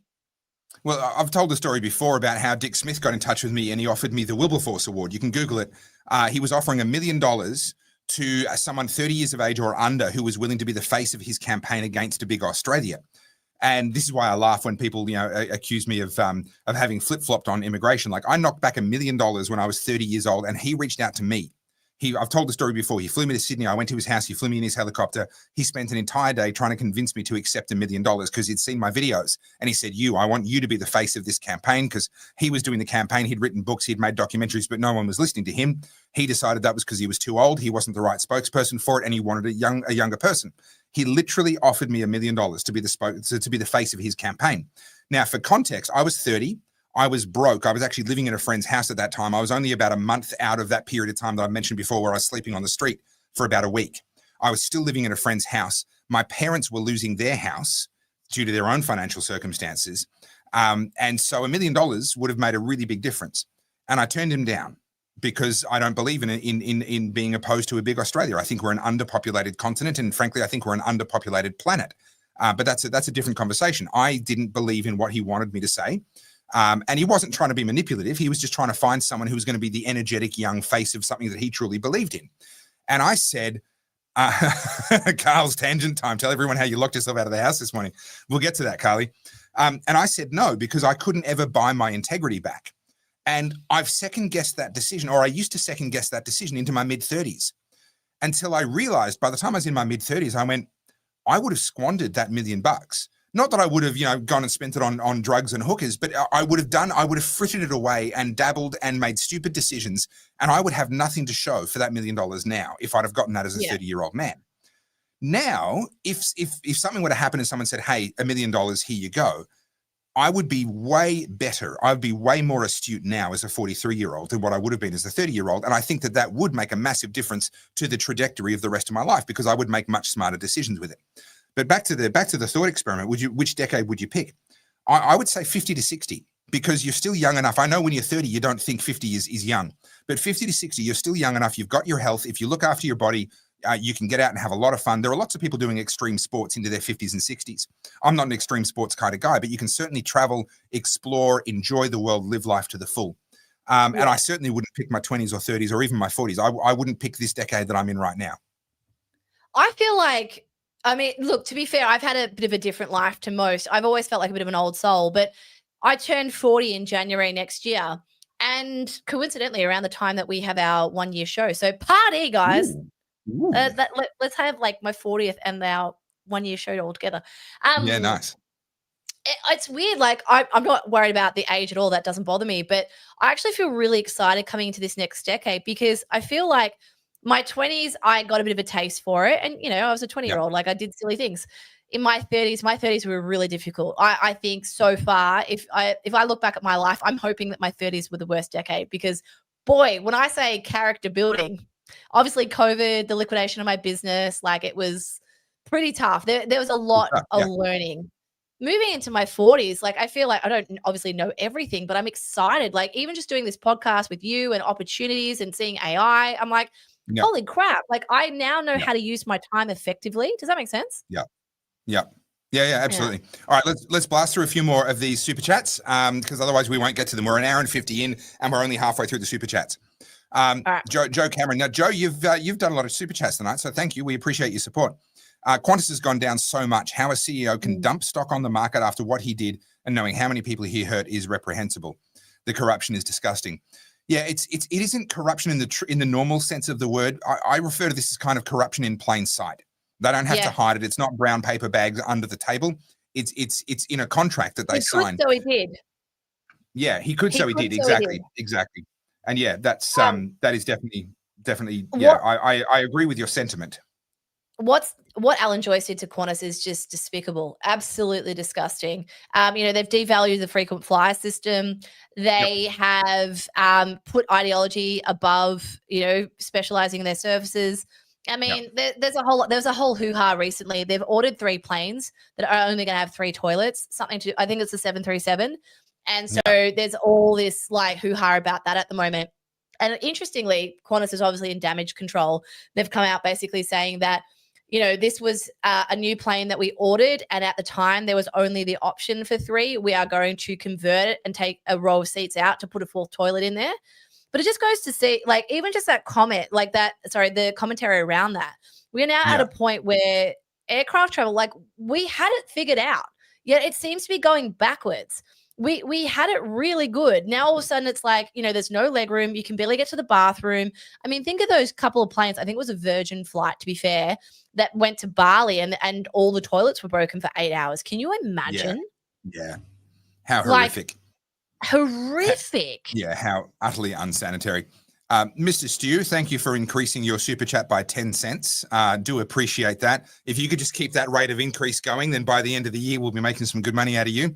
Well, I've told the story before about how Dick Smith got in touch with me and he offered me the Wilberforce Award. You can Google it. He was offering $1 million to someone 30 years of age or under who was willing to be the face of his campaign against a big Australia. And this is why I laugh when people, accuse me of having flip-flopped on immigration. Like, I knocked back $1 million when I was 30 years old and he reached out to me. I've told the story before. He flew me to Sydney. I went to his house. He flew me in his helicopter. He spent an entire day trying to convince me to accept $1 million because he'd seen my videos. And he said, I want you to be the face of this campaign, because he was doing the campaign. He'd written books. He'd made documentaries, but no one was listening to him. He decided that was because he was too old. He wasn't the right spokesperson for it. And he wanted a younger person. He literally offered me $1 million to be the face of his campaign. Now, for context, I was 30. I was broke. I was actually living in a friend's house at that time. I was only about a month out of that period of time that I mentioned before where I was sleeping on the street for about a week. I was still living in a friend's house. My parents were losing their house due to their own financial circumstances. And so $1 million would have made a really big difference. And I turned him down because I don't believe in being opposed to a big Australia. I think we're an underpopulated continent. And frankly, I think we're an underpopulated planet. But that's a different conversation. I didn't believe in what he wanted me to say. And he wasn't trying to be manipulative. He was just trying to find someone who was going to be the energetic young face of something that he truly believed in. And I said, Carl's tangent time. Tell everyone how you locked yourself out of the house this morning. We'll get to that, Carly. And I said no, because I couldn't ever buy my integrity back. And I've second-guessed that decision, or I used to second-guess that decision into my mid-30s, until I realized by the time I was in my mid-30s, I went, I would have squandered that $1 million. Not that I would have, gone and spent it on drugs and hookers, but I would have frittered it away and dabbled and made stupid decisions. And I would have nothing to show for that $1 million now if I'd have gotten that as a 30-year-old man. Now, if something were to happen and someone said, hey, $1 million, here you go, I would be way better. I'd be way more astute now as a 43-year-old than what I would have been as a 30-year-old. And I think that would make a massive difference to the trajectory of the rest of my life, because I would make much smarter decisions with it. But back to the thought experiment, which decade would you pick? I would say 50 to 60, because you're still young enough. I know when you're 30, you don't think 50 is young, but 50 to 60, you're still young enough. You've got your health. If you look after your body, you can get out and have a lot of fun. There are lots of people doing extreme sports into their 50s and 60s. I'm not an extreme sports kind of guy, but you can certainly travel, explore, enjoy the world, live life to the full. And I certainly wouldn't pick my 20s or 30s or even my 40s. I wouldn't pick this decade that I'm in right now. I feel like, I mean, look, to be fair, I've had a bit of a different life to most. I've always felt like a bit of an old soul, but I turned 40 in January next year. And coincidentally, around the time that we have our 1 year show. So party, guys. Ooh. Let's have like my 40th and our 1 year show all together. Yeah, nice. It's weird. Like I'm not worried about the age at all. That doesn't bother me. But I actually feel really excited coming into this next decade because I feel like my 20s, I got a bit of a taste for it. And, I was a 20-year-old. Like I did silly things. In my 30s were really difficult. I think so far, if I look back at my life, I'm hoping that my 30s were the worst decade because, boy, when I say character building, obviously COVID, the liquidation of my business, like it was pretty tough. There was a lot of learning. Moving into my 40s, like I feel like I don't obviously know everything, but I'm excited. Like even just doing this podcast with you and opportunities and seeing AI, I'm like, holy crap. Like I now know how to use my time effectively. Does that make sense? Yeah, absolutely. All right, let's blast through a few more of these super chats because otherwise we won't get to them. We're an hour and 50 in and we're only halfway through the super chats. Right. Joe Cameron. Now, Joe, you've done a lot of super chats tonight, so thank you. We appreciate your support. Qantas has gone down so much. How a CEO can dump stock on the market after what he did and knowing how many people he hurt is reprehensible. The corruption is disgusting. Yeah, it isn't corruption in the normal sense of the word. I refer to this as kind of corruption in plain sight. They don't have to hide it. It's not brown paper bags under the table. It's in a contract that they signed. So he did. Yeah, he could. So he did. Exactly. And yeah, that's that is definitely. Yeah, I agree with your sentiment. What Alan Joyce did to Qantas is just despicable, absolutely disgusting. They've devalued the frequent flyer system. They have put ideology above, specializing in their services. I mean, there was a whole hoo-ha recently. They've ordered 3 planes that are only going to have 3 toilets, I think it's the 737. And so there's all this like hoo-ha about that at the moment. And interestingly, Qantas is obviously in damage control. They've come out basically saying that, this was a new plane that we ordered. And at the time, there was only the option for 3. We are going to convert it and take a row of seats out to put a 4th toilet in there. But it just goes to see, like, even just that comment, like that, the commentary around that. We are now at a point where aircraft travel, like, we had it figured out, yet it seems to be going backwards. We had it really good. Now, all of a sudden, it's like, there's no leg room. You can barely get to the bathroom. I mean, think of those couple of planes. I think it was a Virgin flight, to be fair, that went to Bali and all the toilets were broken for 8 hours. Can you imagine? Yeah. How horrific. Horrific. Yeah, how utterly unsanitary. Mr. Stew, thank you for increasing your super chat by 10 cents. Do appreciate that. If you could just keep that rate of increase going, then by the end of the year, we'll be making some good money out of you.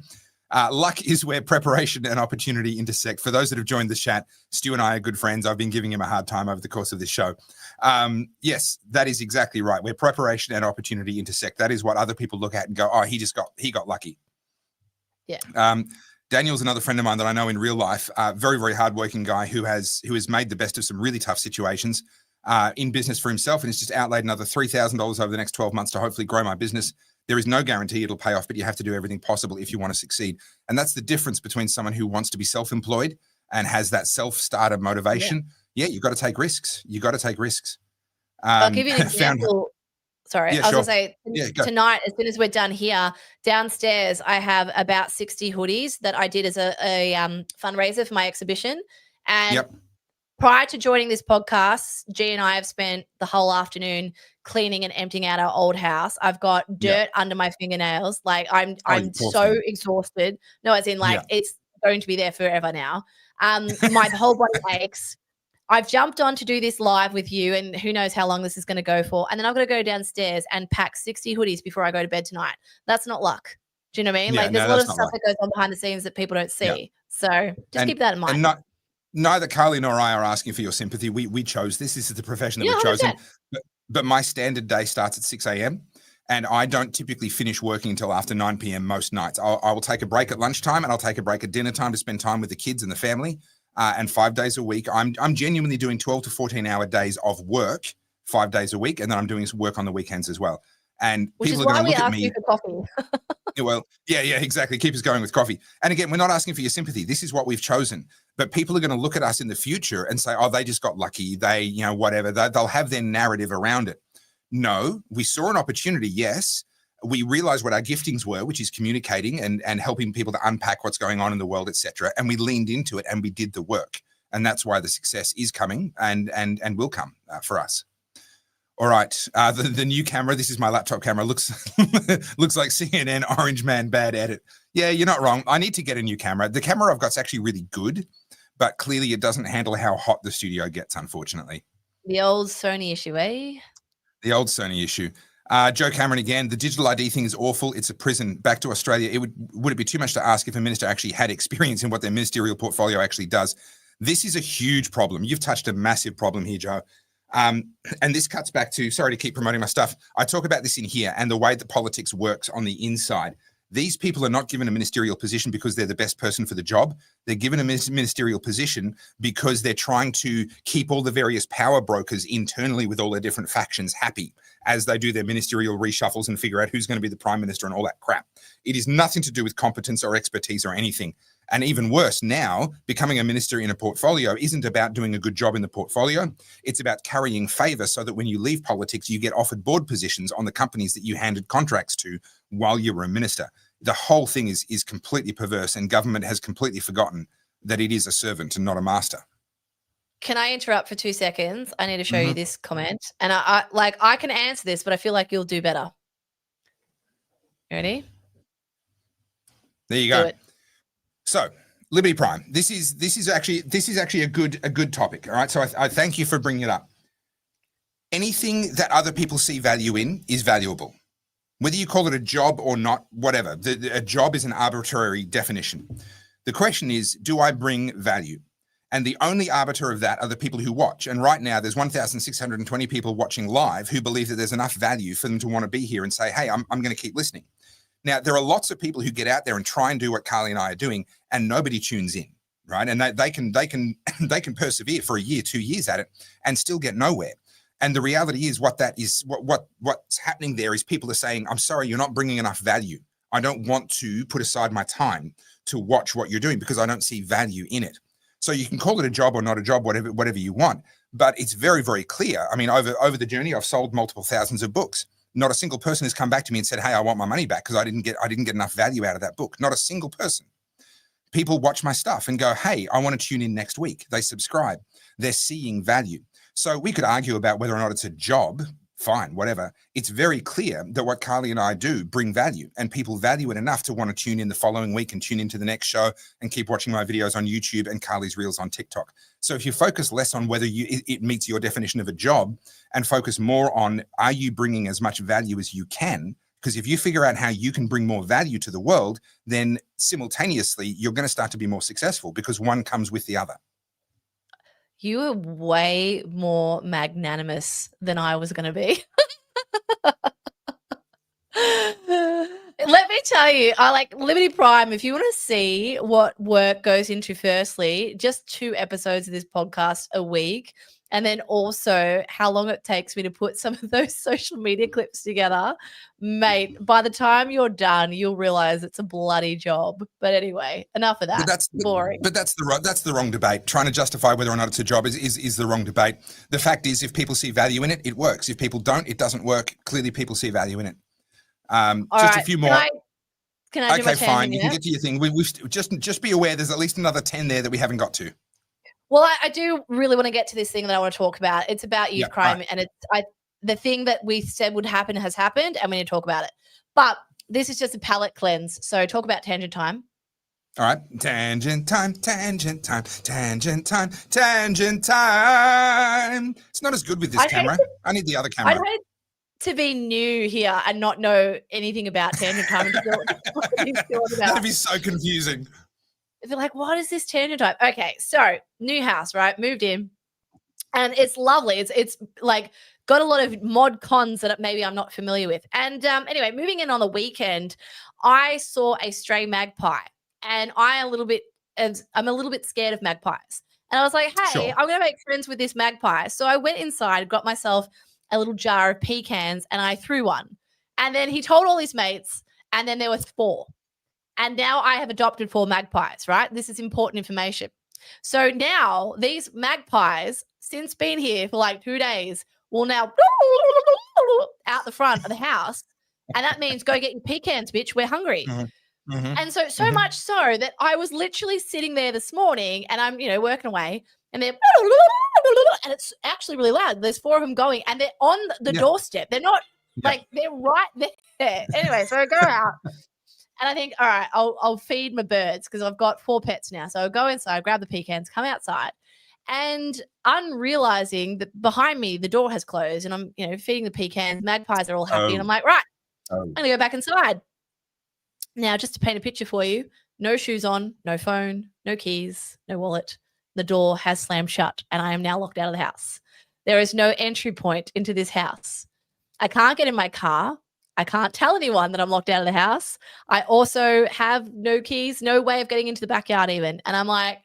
Luck is where preparation and opportunity intersect. For those that have joined the chat, Stu and I are good friends. I've been giving him a hard time over the course of this show. Yes, that is exactly right. Where preparation and opportunity intersect. That is what other people look at and go, oh, he got lucky. Yeah. Daniel's another friend of mine that I know in real life. Very, very hardworking guy who has made the best of some really tough situations in business for himself, and has just outlaid another $3,000 over the next 12 months to hopefully grow my business. There is no guarantee it'll pay off, but you have to do everything possible if you want to succeed. And that's the difference between someone who wants to be self-employed and has that self-starter motivation. Yeah, you've got to take risks. I'll give you an example. Sorry, I was going to say, tonight, as soon as we're done here, downstairs, I have about 60 hoodies that I did as a fundraiser for my exhibition. And prior to joining this podcast, G and I have spent the whole afternoon cleaning and emptying out our old house. I've got dirt under my fingernails. Like I'm so exhausted. No, as in like it's going to be there forever now. My whole body aches. I've jumped on to do this live with you, and who knows how long this is going to go for. And then I'm going to go downstairs and pack 60 hoodies before I go to bed tonight. That's not luck. Do you know what I mean? Like there's a lot of stuff that goes on behind the scenes that people don't see. Yeah. So just keep that in mind. And neither Carly nor I are asking for your sympathy. We chose this. This is the profession that we've chosen. But my standard day starts at 6 a.m. and I don't typically finish working until after 9 p.m. most nights. I will take a break at lunchtime and I'll take a break at dinner time to spend time with the kids and the family. And 5 days a week, I'm genuinely doing 12 to 14-hour days of work 5 days a week, and then I'm doing some work on the weekends as well. And which people is are going why to look at me. You for coffee. Well, yeah, exactly. Keep us going with coffee. And again, we're not asking for your sympathy. This is what we've chosen. But people are going to look at us in the future and say, "Oh, they just got lucky. They, whatever." They'll have their narrative around it. No, we saw an opportunity. Yes. We realized what our giftings were, which is communicating and helping people to unpack what's going on in the world, etc. And we leaned into it and we did the work. And that's why the success is coming and will come for us. All right, the new camera. This is my laptop camera. Looks looks like CNN Orange Man bad edit. Yeah, you're not wrong. I need to get a new camera. The camera I've got is actually really good, but clearly it doesn't handle how hot the studio gets, unfortunately. The old Sony issue, eh? The old Sony issue. Joe Cameron again. The digital ID thing is awful. It's a prison. Back to Australia. Would it be too much to ask if a minister actually had experience in what their ministerial portfolio actually does? This is a huge problem. You've touched a massive problem here, Joe. And this cuts back to, sorry to keep promoting my stuff. I talk about this in here and the way that politics works on the inside. These people are not given a ministerial position because they're the best person for the job. They're given a ministerial position because they're trying to keep all the various power brokers internally with all their different factions happy as they do their ministerial reshuffles and figure out who's going to be the prime minister and all that crap. It is nothing to do with competence or expertise or anything. And even worse now, becoming a minister in a portfolio isn't about doing a good job in the portfolio. It's about carrying favor so that when you leave politics, you get offered board positions on the companies that you handed contracts to while you were a minister. The whole thing is completely perverse, and government has completely forgotten that it is a servant and not a master. Can I interrupt for 2 seconds? I need to show you this comment. And I can answer this, but I feel like you'll do better. You ready? There you go. So, Liberty Prime. This is actually a good topic. All right. So I thank you for bringing it up. Anything that other people see value in is valuable, whether you call it a job or not. Whatever. A job is an arbitrary definition. The question is, do I bring value? And the only arbiter of that are the people who watch. And right now, there's 1,620 people watching live who believe that there's enough value for them to want to be here and say, "Hey, I'm going to keep listening." Now, there are lots of people who get out there and try and do what Carly and I are doing, and nobody tunes in, right? And they can persevere for a year, 2 years at it, and still get nowhere. And the reality is, what's happening there is people are saying, "I'm sorry, you're not bringing enough value. I don't want to put aside my time to watch what you're doing because I don't see value in it." So you can call it a job or not a job, whatever you want, but it's very, very clear. I mean, over the journey, I've sold multiple thousands of books. Not a single person has come back to me and said, "Hey, I want my money back because I didn't get enough value out of that book." Not a single person. People watch my stuff and go, "Hey, I want to tune in next week." They subscribe. They're seeing value. So we could argue about whether or not it's a job. Fine, whatever. It's very clear that what Carly and I do bring value, and people value it enough to want to tune in the following week and tune into the next show and keep watching my videos on YouTube and Carly's Reels on TikTok. So if you focus less on whether it meets your definition of a job and focus more on, are you bringing as much value as you can? Because if you figure out how you can bring more value to the world, then simultaneously you're going to start to be more successful because one comes with the other. You are way more magnanimous than I was going to be. Let me tell you, I like Liberty Prime. If you want to see what work goes into, firstly, just 2 episodes of this podcast a week, and then also how long it takes me to put some of those social media clips together, mate, by the time you're done, you'll realize it's a bloody job. But anyway, enough of that. But that's boring. But that's the wrong debate. Trying to justify whether or not it's a job is the wrong debate. The fact is, if people see value in it, it works. If people don't, it doesn't work. Clearly, people see value in it. Just right, a few more. Can I do my okay, fine. You here? can get to your thing. We've just be aware. There's at least another 10 there that we haven't got to. Well, I do really want to get to this thing that I want to talk about. It's about youth crime, right. And the thing that we said would happen has happened, and we need to talk about it. But this is just a palate cleanse. So talk about tangent time. All right. Tangent time, tangent time, tangent time, tangent time. It's not as good with this camera. I need the other camera. I'd hate to be new here and not know anything about tangent time. That'd be so confusing. They're like, what is this tangent time? Okay, so new house, right? Moved in. And it's lovely. It's like got a lot of mod cons that maybe I'm not familiar with. And anyway, moving in on the weekend, I saw a stray magpie. And I'm a little bit scared of magpies. And I was like, hey, sure. I'm going to make friends with this magpie. So I went inside, got myself a little jar of pecans, and I threw one. And then he told all his mates, and then there was 4. And now I have adopted 4 magpies, right? This is important information. So now these magpies, since being here for like 2 days, will now out the front of the house And that means go get your pecans, bitch. We're hungry. Mm-hmm. And so much so that I was literally sitting there this morning and I'm, working away and they're, and it's actually really loud. There's 4 of them going and they're on the doorstep. They're not like, they're right there. Anyway, so I go out and I think, all right, I'll feed my birds because I've got 4 pets now. So I'll go inside, grab the pecans, come outside. And unrealizing that behind me, the door has closed and I'm, feeding the pecans. Magpies are all happy. And I'm like, right, I'm going to go back inside. Now, just to paint a picture for you, no shoes on, no phone, no keys, no wallet. The door has slammed shut and I am now locked out of the house. There is no entry point into this house. I can't get in my car. I can't tell anyone that I'm locked out of the house. I also have no keys, no way of getting into the backyard even. And I'm like,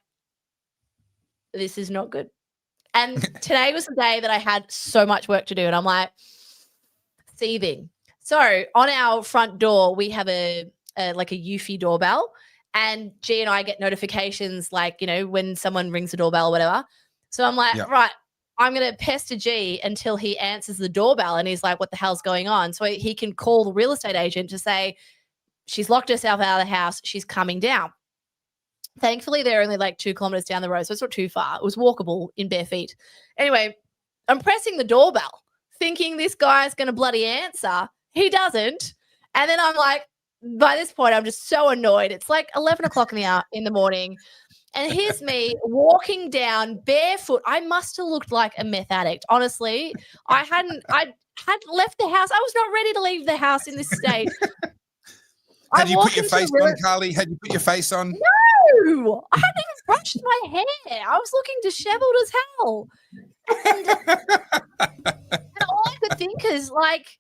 this is not good. And today was the day that I had so much work to do. And I'm like, seething. So on our front door, we have a Eufy doorbell. And G and I get notifications like, when someone rings the doorbell or whatever. So I'm like, right, I'm going to pester G until he answers the doorbell. And he's like, what the hell's going on? So he can call the real estate agent to say, she's locked herself out of the house. She's coming down. Thankfully, they're only like 2 kilometers down the road. So it's not too far. It was walkable in bare feet. Anyway, I'm pressing the doorbell thinking this guy's going to bloody answer. He doesn't. And then I'm like, by this point, I'm just so annoyed. It's like 11 o'clock in the morning. And here's me walking down barefoot. I must have looked like a meth addict. Honestly, I hadn't left the house. I was not ready to leave the house in this state. Had you put your face on, Carly? Had you put your face on? No, I hadn't even brushed my hair. I was looking disheveled as hell. And all I could think is like,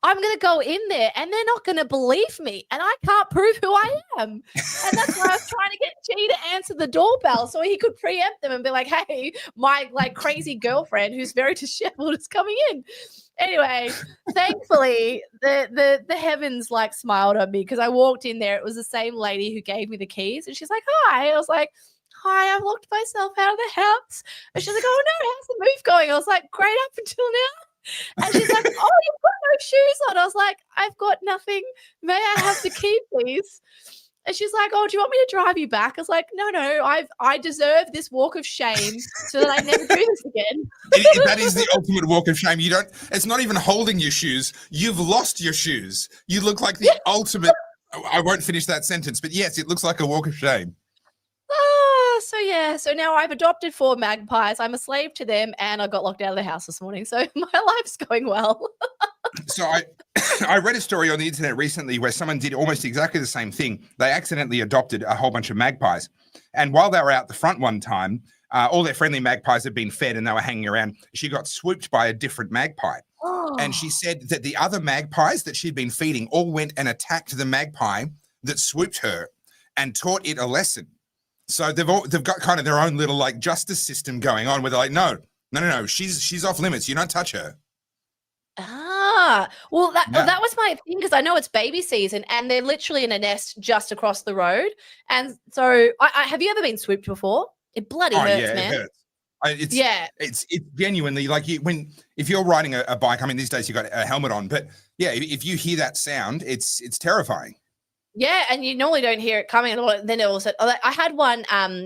I'm going to go in there and they're not going to believe me and I can't prove who I am. And that's why I was trying to get G to answer the doorbell so he could preempt them and be like, hey, my like crazy girlfriend who's very disheveled is coming in. Anyway, thankfully the heavens like smiled on me because I walked in there. It was the same lady who gave me the keys and she's like, hi. I was like, hi, I've locked myself out of the house. And she's like, oh no, how's the move going? I was like, great up until now. And she's like, oh, you've got no shoes on. I was like, I've got nothing. May I have the key, please? And she's like, oh, do you want me to drive you back? I was like, no, I deserve this walk of shame so that I never do this again. That is the ultimate walk of shame. It's not even holding your shoes. You've lost your shoes. You look like the ultimate. I won't finish that sentence, but yes, it looks like a walk of shame. So now I've adopted 4 magpies. I'm a slave to them and I got locked out of the house this morning. So my life's going well. So I read a story on the internet recently where someone did almost exactly the same thing. They accidentally adopted a whole bunch of magpies. And while they were out the front one time, all their friendly magpies had been fed and they were hanging around. She got swooped by a different magpie. Oh. And she said that the other magpies that she'd been feeding all went and attacked the magpie that swooped her and taught it a lesson. So they've got kind of their own little like justice system going on where they're like, no, she's off limits. You don't touch her. Well, that was my thing because I know it's baby season and they're literally in a nest just across the road. And so have you ever been swooped before? It bloody hurts, man. It hurts. It's genuinely like if you're riding a bike, I mean, these days you've got a helmet on, but yeah, if you hear that sound, it's terrifying. Yeah, and you normally don't hear it coming. And then it also, I had one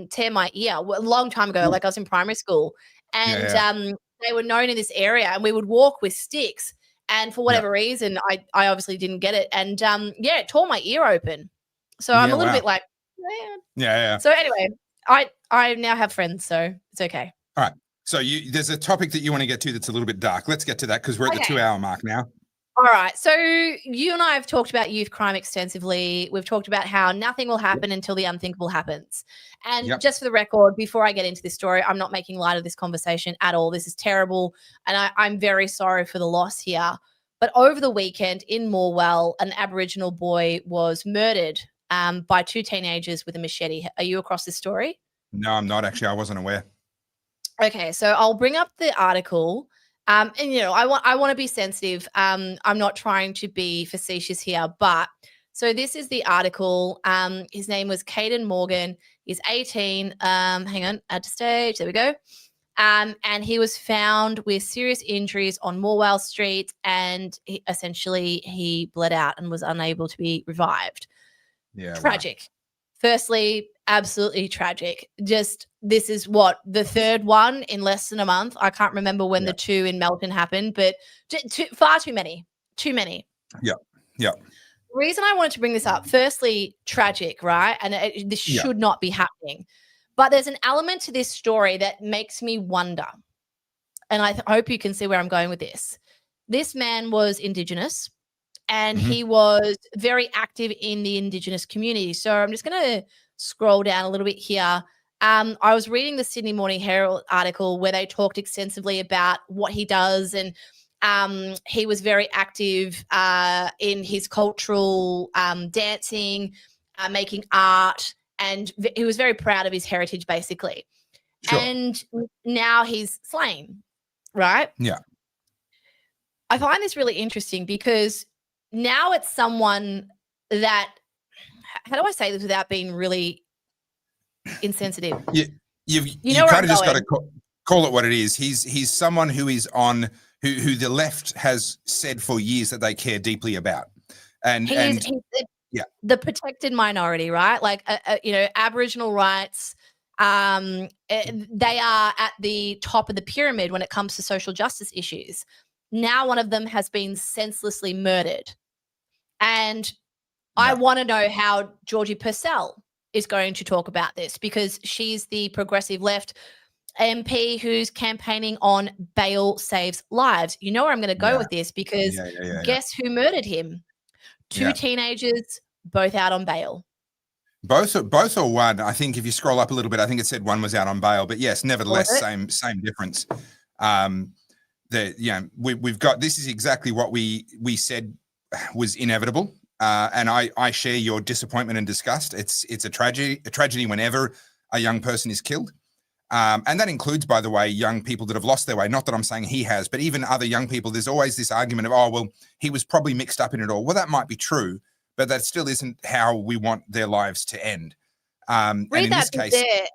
tear my ear a long time ago, like I was in primary school, and they were known in this area, and we would walk with sticks. And for whatever reason, I obviously didn't get it, and it tore my ear open. So I'm a little bit like, yeah. So anyway, I now have friends, so it's okay. All right. So there's a topic that you want to get to that's a little bit dark. Let's get to that because we're at the 2-hour mark now. All right. So you and I have talked about youth crime extensively. We've talked about how nothing will happen until the unthinkable happens. And just for the record, before I get into this story, I'm not making light of this conversation at all. This is terrible. And I'm very sorry for the loss here. But over the weekend in Morwell, an Aboriginal boy was murdered by 2 teenagers with a machete. Are you across this story? No, I'm not actually. I wasn't aware. Okay. So I'll bring up the article. And I want to be sensitive. I'm not trying to be facetious here, but so this is the article. His name was Caden Morgan. He's 18. Hang on, add to stage. There we go. And he was found with serious injuries on Morwell Street, and essentially he bled out and was unable to be revived. Yeah. Tragic. Wow. Firstly, absolutely tragic. Just this is what, the third one in less than a month. I can't remember when the two in Melton happened, but far too many. Too many. Yeah. Yeah. The reason I wanted to bring this up, firstly, tragic, right? And this should not be happening. But there's an element to this story that makes me wonder, and I hope you can see where I'm going with this. This man was Indigenous, and he was very active in the Indigenous community. So I'm just going to scroll down a little bit here. I was reading the Sydney Morning Herald article where they talked extensively about what he does, and he was very active in his cultural dancing, making art, and he was very proud of his heritage, basically. Sure. And now he's slain, right? Yeah. I find this really interesting because now it's someone that, how do I say this without being really insensitive? You kind of just got to call it what it is. He's someone who is on, who the left has said for years that they care deeply about. And he's the protected minority, right? Like, Aboriginal rights, they are at the top of the pyramid when it comes to social justice issues. Now one of them has been senselessly murdered. And I want to know how Georgie Purcell is going to talk about this, because she's the progressive left MP who's campaigning on bail saves lives. You know where I'm going to go with this, because guess who murdered him? Two teenagers, both out on bail. Both or one. I think if you scroll up a little bit, I think it said one was out on bail, but yes, nevertheless, same difference. We've got, this is exactly what we said was inevitable, and I share your disappointment and disgust. It's a tragedy whenever a young person is killed, and that includes, by the way, young people that have lost their way. Not that I'm saying he has, but even other young people. There's always this argument of, oh well, he was probably mixed up in it all. Well, that might be true, but that still isn't how we want their lives to end. Read and in that this case, there.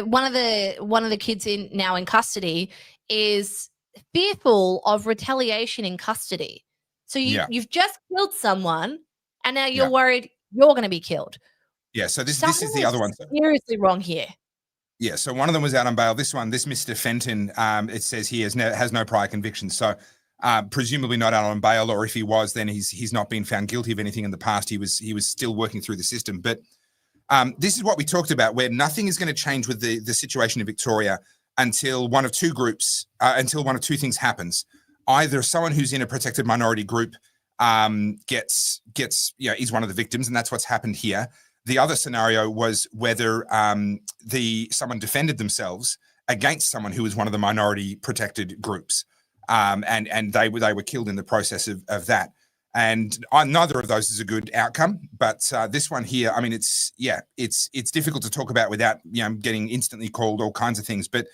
One of the kids now in custody is fearful of retaliation in custody. So you've just killed someone, and now you're worried you're going to be killed. Yeah. So this is the other one. Seriously wrong here. Yeah. So one of them was out on bail. This Mr. Fenton, it says he has no prior convictions. So presumably not out on bail, or if he was, then he's not been found guilty of anything in the past. He was still working through the system. But this is what we talked about, where nothing is going to change with the situation in Victoria until one of two things happens. Either someone who's in a protected minority group gets is one of the victims, and that's what's happened here. The other scenario was whether someone defended themselves against someone who was one of the minority protected groups, and they were killed in the process of that. And neither of those is a good outcome. But this one here, I mean, it's difficult to talk about without getting instantly called all kinds of things. But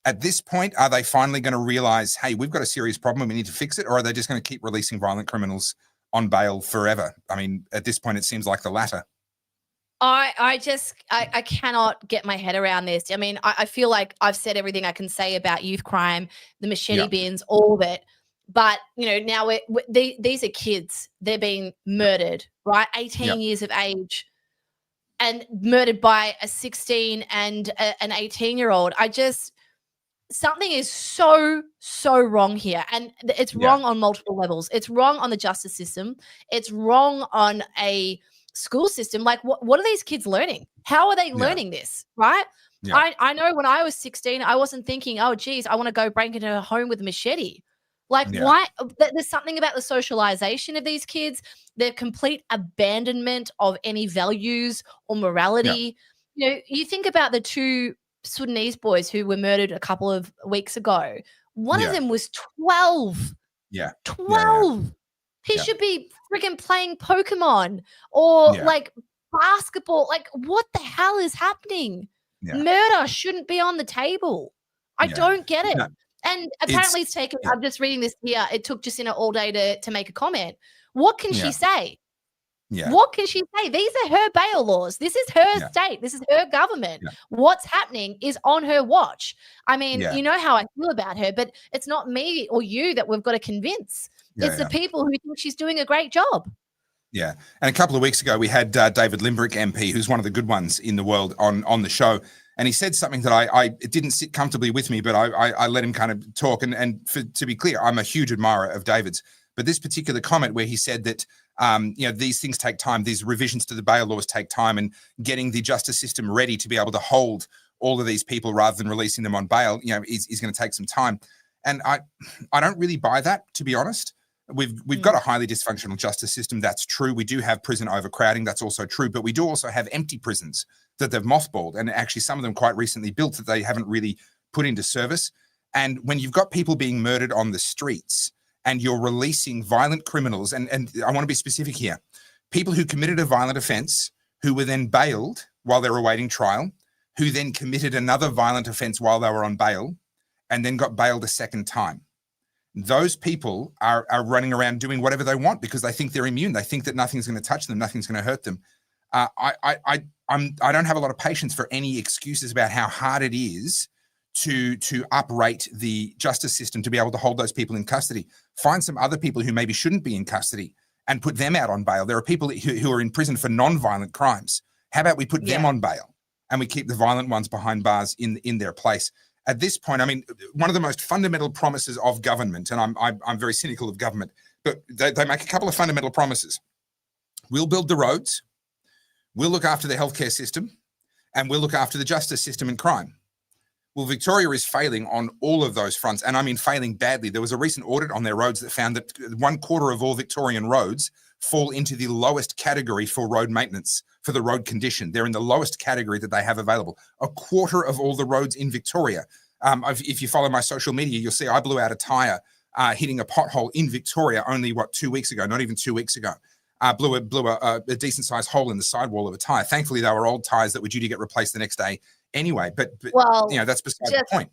at this point, are they finally going to realize, hey, we've got a serious problem and we need to fix it, or are they just going to keep releasing violent criminals on bail forever? I mean, at this point, it seems like the latter. I cannot get my head around this. I mean, I feel like I've said everything I can say about youth crime, the machete bins, all of it. But, now these are kids. They're being murdered, right? 18 years of age, and murdered by a 16 and an 18-year-old. Something is so wrong here. And it's wrong on multiple levels. It's wrong on the justice system. It's wrong on a school system. Like, what are these kids learning? How are they learning this, right? Yeah. I know when I was 16, I wasn't thinking, oh, geez, I want to go break into a home with a machete. Like, why? There's something about the socialization of these kids, their complete abandonment of any values or morality. Yeah. You think about the two Sudanese boys who were murdered a couple of weeks ago. One of them was 12. Yeah. 12. Yeah. He should be freaking playing Pokemon or like basketball. Like, what the hell is happening? Yeah. Murder shouldn't be on the table. I don't get it. No. And apparently it's taken, I'm just reading this here, it took Jacinta all day to make a comment. What can she say? Yeah. What can she say? These are her bail laws. This is her Yeah. state. This is her government. Yeah. What's happening is on her watch. I mean, Yeah. you know how I feel about her, but it's not me or you that we've got to convince. Yeah, It's the people who think she's doing a great job. Yeah. And a couple of weeks ago, we had David Limbrick MP, who's one of the good ones in the world, on the show. And he said something that it didn't sit comfortably with me, but I let him kind of talk. And to be clear, I'm a huge admirer of David's. But this particular comment where he said that, these things take time, these revisions to the bail laws take time, and getting the justice system ready to be able to hold all of these people rather than releasing them on bail, is going to take some time. And I don't really buy that, to be honest. We've got a highly dysfunctional justice system. That's true. We do have prison overcrowding. That's also true. But we do also have empty prisons that they've mothballed, and actually some of them quite recently built that they haven't really put into service. And when you've got people being murdered on the streets and you're releasing violent criminals, and I want to be specific here, people who committed a violent offense, who were then bailed while they were awaiting trial, who then committed another violent offense while they were on bail, and then got bailed a second time. Those people are running around doing whatever they want because they think they're immune. They think that nothing's going to touch them, nothing's going to hurt them. I don't have a lot of patience for any excuses about how hard it is to uprate the justice system to be able to hold those people in custody. Find some other people who maybe shouldn't be in custody and put them out on bail. There are people who are in prison for non-violent crimes. How about we put them on bail and we keep the violent ones behind bars in their place? At this point, I mean, one of the most fundamental promises of government, and I'm very cynical of government, but they make a couple of fundamental promises. We'll build the roads, we'll look after the healthcare system, and we'll look after the justice system and crime. Well, Victoria is failing on all of those fronts, and I mean failing badly. There was a recent audit on their roads that found that 1/4 of all Victorian roads fall into the lowest category for road maintenance, for the road condition. They're in the lowest category that they have available. 1/4 of all the roads in Victoria. If you follow my social media, you'll see I blew out a tire hitting a pothole in Victoria only, 2 weeks ago, not even 2 weeks ago. Blew a decent-sized hole in the sidewall of a tire. Thankfully, they were old tires that were due to get replaced the next day anyway. But that's beside the point.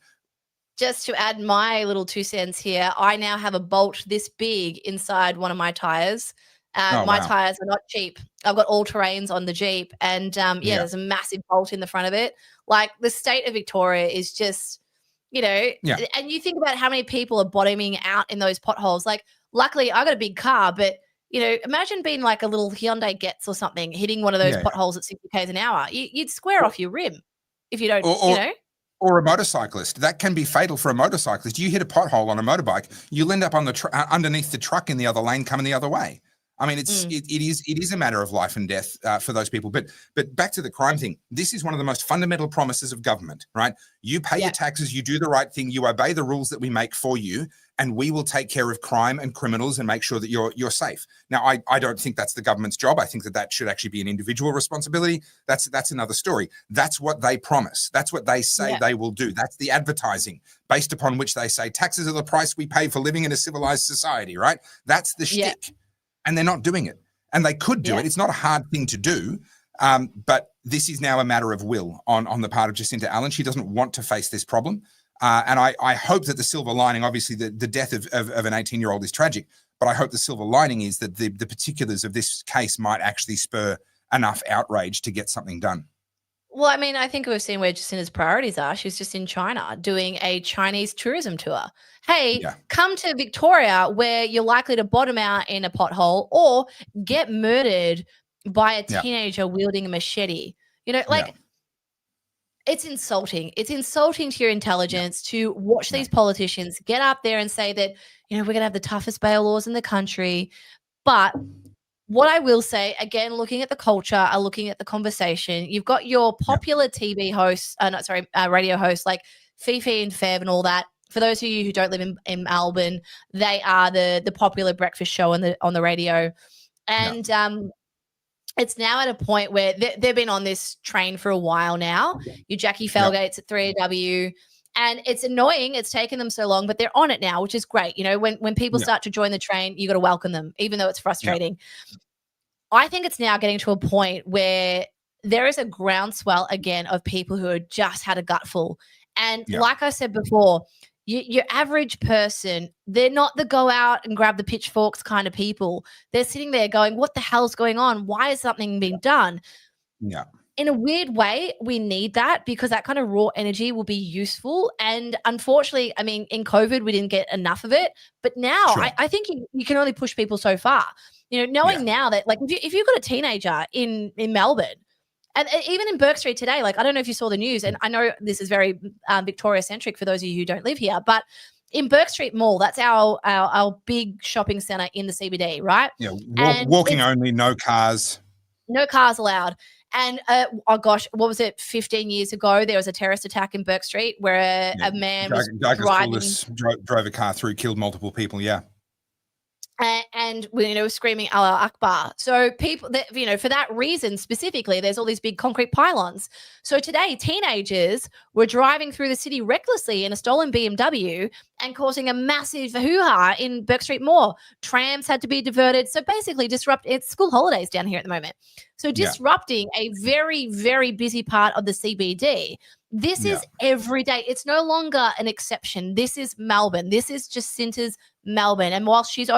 Just to add my little 2 cents here, I now have a bolt this big inside one of my tires. My tires are not cheap. I've got all terrains on the Jeep, and there's a massive bolt in the front of it. Like, the state of Victoria is just, and you think about how many people are bottoming out in those potholes. Like, luckily I got a big car, but imagine being like a little Hyundai Getz or something, hitting one of those potholes at 60 k's an hour. You'd square off your rim if you don't, Or a motorcyclist. That can be fatal for a motorcyclist. You hit a pothole on a motorbike, you'll end up on the underneath the truck in the other lane coming the other way. I mean, it is a matter of life and death for those people. But back to the crime thing. This is one of the most fundamental promises of government, right? You pay your taxes, you do the right thing, you obey the rules that we make for you, and we will take care of crime and criminals and make sure that you're safe. Now, I don't think that's the government's job. I think that should actually be an individual responsibility. That's another story. That's what they promise. That's what they say they will do. That's the advertising based upon which they say taxes are the price we pay for living in a civilized society, right? That's the shtick. And they're not doing it. And they could do it. It's not a hard thing to do. But this is now a matter of will on the part of Jacinta Allen. She doesn't want to face this problem. And I hope that the silver lining, obviously the death of an 18-year-old is tragic, but I hope the silver lining is that the particulars of this case might actually spur enough outrage to get something done. Well, I mean, I think we've seen where Jacinta's priorities are. She's just in China doing a Chinese tourism tour. Hey, come to Victoria where you're likely to bottom out in a pothole or get murdered by a teenager wielding a machete. It's insulting. It's insulting to your intelligence to watch these politicians get up there and say that, we're going to have the toughest bail laws in the country. But what I will say, again, looking at the culture, looking at the conversation, you've got your popular TV hosts, radio hosts like Fifi and Fev and all that. For those of you who don't live in Melbourne, they are the popular breakfast show on the radio. And it's now at a point where they've been on this train for a while now. Your Jackie Felgates at 3AW. And it's annoying. It's taken them so long, but they're on it now, which is great. When people start to join the train, you got to welcome them, even though it's frustrating. I think it's now getting to a point where there is a groundswell again of people who have just had a gutful. And like I said before, Your average person, they're not the go out and grab the pitchforks kind of people. They're sitting there going, what the hell's going on? Why is something being done? Yeah. In a weird way, we need that because that kind of raw energy will be useful. And unfortunately, I mean, in COVID, we didn't get enough of it. But now Sure. I think you can only push people so far. You know, knowing now that, like, if you've got a teenager in Melbourne, and even in Burke Street today, like, I don't know if you saw the news, and I know this is very Victoria-centric for those of you who don't live here, but in Burke Street Mall, that's our big shopping centre in the CBD, right? Yeah, And walking only, no cars. No cars allowed. And oh gosh, what was it? 15 years ago, there was a terrorist attack in Burke Street where a man was driving, drove a car through, killed multiple people. Yeah. And you know, screaming Allah Akbar. So people that, you know, for that reason specifically, there's all these big concrete pylons. So today, teenagers were driving through the city recklessly in a stolen BMW and causing a massive hoo-ha in Burke Street Mall. Trams had to be diverted. So basically it's school holidays down here at the moment. So disrupting a very, very busy part of the CBD. This is every day. It's no longer an exception. This is Melbourne. This is Jacinta's Melbourne. And while she's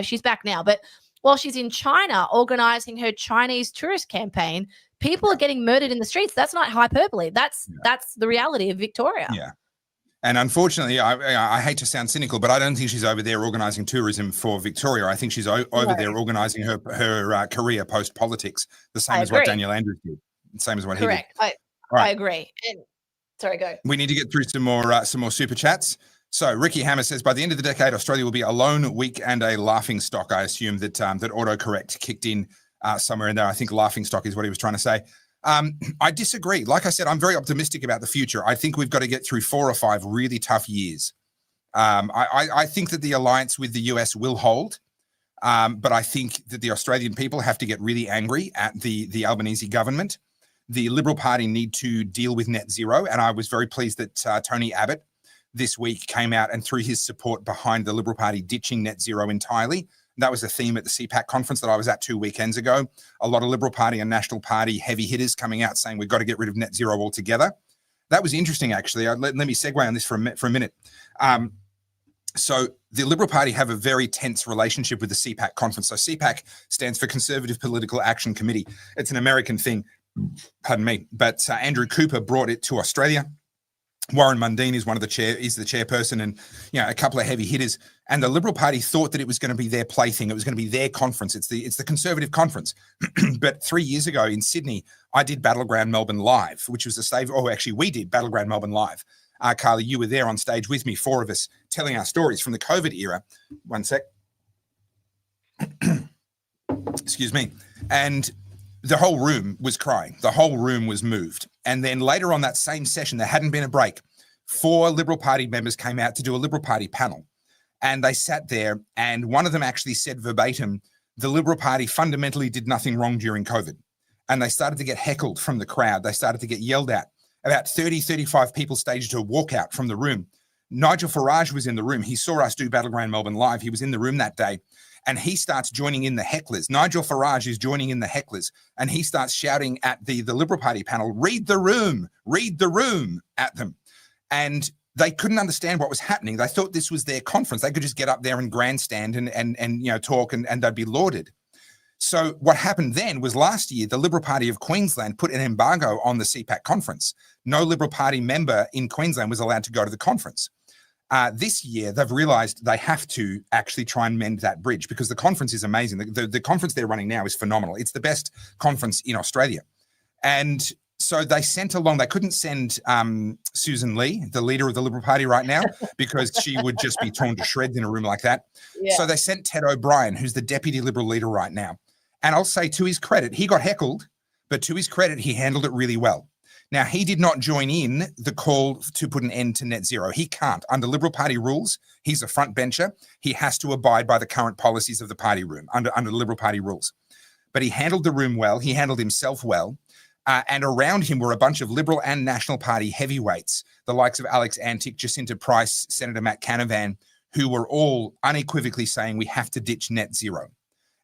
she's back now, but while she's in China organizing her Chinese tourist campaign, people are getting murdered in the streets. That's not hyperbole. That's the reality of Victoria. Yeah. And unfortunately, I hate to sound cynical, but I don't think she's over there organising tourism for Victoria. I think she's over there organising her career post-politics, the same as what Daniel Andrews did, the same as what he did. I agree. And sorry, go. We need to get through some more super chats. So Ricky Hammer says, by the end of the decade, Australia will be alone, weak, and a laughing stock. I assume that that autocorrect kicked in somewhere in there. I think laughing stock is what he was trying to say. I disagree. Like I said, I'm very optimistic about the future. I think we've got to get through 4 or 5 really tough years. I think that the alliance with the US will hold, but I think that the Australian people have to get really angry at the Albanese government. The Liberal Party need to deal with net zero, and I was very pleased that Tony Abbot this week came out and threw his support behind the Liberal Party ditching net zero entirely. That was a theme at the CPAC conference that I was at 2 weekends ago. A lot of Liberal Party and National Party heavy hitters coming out saying we've got to get rid of net zero altogether. That was interesting, actually. Let me segue on this for a minute. So the Liberal Party have a very tense relationship with the CPAC conference. So CPAC stands for Conservative Political Action Committee. It's an American thing, pardon me, but Andrew Cooper brought it to Australia. Warren Mundine is the chairperson, and a couple of heavy hitters. And the Liberal Party thought that it was going to be their plaything. It was going to be their conference. It's the Conservative conference. But 3 years ago in Sydney, I did Battleground Melbourne Live, which was we did Battleground Melbourne Live. Carly, you were there on stage with me, 4 of us, telling our stories from the COVID era. One sec. Excuse me. And the whole room was crying. The whole room was moved. And then later on that same session, there hadn't been a break. 4 Liberal Party members came out to do a Liberal Party panel. And they sat there, and one of them actually said verbatim, the Liberal Party fundamentally did nothing wrong during COVID. And they started to get heckled from the crowd. They started to get yelled at. About 35 people staged a walkout from the room. Nigel Farage was in the room. He saw us do Battleground Melbourne Live. He was in the room that day. And he starts joining in the hecklers. Nigel Farage is joining in the hecklers. And he starts shouting at the Liberal Party panel, read the room at them. And they couldn't understand what was happening. They thought this was their conference. They could just get up there and grandstand and talk and they'd be lauded. So what happened then was last year, the Liberal Party of Queensland put an embargo on the CPAC conference. No Liberal Party member in Queensland was allowed to go to the conference. This year, they've realised they have to actually try and mend that bridge because the conference is amazing. The conference they're running now is phenomenal. It's the best conference in Australia. And so they sent along, they couldn't send Susan Lee, the leader of the Liberal Party right now, because she would just be torn to shreds in a room like that. Yeah. So they sent Ted O'Brien, who's the deputy Liberal leader right now. And I'll say to his credit, he got heckled, but to his credit, he handled it really well. Now, he did not join in the call to put an end to net zero. He can't. Under Liberal Party rules, he's a front bencher. He has to abide by the current policies of the party room under the Liberal Party rules. But he handled the room well. He handled himself well. And around him were a bunch of Liberal and National Party heavyweights, the likes of Alex Antic, Jacinta Price, Senator Matt Canavan, who were all unequivocally saying we have to ditch net zero.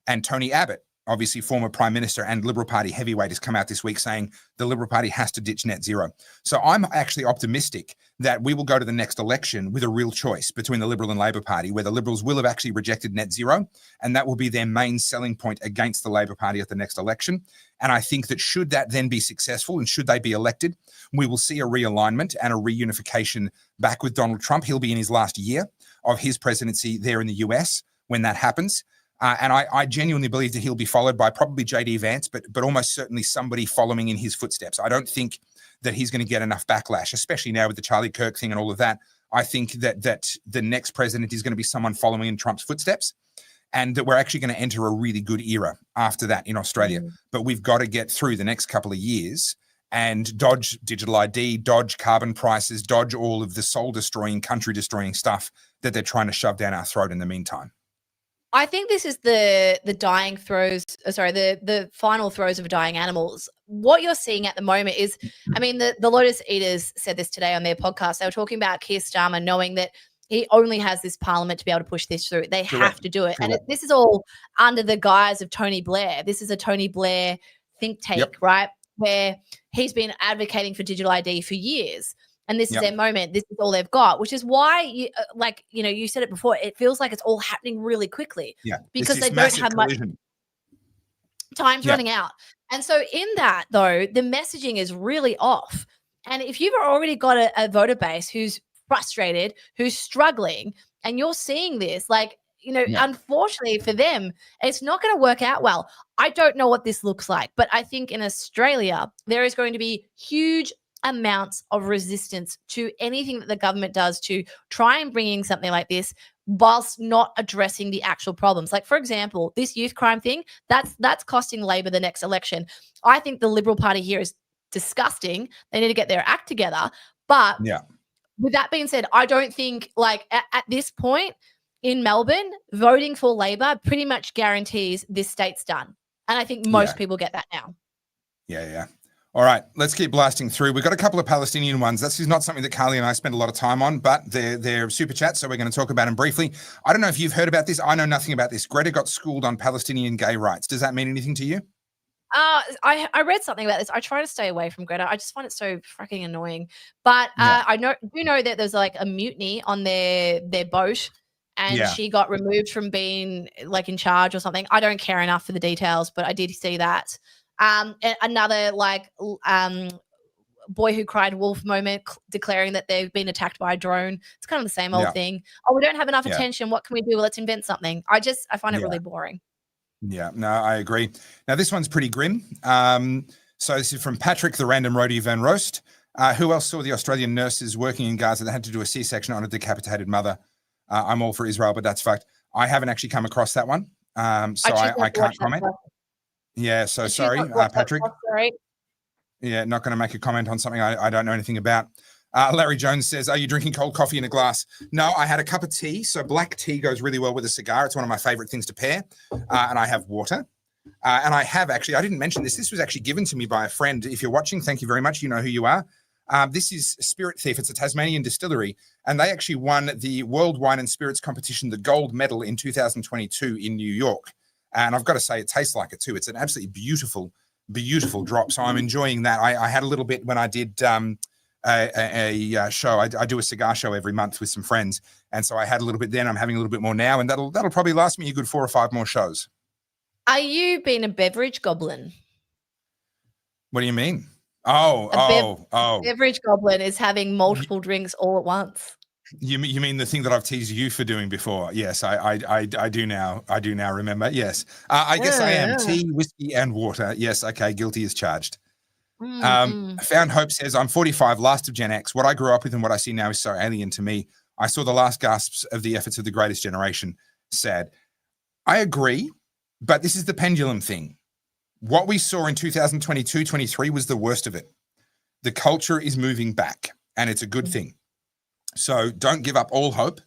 And Tony Abbott, obviously former Prime Minister and Liberal Party heavyweight, has come out this week saying the Liberal Party has to ditch net zero. So I'm actually optimistic that we will go to the next election with a real choice between the Liberal and Labor Party, where the Liberals will have actually rejected net zero, and that will be their main selling point against the Labor Party at the next election. And I think that should that then be successful and should they be elected, we will see a realignment and a reunification back with Donald Trump. He'll be in his last year of his presidency there in the US when that happens. And I genuinely believe that he'll be followed by probably JD Vance, but almost certainly somebody following in his footsteps. I don't think that he's going to get enough backlash, especially now with the Charlie Kirk thing and all of that. I think that the next president is going to be someone following in Trump's footsteps, and that we're actually going to enter a really good era after that in Australia. But we've got to get through the next couple of years and dodge digital ID, dodge carbon prices, dodge all of the soul-destroying, country-destroying stuff that they're trying to shove down our throat in the meantime. I think this is the dying throes, the final throes of dying animals. What you're seeing at the moment is, I mean, the Lotus Eaters said this today on their podcast. They were talking about Keir Stammer knowing that he only has this Parliament to be able to push this through. They have to do it. And this is all under the guise of Tony Blair. This is a Tony Blair think tank, right? Where he's been advocating for digital ID for years. And this is their moment. This is all they've got, which is why, you said it before, it feels like it's all happening really quickly. Yeah. Because they don't have much. Time's running out. And so in that, though, the messaging is really off. And if you've already got a voter base who's frustrated, who's struggling, and you're seeing this, unfortunately for them, it's not going to work out well. I don't know what this looks like, but I think in Australia, there is going to be huge amounts of resistance to anything that the government does to try and bring in something like this whilst not addressing the actual problems. Like, for example, this youth crime thing, that's costing Labor the next election. I think the Liberal Party here is disgusting. They need to get their act together. But with that being said, I don't think at this point in Melbourne, voting for Labor pretty much guarantees this state's done. And I think most people get that now. Yeah. All right, let's keep blasting through. We've got a couple of Palestinian ones. This is not something that Carly and I spend a lot of time on, but they're super chats, so we're going to talk about them briefly. I don't know if you've heard about this. I know nothing about this. Greta got schooled on Palestinian gay rights. Does that mean anything to you? I read something about this. I try to stay away from Greta. I just find it so fucking annoying. But I do know that there's a mutiny on their boat, and she got removed from being in charge or something. I don't care enough for the details, but I did see that. Another boy who cried wolf moment, declaring that they've been attacked by a drone. It's kind of the same old thing. Oh, we don't have enough attention. What can we do? Well, let's invent something. I find it really boring. Yeah, no, I agree. Now, this one's pretty grim. So this is from Patrick, the random roadie Van Roast. Who else saw the Australian nurses working in Gaza that had to do a C-section on a decapitated mother? I'm all for Israel, but that's fucked. I haven't actually come across that one, so I can't comment. Yeah, so sorry, Patrick. Yeah, not going to make a comment on something I don't know anything about. Larry Jones says, are you drinking cold coffee in a glass? No, I had a cup of tea. So black tea goes really well with a cigar. It's one of my favorite things to pair. And I have water. And I have actually, I didn't mention this. This was actually given to me by a friend. If you're watching, thank you very much. You know who you are. This is Spirit Thief. It's a Tasmanian distillery. And they actually won the World Wine and Spirits Competition, the gold medal in 2022 in New York. And I've got to say, it tastes like it too. It's an absolutely beautiful, beautiful drop. So I'm enjoying that. I had a little bit when I did a show. I do a cigar show every month with some friends. And so I had a little bit then. I'm having a little bit more now. And that'll probably last me a good 4 or 5 more shows. Are you being a beverage goblin? What do you mean? Oh. Beverage goblin is having multiple drinks all at once. You mean the thing that I've teased you for doing before? Yes, I do now. I do now remember. Yes, I guess I am. Tea, whiskey, and water. Yes, okay. Guilty as charged. Found Hope says, I'm 45, last of Gen X. What I grew up with and what I see now is so alien to me. I saw the last gasps of the efforts of the greatest generation. Sad. I agree, but this is the pendulum thing. What we saw in 2022-23 was the worst of it. The culture is moving back, and it's a good thing. So don't give up all hope.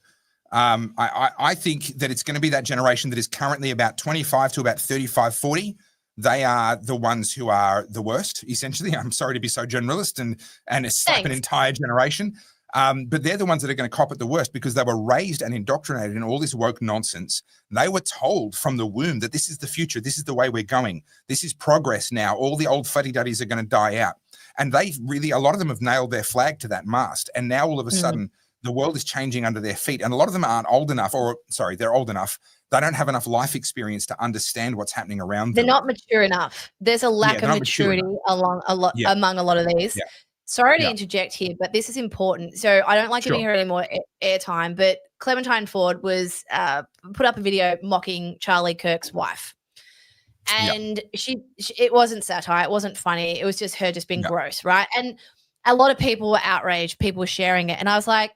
I think that it's going to be that generation that is currently about 25 to about 35, 40. They are the ones who are the worst, essentially. I'm sorry to be so generalist and slap an entire generation. But they're the ones that are going to cop it the worst because they were raised and indoctrinated in all this woke nonsense. They were told from the womb that this is the future. This is the way we're going. This is progress now. All the old fuddy-duddies are going to die out. And they really, a lot of them have nailed their flag to that mast. And now all of a sudden, the world is changing under their feet. And a lot of them aren't old enough, or sorry, they're old enough. They don't have enough life experience to understand what's happening around them. They're not mature enough. There's a lack of maturity among a lot of these. Yeah. Sorry to interject here, but this is important. So I don't like giving her any more airtime, but Clementine Ford was put up a video mocking Charlie Kirk's wife. And it wasn't satire. It wasn't funny. It was just her just being gross, right? And a lot of people were outraged. People were sharing it. And I was like,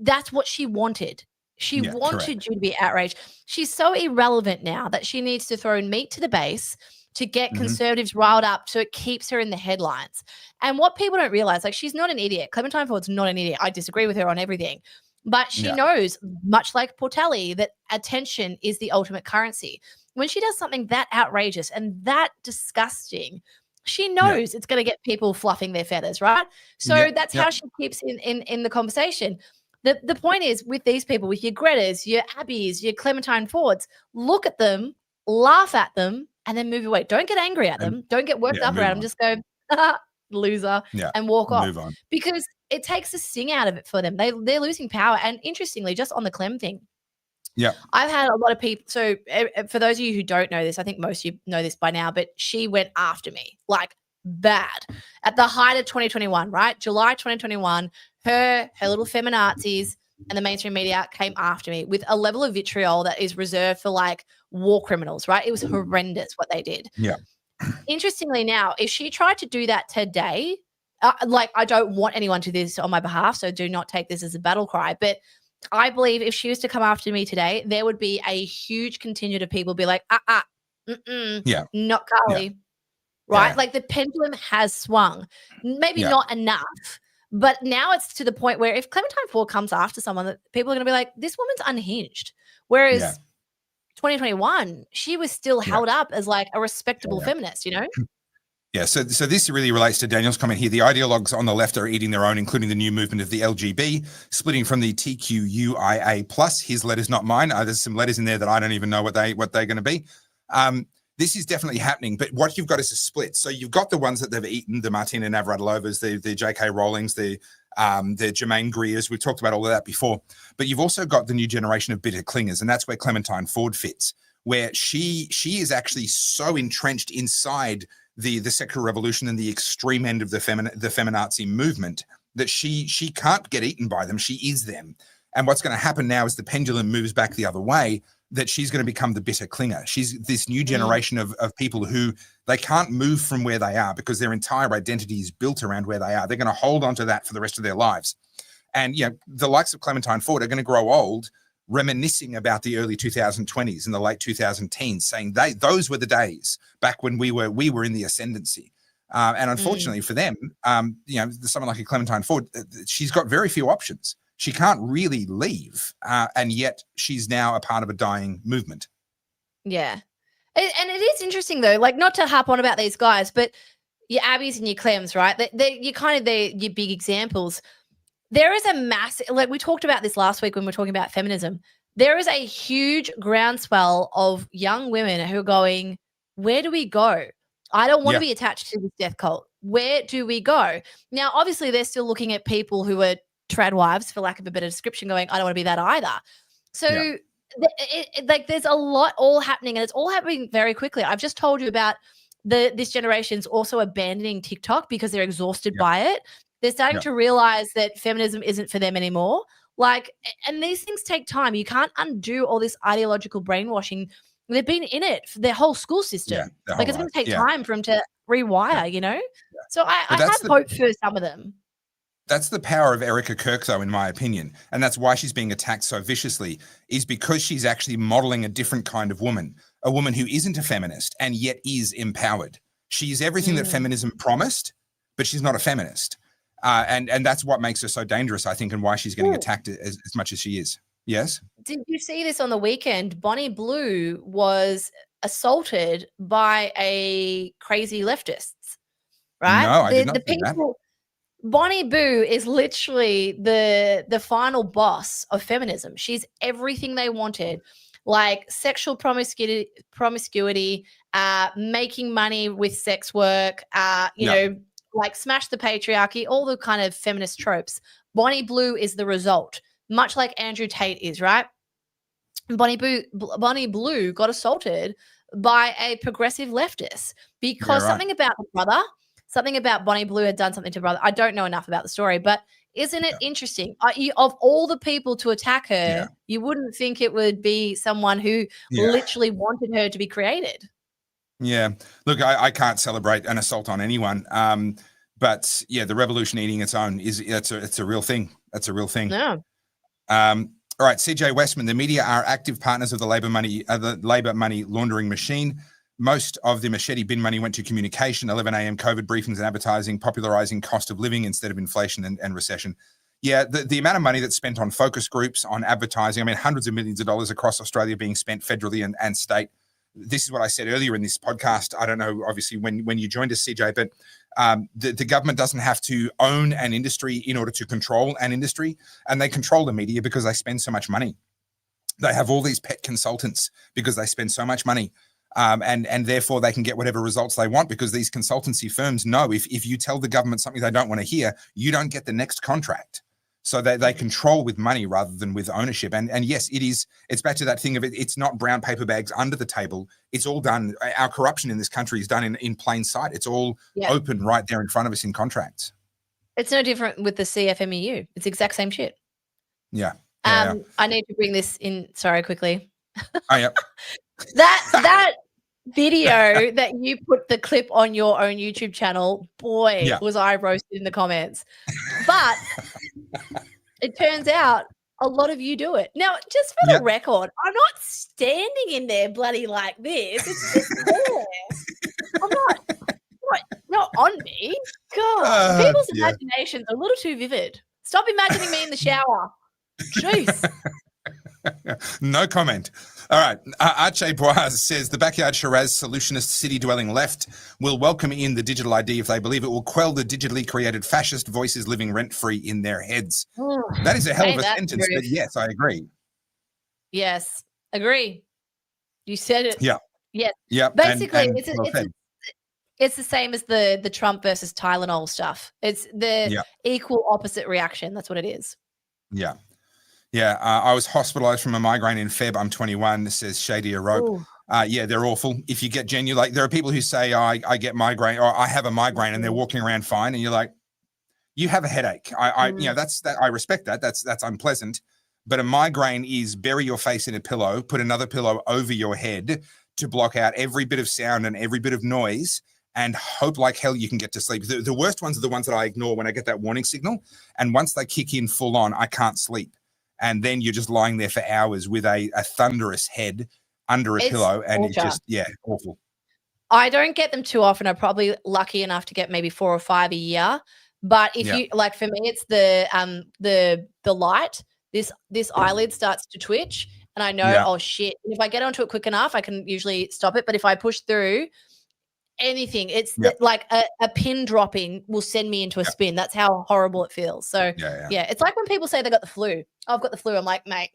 that's what she wanted. She wanted you to be outraged. She's so irrelevant now that she needs to throw meat to the base to get conservatives riled up so it keeps her in the headlines. And what people don't realize, like, she's not an idiot. Clementine Ford's not an idiot. I disagree with her on everything. But she knows, much like Portelli, that attention is the ultimate currency. When she does something that outrageous and that disgusting, she knows it's going to get people fluffing their feathers, right? So that's how she keeps in the conversation. The point is, with these people, with your Gretas, your Abbeys, your Clementine Fords, look at them, laugh at them, and then move away. Don't get angry at them. Don't get worked up around them. Just go, loser, and walk off. Move on. Because it takes the sting out of it for them. They're losing power. And interestingly, just on the Clem thing, I've had a lot of people. So for those of you who don't know this, I think most of you know this by now, but she went after me like bad at the height of 2021, right? July 2021, her little feminazis and the mainstream media came after me with a level of vitriol that is reserved for like war criminals, right? It was horrendous what they did. Yeah. Interestingly now, if she tried to do that today, like, I don't want anyone to do this on my behalf, so do not take this as a battle cry, but I believe if she was to come after me today, there would be a huge contingent of people be like, not Carly, right? Like the pendulum has swung, maybe not enough, but now it's to the point where if Clementine Ford comes after someone, that people are going to be like, this woman's unhinged. Whereas 2021, she was still held up as like a respectable feminist, you know? Yeah, so this really relates to Daniel's comment here. The ideologues on the left are eating their own, including the new movement of the LGB, splitting from the TQUIA+. His letters, not mine. There's some letters in there that I don't even know what they're going to be. This is definitely happening, but what you've got is a split. So you've got the ones that they've eaten, the Martina Navratilovas, the J.K. Rowlings, the Jermaine Greers. We've talked about all of that before. But you've also got the new generation of bitter clingers, and that's where Clementine Ford fits, where she is actually so entrenched inside the sexual revolution and the extreme end of the feminazi movement that she can't get eaten by them. She is them. And what's going to happen now is the pendulum moves back the other way, that she's going to become the bitter clinger. She's this new generation of people who they can't move from where they are because their entire identity is built around where they are. They're going to hold on to that for the rest of their lives. And, you know, the likes of Clementine Ford are going to grow old reminiscing about the early 2020s and the late 2010s, saying those were the days back when we were in the ascendancy. And unfortunately for them, you know, someone like a Clementine Ford, she's got very few options. She can't really leave, and yet she's now a part of a dying movement. Yeah. And it is interesting, though, like, not to harp on about these guys, but your Abbeys and your Clems, right? You're kind of your big examples. There is a massive, like we talked about this last week when we were talking about feminism, there is a huge groundswell of young women who are going, where do we go? I don't want to be attached to this death cult. Where do we go? Now, obviously, they're still looking at people who are trad wives, for lack of a better description, going, I don't want to be that either. So like there's a lot all happening, and it's all happening very quickly. I've just told you about this generation's also abandoning TikTok because they're exhausted by it. They're starting to realize that feminism isn't for them anymore. Like, and these things take time. You can't undo all this ideological brainwashing. They've been in it for their whole school system. Like, it's going to take time for them to rewire, you know? So I have hope for some of them. That's the power of Erica Kirk, though, in my opinion. And that's why she's being attacked so viciously, is because she's actually modeling a different kind of woman, a woman who isn't a feminist and yet is empowered. She's everything that feminism promised, but she's not a feminist. And that's what makes her so dangerous, I think, and why she's getting attacked as much as she is. Yes? Did you see this on the weekend? Bonnie Blue was assaulted by a crazy leftists, right? No, I did not see that. Bonnie Boo is literally the final boss of feminism. She's everything they wanted, like sexual promiscuity, making money with sex work, you know, like smash the patriarchy, all the kind of feminist tropes. Bonnie Blue is the result, much like Andrew Tate is, right? Bonnie Blue got assaulted by a progressive leftist because something about the brother, something about Bonnie Blue had done something to brother. I don't know enough about the story, but isn't it interesting? Of all the people to attack her, you wouldn't think it would be someone who literally wanted her to be created. Yeah. Look, I can't celebrate an assault on anyone. But yeah, the revolution eating its own it's a real thing. That's a real thing. No. All right, CJ Westman, the media are active partners of the Labor money laundering machine. Most of the machete bin money went to communication, 11 a.m. COVID briefings and advertising, popularizing cost of living instead of inflation and recession. Yeah, the amount of money that's spent on focus groups, on advertising, I mean, hundreds of millions of dollars across Australia being spent federally and state. This is what I said earlier in this podcast. I don't know, obviously, when you joined us, CJ, but the government doesn't have to own an industry in order to control an industry, and they control the media because they spend so much money. They have all these pet consultants because they spend so much money, and therefore they can get whatever results they want because these consultancy firms know if you tell the government something they don't want to hear, you don't get the next contract. So they control with money rather than with ownership. And yes, it's back to that thing of it's not brown paper bags under the table. It's all done. Our corruption in this country is done in plain sight. It's all open right there in front of us in contracts. It's no different with the CFMEU. It's the exact same shit. Yeah. I need to bring this in, sorry, quickly. Oh, yeah. that video that you put the clip on your own YouTube channel, boy, was I roasted in the comments. But it turns out a lot of you do it. Now, just for the record, I'm not standing in there bloody like this. It's just there. I'm not on me. God, people's imaginations are a little too vivid. Stop imagining me in the shower. Jeez. No comment. All right. Arche Boise says the backyard Shiraz solutionist city-dwelling left will welcome in the digital ID if they believe it will quell the digitally created fascist voices living rent-free in their heads. That is a hell of a sentence, but yes, I agree. Yes, agree. You said it. Yeah. Yes. Yeah. Basically, it's the same as the Trump versus Tylenol stuff. It's the equal opposite reaction. That's what it is. Yeah. Yeah, I was hospitalized from a migraine in Feb. I'm 21, says Shady Rope. Yeah, they're awful. If you get genuine, like there are people who say, I get migraine or I have a migraine and they're walking around fine. And you're like, you have a headache. You know, I respect that. That's unpleasant. But a migraine is bury your face in a pillow, put another pillow over your head to block out every bit of sound and every bit of noise and hope like hell you can get to sleep. The worst ones are the ones that I ignore when I get that warning signal. And once they kick in full on, I can't sleep. And then you're just lying there for hours with a thunderous head under a pillow. And it's just, awful. I don't get them too often. I'm probably lucky enough to get maybe 4 or 5 a year. But if you, like for me, it's the light. This eyelid starts to twitch and I know, oh shit. And if I get onto it quick enough, I can usually stop it. But if I push through anything, it's like a pin dropping will send me into a spin. That's how horrible it feels. So it's like when people say they got the flu. I've got the flu. I'm like, mate,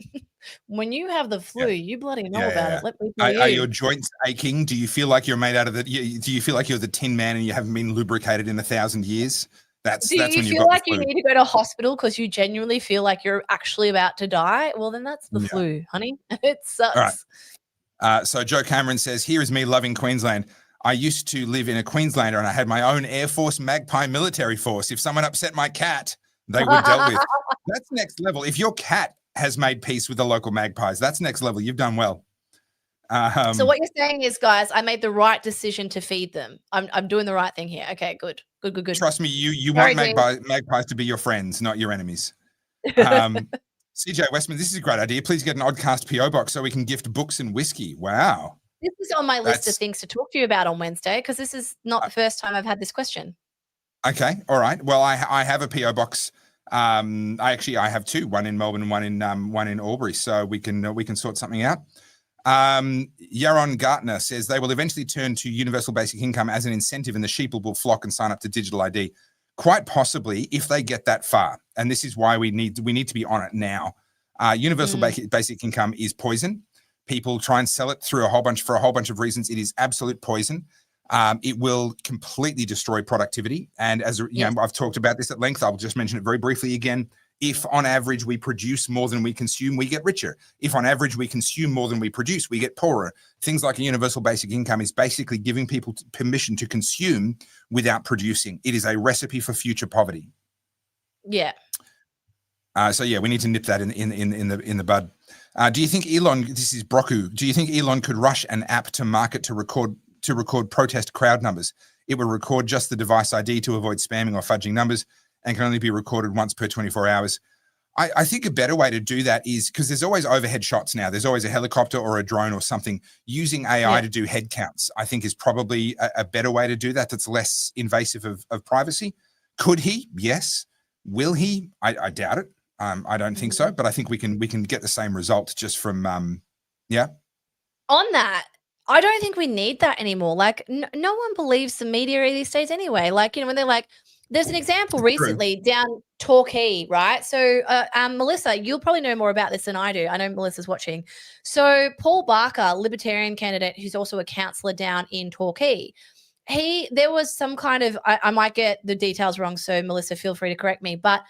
when you have the flu, you bloody know about it. Let me tell you. Are your joints aching? Do you feel like you're made out of do you feel like you're the Tin Man and you haven't been lubricated in 1,000 years? Do you feel like you need to go to hospital because you genuinely feel like you're actually about to die? Well, then that's the flu, honey. It sucks. All right. So Joe Cameron says, here is me loving Queensland. I used to live in a Queenslander and I had my own Air Force Magpie military force. If someone upset my cat, they were dealt with. That's next level. If your cat has made peace with the local magpies, that's next level. You've done well. So what you're saying is, guys, I made the right decision to feed them. I'm doing the right thing here. Okay, good. Trust me, you want magpies to be your friends, not your enemies. CJ Westman, this is a great idea. Please get an Oddcast PO box so we can gift books and whiskey. Wow. This is on my list of things to talk to you about on Wednesday because this is not the first time I've had this question. Okay, all right. Well, I have a PO box. I have two, one in Melbourne, one in Albury, so we can sort something out. Yaron Gartner says they will eventually turn to universal basic income as an incentive, and the sheep will flock and sign up to digital ID. quite possibly, if they get that far, and this is why we need to be on it now. Universal basic income is poison. People try and sell it for a whole bunch of reasons. It is absolute poison. It will completely destroy productivity. And as you know, I've talked about this at length. I'll just mention it very briefly again. If on average we produce more than we consume, we get richer. If on average we consume more than we produce, we get poorer. Things like a universal basic income is basically giving people permission to consume without producing. It is a recipe for future poverty. Yeah. So yeah, we need to nip that in the bud. Do you think Elon? This is Broku. Do you think Elon could rush an app to market to record protest crowd numbers? It would record just the device ID to avoid spamming or fudging numbers, and can only be recorded once per 24 hours. I think a better way to do that is, because there's always overhead shots now. There's always a helicopter or a drone or something. Using AI to do head counts, I think, is probably a better way to do that. That's less invasive of privacy. Could he? Yes. Will he? I doubt it. I don't think so. But I think we can get the same result just from On that, I don't think we need that anymore. Like, no one believes the media these days anyway. Like, when they're like, there's an example recently down Torquay, right? So, Melissa, you'll probably know more about this than I do. I know Melissa's watching. So, Paul Barker, Libertarian candidate, who's also a councillor down in Torquay, there was some kind of, I might get the details wrong, so Melissa, feel free to correct me, but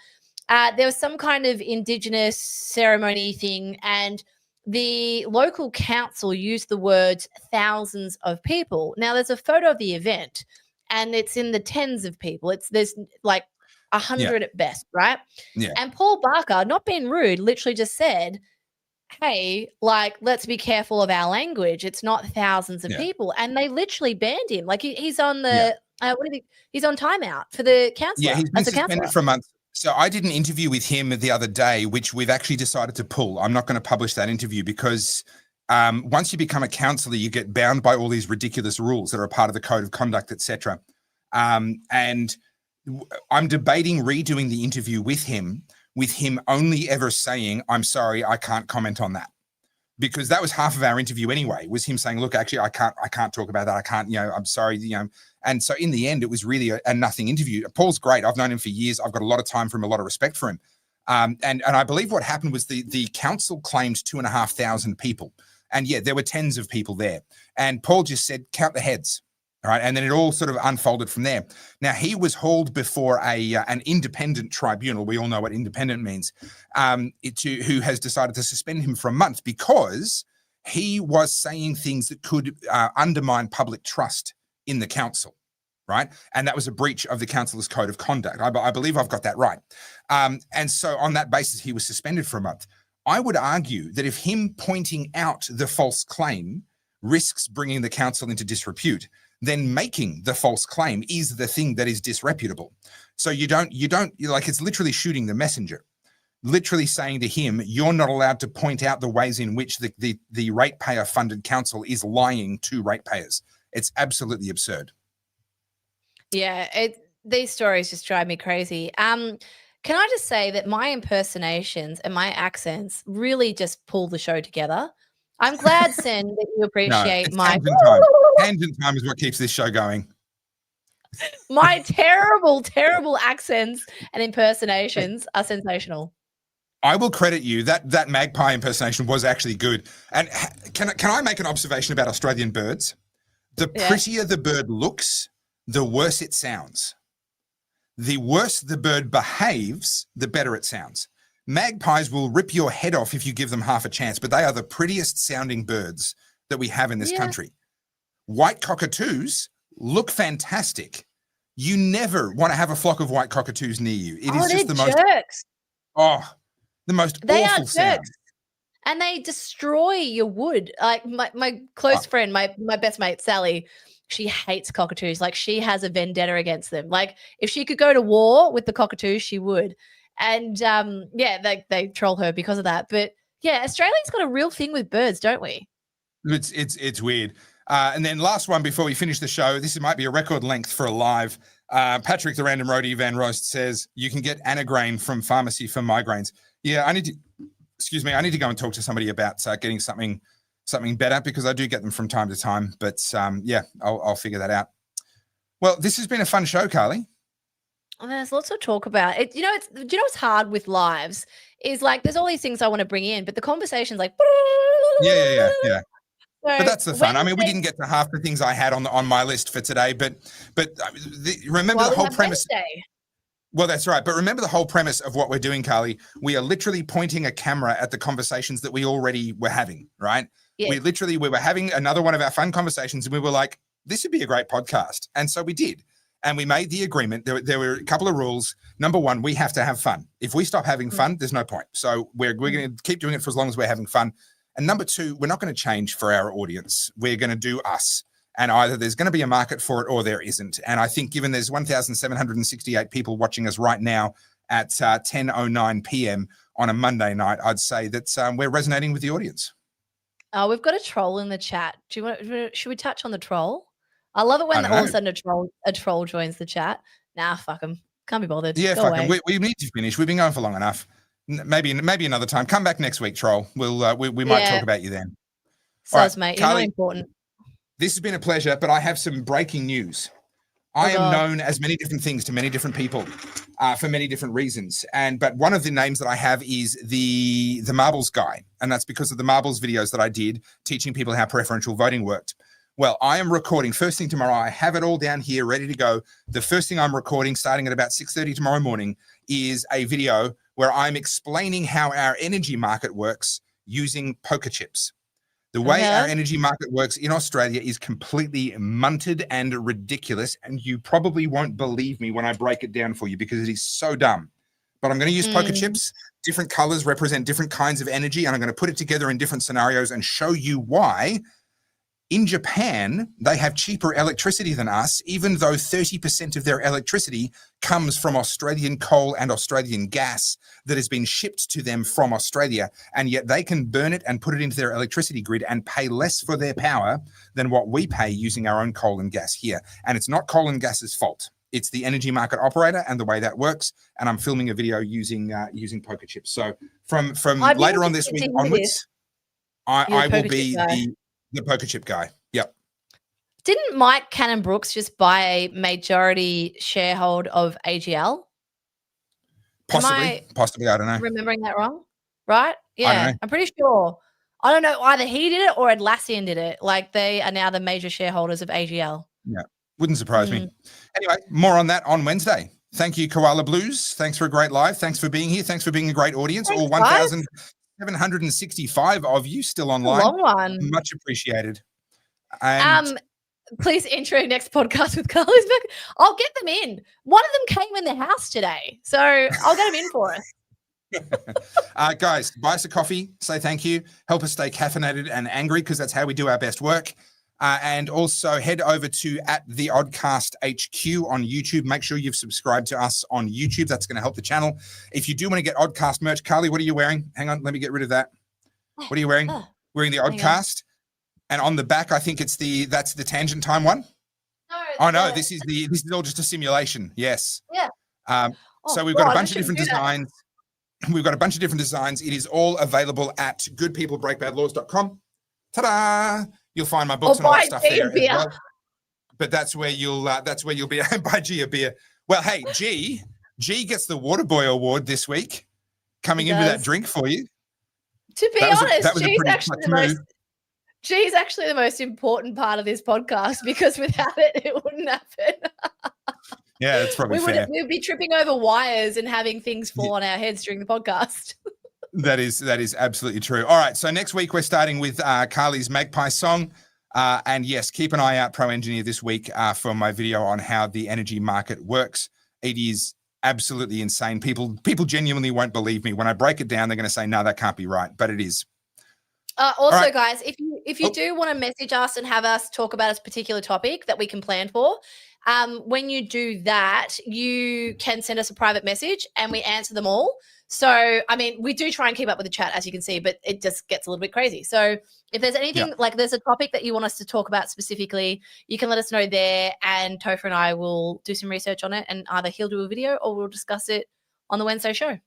there was some kind of Indigenous ceremony thing, and the local council used the words thousands of people. Now, there's a photo of the event, and it's in the tens of people. There's like 100 at best, right? Yeah. And Paul Barker, not being rude, literally just said, hey, like, let's be careful of our language. It's not thousands of people. And they literally banned him. Like, he's on the he's on timeout for the councillor. Yeah, he's been suspended for a month. So I did an interview with him the other day, which we've actually decided to pull. I'm not going to publish that interview because once you become a councillor, you get bound by all these ridiculous rules that are a part of the code of conduct, etc. And I'm debating redoing the interview with him only ever saying, I'm sorry, I can't comment on that. Because that was half of our interview anyway, was him saying, look, actually, I can't talk about that. I can't, I'm sorry, And so in the end, it was really a nothing interview. Paul's great. I've known him for years. I've got a lot of time for him, a lot of respect for him. And I believe what happened was the council claimed 2,500 people. And yeah, there were tens of people there. And Paul just said, count the heads. All right. And then it all sort of unfolded from there. Now, he was hauled before an independent tribunal. We all know what independent means, who has decided to suspend him for a month because he was saying things that could undermine public trust in the council. Right. And that was a breach of the councillor's code of conduct. I believe I've got that right. And so on that basis, he was suspended for a month. I would argue that if him pointing out the false claim risks bringing the council into disrepute, then making the false claim is the thing that is disreputable. So you don't like, it's literally shooting the messenger, literally saying to him, you're not allowed to point out the ways in which the ratepayer funded council is lying to ratepayers. It's absolutely absurd. Yeah, these stories just drive me crazy. Can I just say that my impersonations and my accents really just pull the show together? I'm glad, Sen, that you appreciate my tangent time is what keeps this show going. My terrible, terrible accents and impersonations are sensational. I will credit you. That magpie impersonation was actually good. And can I make an observation about Australian birds? The prettier the bird looks, the worse it sounds. The worse the bird behaves, the better it sounds. Magpies will rip your head off if you give them half a chance, but they are the prettiest sounding birds that we have in this country. White cockatoos look fantastic. You never want to have a flock of white cockatoos near you. It is just the jerks. They awful sound. And they destroy your wood. Like my close friend, my best mate, Sally, she hates cockatoos. Like, she has a vendetta against them. Like, if she could go to war with the cockatoos, she would. And they troll her because of that. But yeah, Australia's got a real thing with birds, don't we? It's weird. And then last one before we finish the show. This might be a record length for a live. Patrick the Random Roadie Van Roast says you can get Anagrain from pharmacy for migraines. Yeah, I need to go and talk to somebody about getting something better, because I do get them from time to time. But I'll figure that out. Well, this has been a fun show, Carly. There's lots of talk about it. What's hard with lives is like there's all these things I want to bring in, but the conversation's like Yeah. So But that's the fun. I mean, we Wednesday- didn't get to half the things I had on my list for today, but remember well, the we whole have premise. Wednesday. Well, that's right. But remember the whole premise of what we're doing, Carly. We are literally pointing a camera at the conversations that we already were having, right? Yes. We were having another one of our fun conversations, and we were like, this would be a great podcast. And so we did. And we made the agreement. There were a couple of rules. Number one, we have to have fun. If we stop having fun, there's no point. So we're going to keep doing it for as long as we're having fun. And number two, we're not going to change for our audience. We're going to do us. And either there's going to be a market for it or there isn't. And I think given there's 1,768 people watching us right now at 10:09 p.m. on a Monday night, I'd say that we're resonating with the audience. Oh, we've got a troll in the chat. Should we touch on the troll? I love it when all of a sudden a troll joins the chat. Nah, fuck them. Can't be bothered. Yeah, Go fuck away. them. We need to finish. We've been going for long enough. Maybe another time. Come back next week, troll. We might talk about you then. Soz, right, mate. Carly, You're not important. This has been a pleasure, but I have some breaking news. I am known as many different things to many different people for many different reasons. But one of the names that I have is the marbles guy. And that's because of the marbles videos that I did teaching people how preferential voting worked. Well, I am recording first thing tomorrow. I have it all down here ready to go. The first thing I'm recording starting at about 6:30 tomorrow morning is a video where I'm explaining how our energy market works using poker chips. The way our energy market works in Australia is completely munted and ridiculous, and you probably won't believe me when I break it down for you because it is so dumb. But I'm going to use poker chips. Different colors represent different kinds of energy, and I'm going to put it together in different scenarios and show you why. In Japan, they have cheaper electricity than us, even though 30% of their electricity comes from Australian coal and Australian gas that has been shipped to them from Australia. And yet they can burn it and put it into their electricity grid and pay less for their power than what we pay using our own coal and gas here. And it's not coal and gas's fault. It's the energy market operator and the way that works. And I'm filming a video using poker chips. So from later on this week onwards, I will be the poker chip guy. Yep. Didn't Mike Cannon-Brookes just buy a majority sharehold of AGL? Possibly. I don't know. Remembering that wrong? Right? Yeah. know. I'm pretty sure. I don't know. Either he did it or Atlassian did it. Like they are now the major shareholders of AGL. Yeah. Wouldn't surprise me. Anyway, more on that on Wednesday. Thank you, Koala Blues. Thanks for a great live. Thanks for being here. Thanks for being a great audience. Thanks, all 1,765 of you still online. A long one. Much appreciated. And please intro next podcast with Carly's back. I'll get them in. One of them came in the house today, so I'll get them in for us. Guys, buy us a coffee. Say thank you. Help us stay caffeinated and angry because that's how we do our best work. And also head over to @TheOddcast HQ on YouTube. Make sure you've subscribed to us on YouTube. That's going to help the channel. If you do want to get Oddcast merch, Carly, what are you wearing? Hang on, let me get rid of that. What are you wearing? Wearing the Oddcast. And on the back, I think that's the Tangent Time one. No, this is all just a simulation. Yes. Yeah. So we've got a bunch of different designs. We've got a bunch of different designs. It is all available at goodpeoplebreakbadlaws.com. Ta-da! You'll find my books and all that stuff there as well. But that's where you'll be buy G a beer. Well, hey, G gets the Waterboy Award this week. Coming in with that drink for you. To be honest, G's actually the most important part of this podcast because without it wouldn't happen. Yeah, that's probably fair. We'd be tripping over wires and having things fall on our heads during the podcast. That is absolutely true. All right, so next week we're starting with Carly's Magpie song. And yes, keep an eye out, Pro Engineer, this week for my video on how the energy market works. It is absolutely insane. People genuinely won't believe me. When I break it down, they're going to say, no, that can't be right. But it is. Also, right, guys, if you do want to message us and have us talk about a particular topic that we can plan for, when you do that, you can send us a private message and we answer them all. So, I mean, we do try and keep up with the chat, as you can see, but it just gets a little bit crazy. So if there's anything, like there's a topic that you want us to talk about specifically, you can let us know there and Topher and I will do some research on it and either he'll do a video or we'll discuss it on the Wednesday show.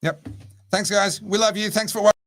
Yep. Thanks, guys. We love you. Thanks for watching.